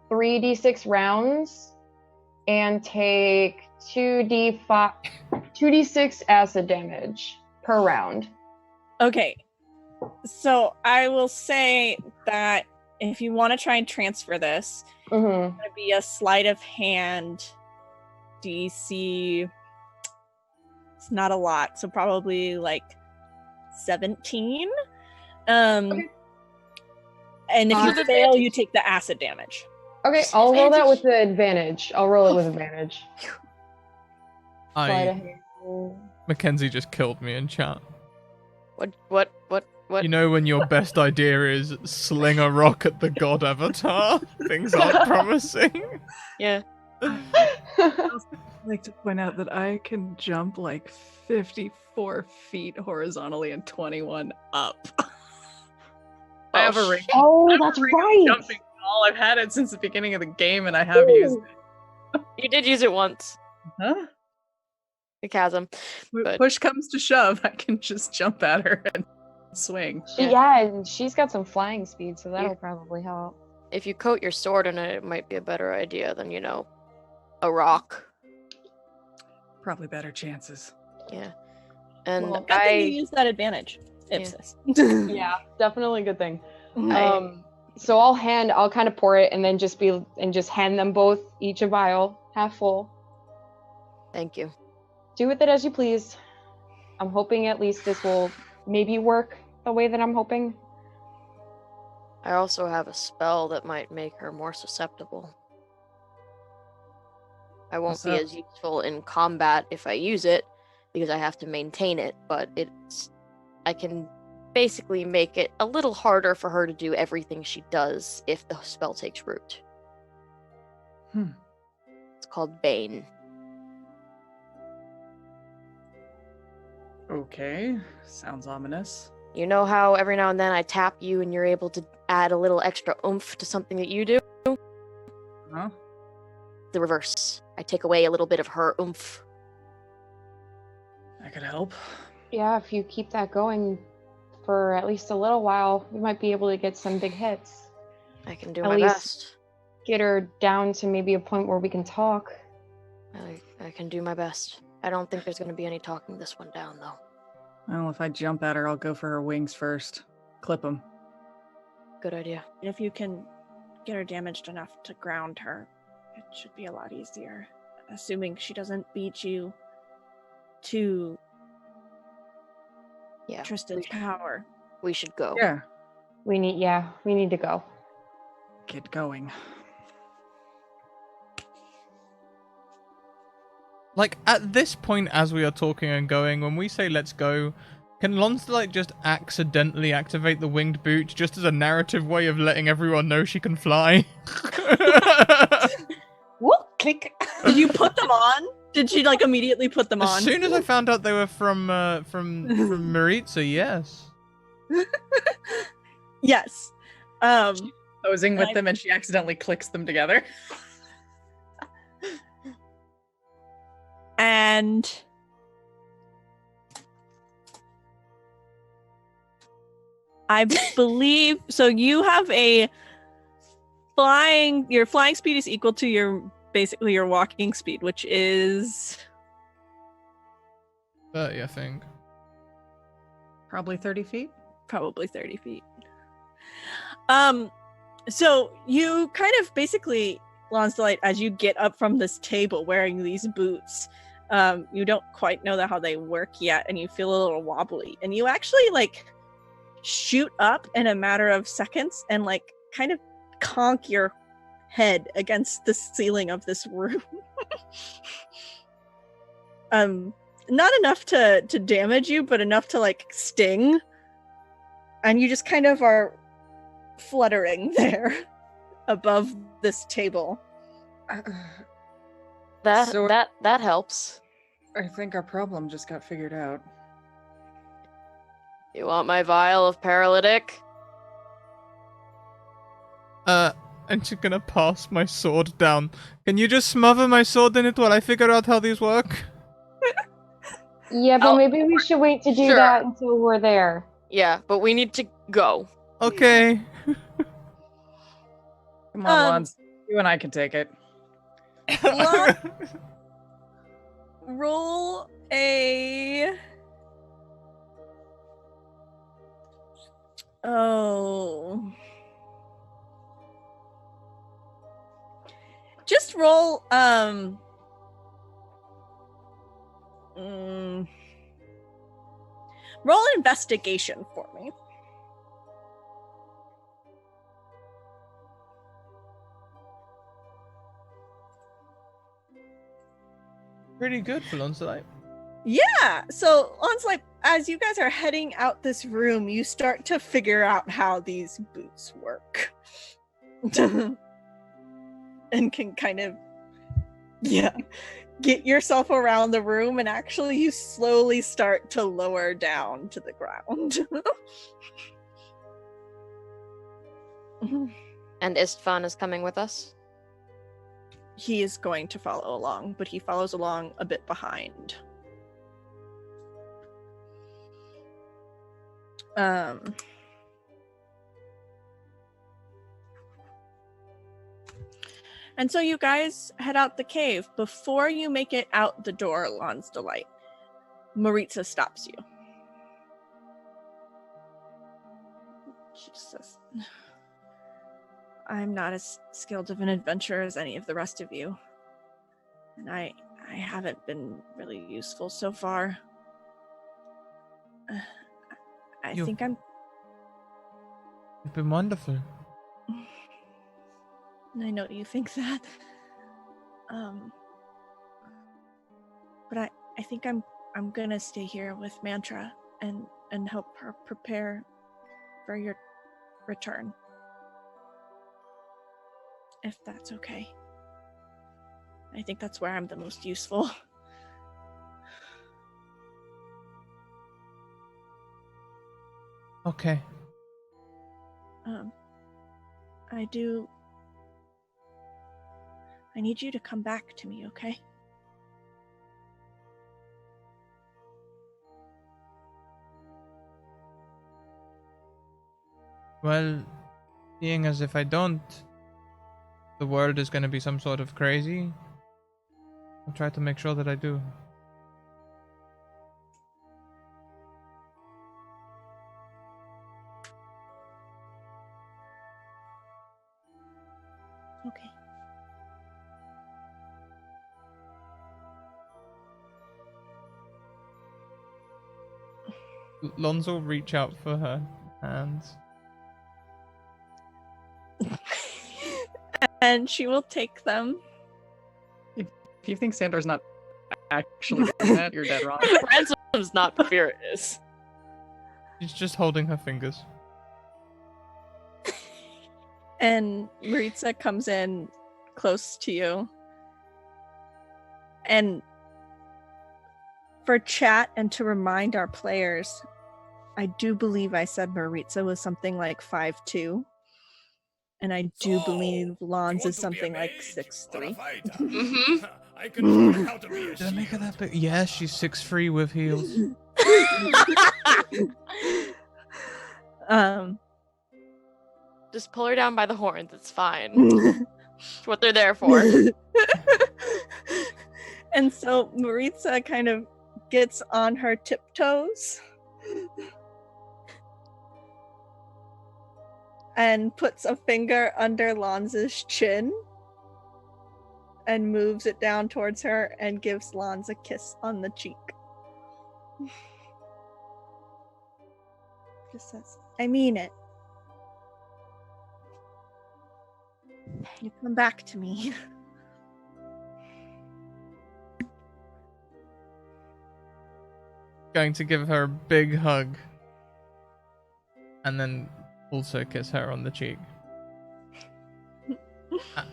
3d6 rounds and take 2d6 acid damage per round. Okay, so I will say that if you want to try and transfer this, it's going to be a sleight of hand DC. It's not a lot, so probably like 17. Okay. And if you fail, you take the acid damage. Okay, I'll roll that with the advantage. I'll roll it with advantage. Mackenzie just killed me in chat. What? You know when your best idea is sling a rock at the god avatar? Things aren't promising. Yeah. I'd like to point out that I can jump like 54 feet horizontally and 21 up. I have a ring. Oh, that's right. Jumping ball. I've had it since the beginning of the game, and I have used it. You did use it once. Huh? The chasm. But Push comes to shove, I can just jump at her and swing. Yeah, and she's got some flying speed, so that'll probably help. if you coat your sword in it, it might be a better idea than, you know, a rock. Probably better chances. Yeah. And Well, good thing you use that advantage, Ipsis. Yeah, definitely a good thing. So I'll kind of pour it and then just hand them both each a vial, half full. Thank you. Do with it as you please. I'm hoping at least this will maybe work the way that I'm hoping. I also have a spell that might make her more susceptible. I won't be as useful in combat if I use it, because I have to maintain it, but I can basically make it a little harder for her to do everything she does if the spell takes root. It's called Bane. Okay, sounds ominous. You know how every now and then I tap you and you're able to add a little extra oomph to something that you do? Huh? The reverse. I take away a little bit of her oomph. That could help. Yeah, if you keep that going for at least a little while, we might be able to get some big hits. I can do At my least best. Get her down to maybe a point where we can talk. I can do my best. I don't think there's going to be any talking this one down, though. Well, if I jump at her, I'll go for her wings first. Clip them. Good idea. If you can get her damaged enough to ground her, it should be a lot easier. Assuming she doesn't beat you to Tristan's power. We should go. Yeah. We need to go. Get going. Like, at this point, as we are talking and going, when we say let's go, can Lonsterlight just accidentally activate the winged boot just as a narrative way of letting everyone know she can fly? Whoop! Click. Did you put them on? Did she like immediately put them on? As soon as I found out they were from Maritza, yes. Yes. She's posing with them and she accidentally clicks them together. And I believe so. You have your flying speed is equal to your walking speed, which is 30, I think. Probably 30 feet. Probably 30 feet. So you kind of basically, Lonsterlight, as you get up from this table wearing these boots, you don't quite know how they work yet, and you feel a little wobbly, and you actually like shoot up in a matter of seconds and like kind of conk your head against the ceiling of this room. Not enough to damage you, but enough to like sting, and you just kind of are fluttering there above this table. That helps. I think our problem just got figured out. You want my vial of paralytic? I'm just gonna pass my sword down. Can you just smother my sword in it while I figure out how these work? Yeah, but maybe we should wait to do that until we're there. Yeah, but we need to go. Okay. Come on, Lons. You and I can take it. Roll a... Oh... just roll roll an investigation for me. Pretty good for Lancelot. Yeah. So Lancelot, as you guys are heading out this room, you start to figure out how these boots work. And can kind of get yourself around the room, and actually you slowly start to lower down to the ground. And Istvan is coming with us. He is going to follow along, but he follows along a bit behind. And so you guys head out the cave. Before you make it out the door, Lon's Delight, Maritza stops you. She says, I'm not as skilled of an adventurer as any of the rest of you. And I haven't been really useful so far. You've been wonderful. I know you think that. But I think I'm gonna stay here with Mantra and help her prepare for your return. If that's okay. I think that's where I'm the most useful. Okay. I need you to come back to me, okay? Well, seeing as if I don't, the world is going to be some sort of crazy. I'll try to make sure that I do. Okay. Lonzo will reach out for her hands. And she will take them. If you think Sandor's not actually doing that, you're dead wrong. Ransom's not, Vera is. She's just holding her fingers. And Maritza comes in close to you. And for chat and to remind our players, I do believe I said Maritza was something like 5'2". And I do believe Lons is something like 6'3". Mm-hmm. I can show you how to be a Did I make her shield. that big? Yeah, she's 6'3" with heels. Just pull her down by the horns. It's fine. It's what they're there for. And so Maritza kind of gets on her tiptoes and puts a finger under Lons's chin and moves it down towards her and gives Lons a kiss on the cheek. Just says, I mean it. You come back to me. Going to give her a big hug. And then also kiss her on the cheek.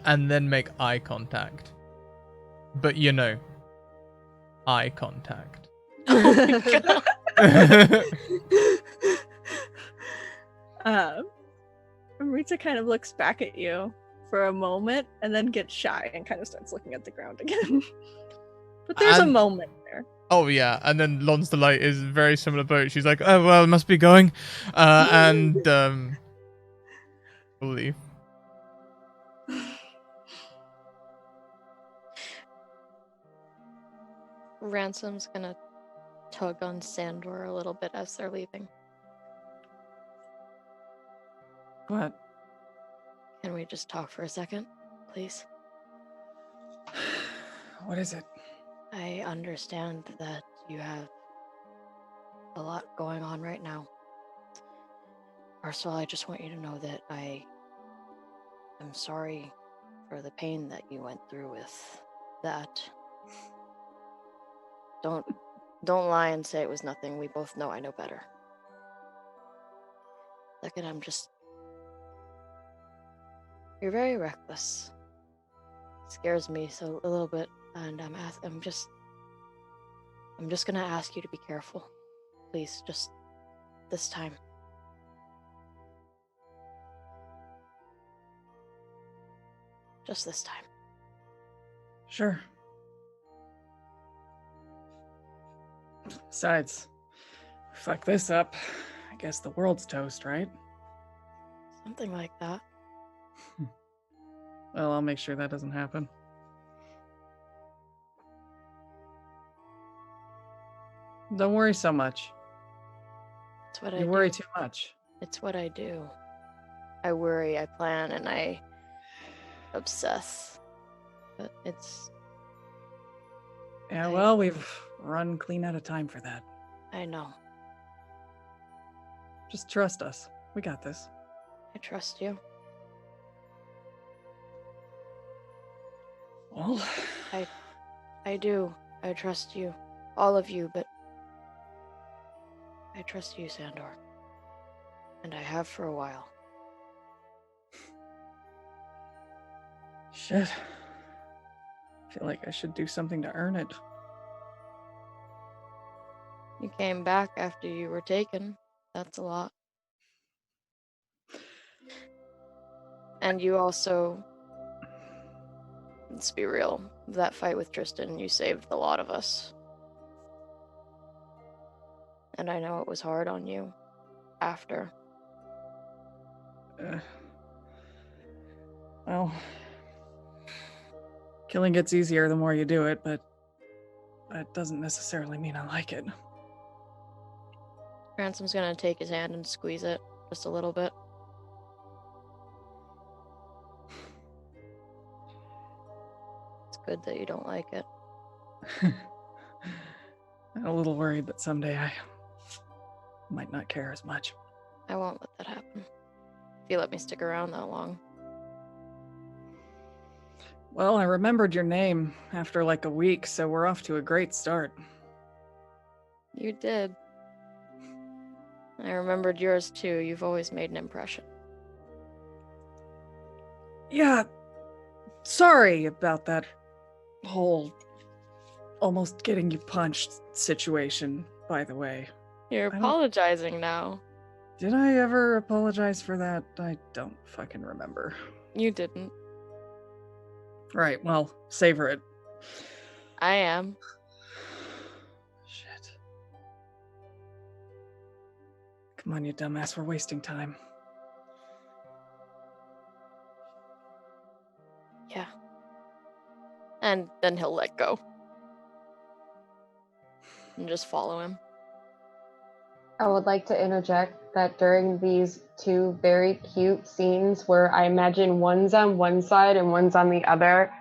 And then make eye contact. But you know, eye contact. Oh my god. Maritza kind of looks back at you for a moment and then gets shy and kind of starts looking at the ground again. But there's a moment there. Oh yeah, and then Lon's Delight is very similar boat. She's like, oh well, must be going. And we'll leave. Ransom's gonna tug on Sandor a little bit as they're leaving. What? Can we just talk for a second, please? What is it? I understand that you have a lot going on right now. First of all, I just want you to know that I am sorry for the pain that you went through with that. Don't lie and say it was nothing. We both know I know better. Second, you're very reckless. It scares me so a little bit, and I'm just gonna ask you to be careful. Please, just this time. Just this time. Sure. Besides, fuck this up. I guess the world's toast, right? Something like that. Well, I'll make sure that doesn't happen. Don't worry so much. It's what I You do. worry too much. It's what I do. I worry, I plan, and I obsess. But it's... Yeah, well, we've run clean out of time for that. I know. Just trust us. We got this. I trust you. Well... I do. I trust you. All of you, but... I trust you, Sandor. And I have for a while. Shit. I feel like I should do something to earn it. You came back after you were taken. That's a lot. And you also... Let's be real. That fight with Tristan, you saved a lot of us. And I know it was hard on you. After. Well... Killing gets easier the more you do it, but that doesn't necessarily mean I like it. Ransom's gonna take his hand and squeeze it just a little bit. It's good that you don't like it. I'm a little worried that someday I might not care as much. I won't let that happen. If you let me stick around that long. Well, I remembered your name after like a week, so we're off to a great start. You did. I remembered yours too. You've always made an impression. Yeah, sorry about that whole almost getting you punched situation, by the way. You're apologizing now. Did I ever apologize for that? I don't fucking remember. You didn't. Right, well, savor it. I am. Shit. Come on, you dumbass, we're wasting time. Yeah. And then he'll let go. And just follow him. I would like to interject that during these two very cute scenes where I imagine one's on one side and one's on the other,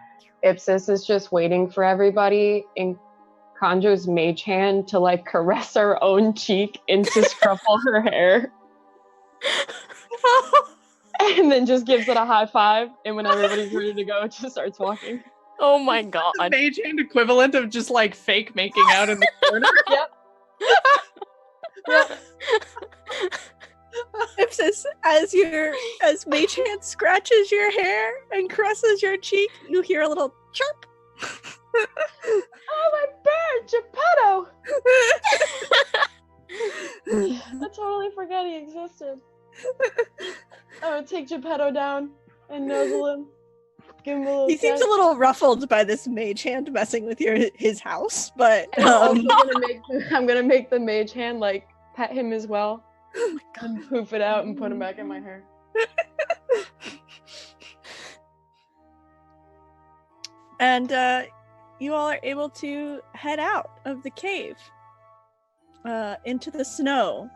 Ipsis is just waiting for everybody and conjures mage hand to like caress her own cheek and to scruffle her hair. And then just gives it a high five, and when everybody's ready to go, it just starts walking. Oh my god. The mage hand equivalent of just like fake making out in the corner. Yep. Yep. Ipsis, as Mage Hand scratches your hair and caresses your cheek, you hear a little chirp. Oh, my bear, Geppetto! I totally forgot he existed. I would take Geppetto down and nuzzle him. Give him a little He seems a little ruffled by this Mage Hand messing with his house, but I'm gonna make the mage hand like pet him as well. And poof it out and put him back in my hair. And you all are able to head out of the cave into the snow.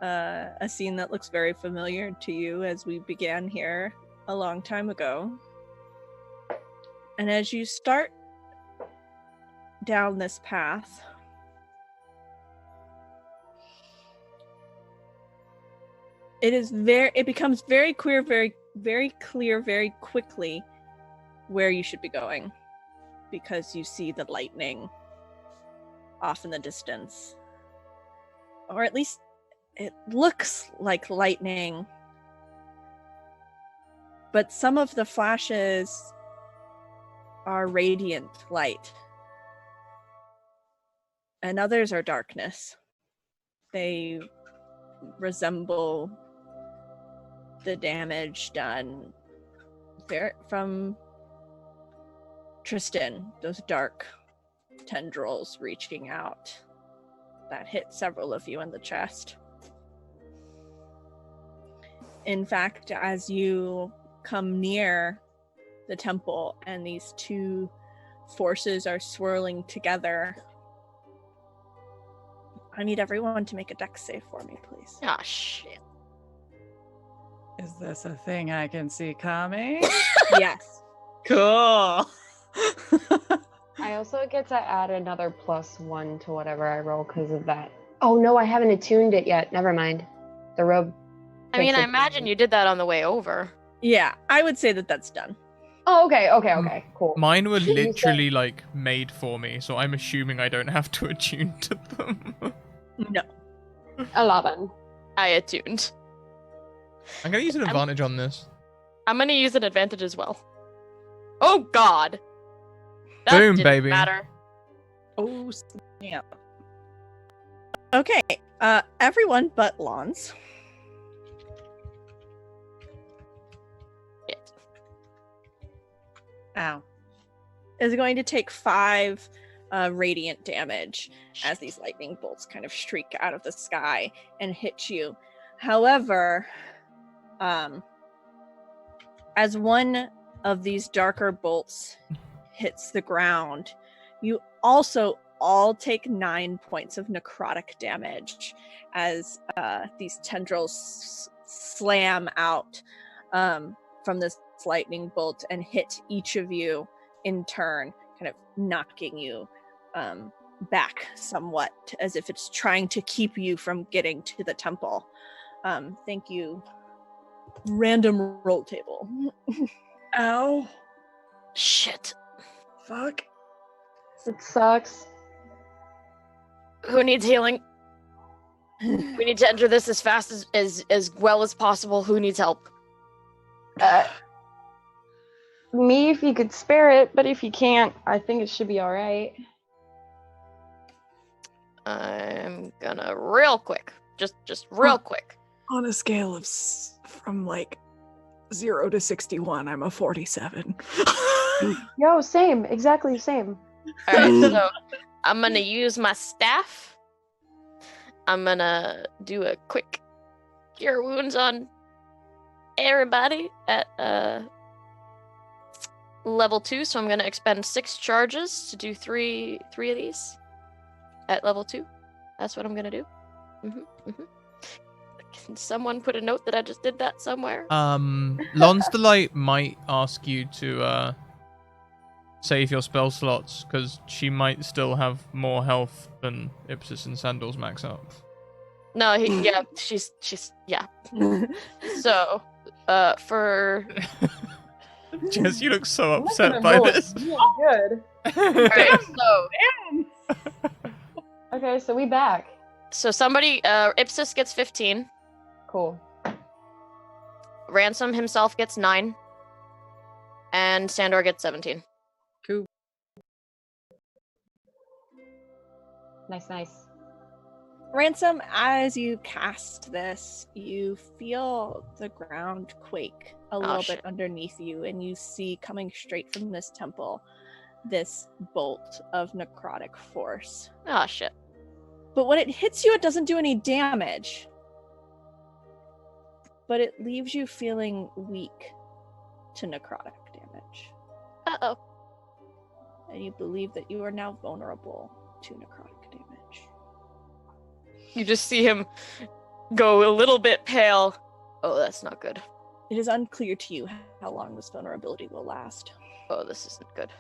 A scene that looks very familiar to you as we began here a long time ago. And as you start down this path, it becomes very clear very quickly where you should be going, because you see the lightning off in the distance, or at least it looks like lightning, but some of the flashes are radiant light and others are darkness. They resemble the damage done from Tristan, those dark tendrils reaching out that hit several of you in the chest. In fact, as you come near the temple and these two forces are swirling together, I need everyone to make a dex save for me, please. Ah, shit. Is this a thing I can see coming? Yes. Cool. I also get to add another +1 to whatever I roll because of that. Oh no, I haven't attuned it yet. Never mind. The robe. I mean, I takes it. imagine you did that on the way over. Yeah, I would say that that's done. Oh, okay. Cool. Mine were You said- literally like made for me, so I'm assuming I don't have to attune to them. No. 11. I attuned. I'm gonna use an advantage on this. I'm gonna use an advantage as well. Oh God! That Boom, didn't baby. Matter. Oh, snap. Okay, everyone but Lawns Shit. Ow. is going to take 5 radiant damage as these lightning bolts kind of streak out of the sky and hit you. However, as one of these darker bolts hits the ground, you also all take 9 points of necrotic damage as these tendrils slam out from this lightning bolt and hit each of you in turn, kind of knocking you back somewhat, as if it's trying to keep you from getting to the temple. Thank you. Random roll table. Ow. Shit. Fuck. It sucks. Who needs healing? We need to enter this as fast as well as possible. Who needs help? Me, if you could spare it, but if you can't, I think it should be all right. I'm gonna real quick, just real quick. On a scale of from like 0 to 61, I'm a 47. Yo, same, exactly same. All right, so I'm gonna use my staff. I'm gonna do a quick cure wounds on everybody at level 2. So I'm gonna expend 6 charges to do three of these at level 2. That's what I'm gonna do. Can someone put a note that I just did that somewhere? Lon's Delight might ask you to save your spell slots, because she might still have more health than Ipsis and Sandals max up. No, she's yeah. So, for Jess, you look so upset by this. Good. alright, so Okay, so we back. somebody Ipsis gets 15. Cool. Ransom himself gets 9. And Sandor gets 17. Cool. Nice. Ransom, as you cast this, you feel the ground quake a little shit. bit underneath you, and you see coming straight from this temple this bolt of necrotic force. Oh shit. But when it hits you, it doesn't do any damage. But it leaves you feeling weak to necrotic damage. Uh-oh. And you believe that you are now vulnerable to necrotic damage. You just see him go a little bit pale. Oh, that's not good. It is unclear to you how long this vulnerability will last. Oh, this isn't good.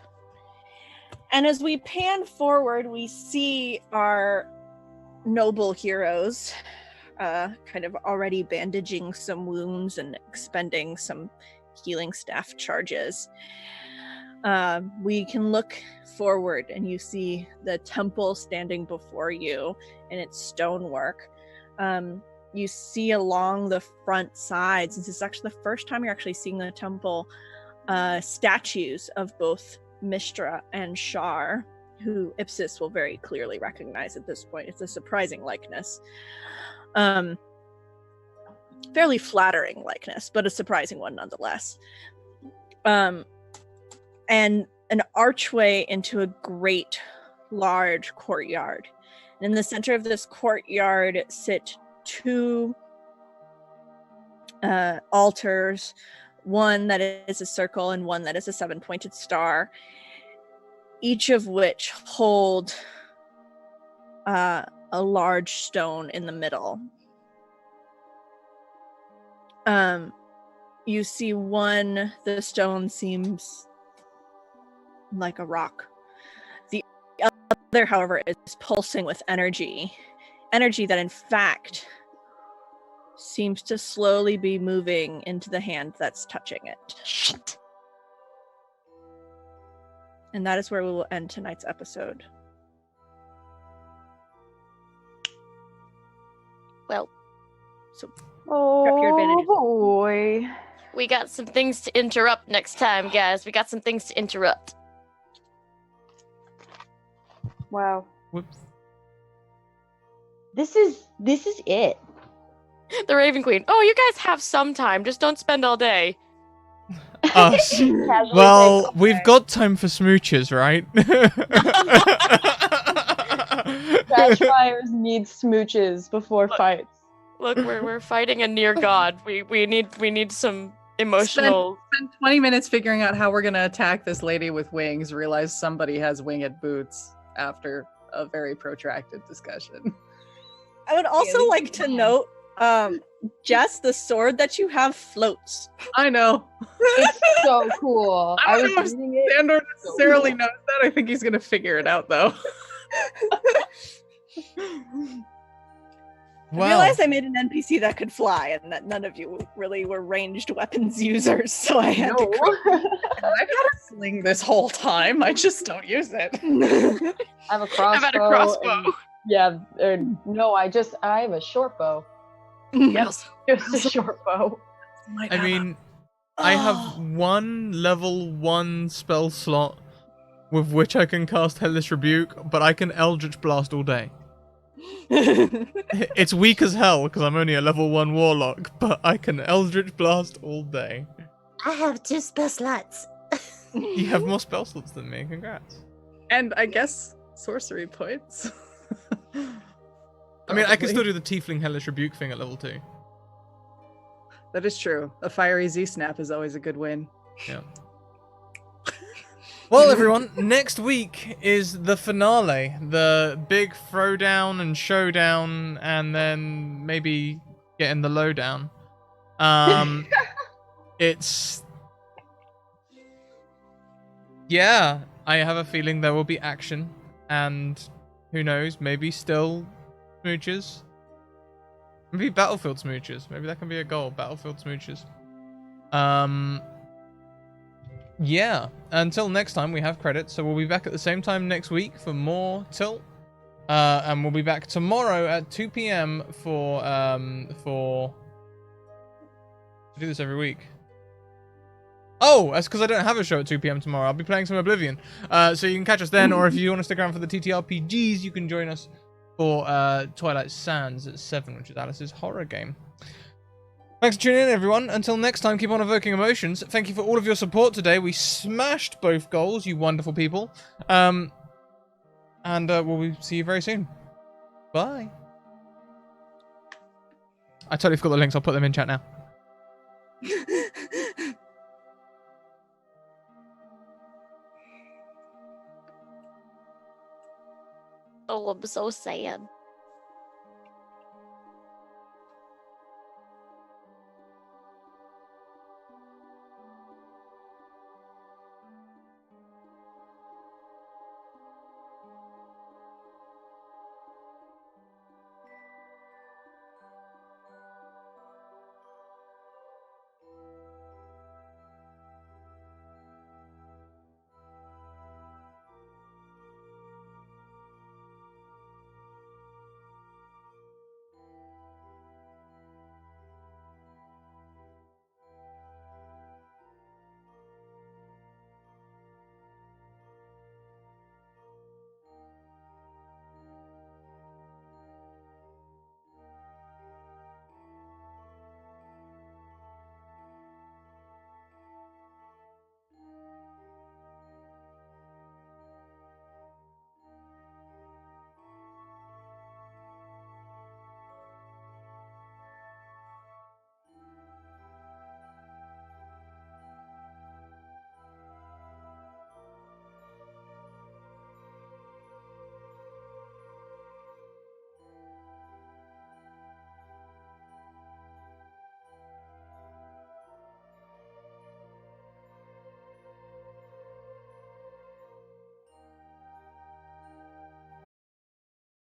And as we pan forward, we see our noble heroes kind of already bandaging some wounds and expending some healing staff charges. We can look forward and you see the temple standing before you in its stonework. You see along the front sides, since it's actually the first time you're actually seeing the temple, statues of both Mistra and Shar, who Ipsis will very clearly recognize at this point. It's a surprising likeness. Fairly flattering likeness, but a surprising one nonetheless. And an archway into a great large courtyard. And in the center of this courtyard sit two altars, one that is a circle and one that is a 7-pointed star, each of which hold a large stone in the middle. You see one, the stone seems like a rock. The other, however, is pulsing with energy that in fact seems to slowly be moving into the hand that's touching it. Shit. And that is where we will end tonight's episode. Well, so Oh your advantages. boy. we got some things to interrupt next time, guys. We got some things to interrupt. Wow. Whoops. This is it. The Raven Queen. Oh, you guys have some time. Just don't spend all day. Us. Casually Well, say, we've okay. got time for smooches, right? Crashfires need smooches before fights. Look, we're fighting a near god. We need some emotional. Spend 20 minutes figuring out how we're gonna attack this lady with wings. Realize somebody has winged boots after a very protracted discussion. I would also like to note, Jess, the sword that you have floats. I know. It's so cool. I I don't was know if reading it. Sandor necessarily knows that. I think he's gonna figure it out though. I Well, realized I made an NPC that could fly, and that none of you really were ranged weapons users, so I had to. I've had a sling this whole time. I just don't use it. I have a crossbow. I've had a crossbow. and- yeah. No, I have a short bow. Yes. Just a short bow. I mean, I have one level 1 spell slot with which I can cast Hellish Rebuke, but I can Eldritch Blast all day. It's weak as hell because I'm only a level 1 warlock, but I can Eldritch Blast all day. I have 2 spell slots. You have more spell slots than me, congrats. And I guess sorcery points. I mean, I can Probably. still do the Tiefling Hellish Rebuke thing at level 2. That is true. A fiery Z snap is always a good win. Yeah. Well, everyone, next week is the finale, the big throwdown and showdown, and then maybe getting the lowdown. It's... Yeah, I have a feeling there will be action, and who knows, maybe still smooches. Maybe battlefield smooches. Maybe that can be a goal, battlefield smooches. Yeah, until next time we have credits, so we'll be back at the same time next week for more Tilt. And we'll be back tomorrow at 2 p.m. for I do this every week. Oh, that's because I don't have a show at 2 p.m. tomorrow. I'll be playing some Oblivion. So you can catch us then, or if you want to stick around for the TTRPGs, you can join us for Twilight Sands at 7, which is Alice's horror game. Thanks for tuning in, everyone. Until next time, keep on evoking emotions. Thank you for all of your support today. We smashed both goals, you wonderful people. And we'll see you very soon. Bye. I totally forgot the links. I'll put them in chat now. Oh, I'm so sad.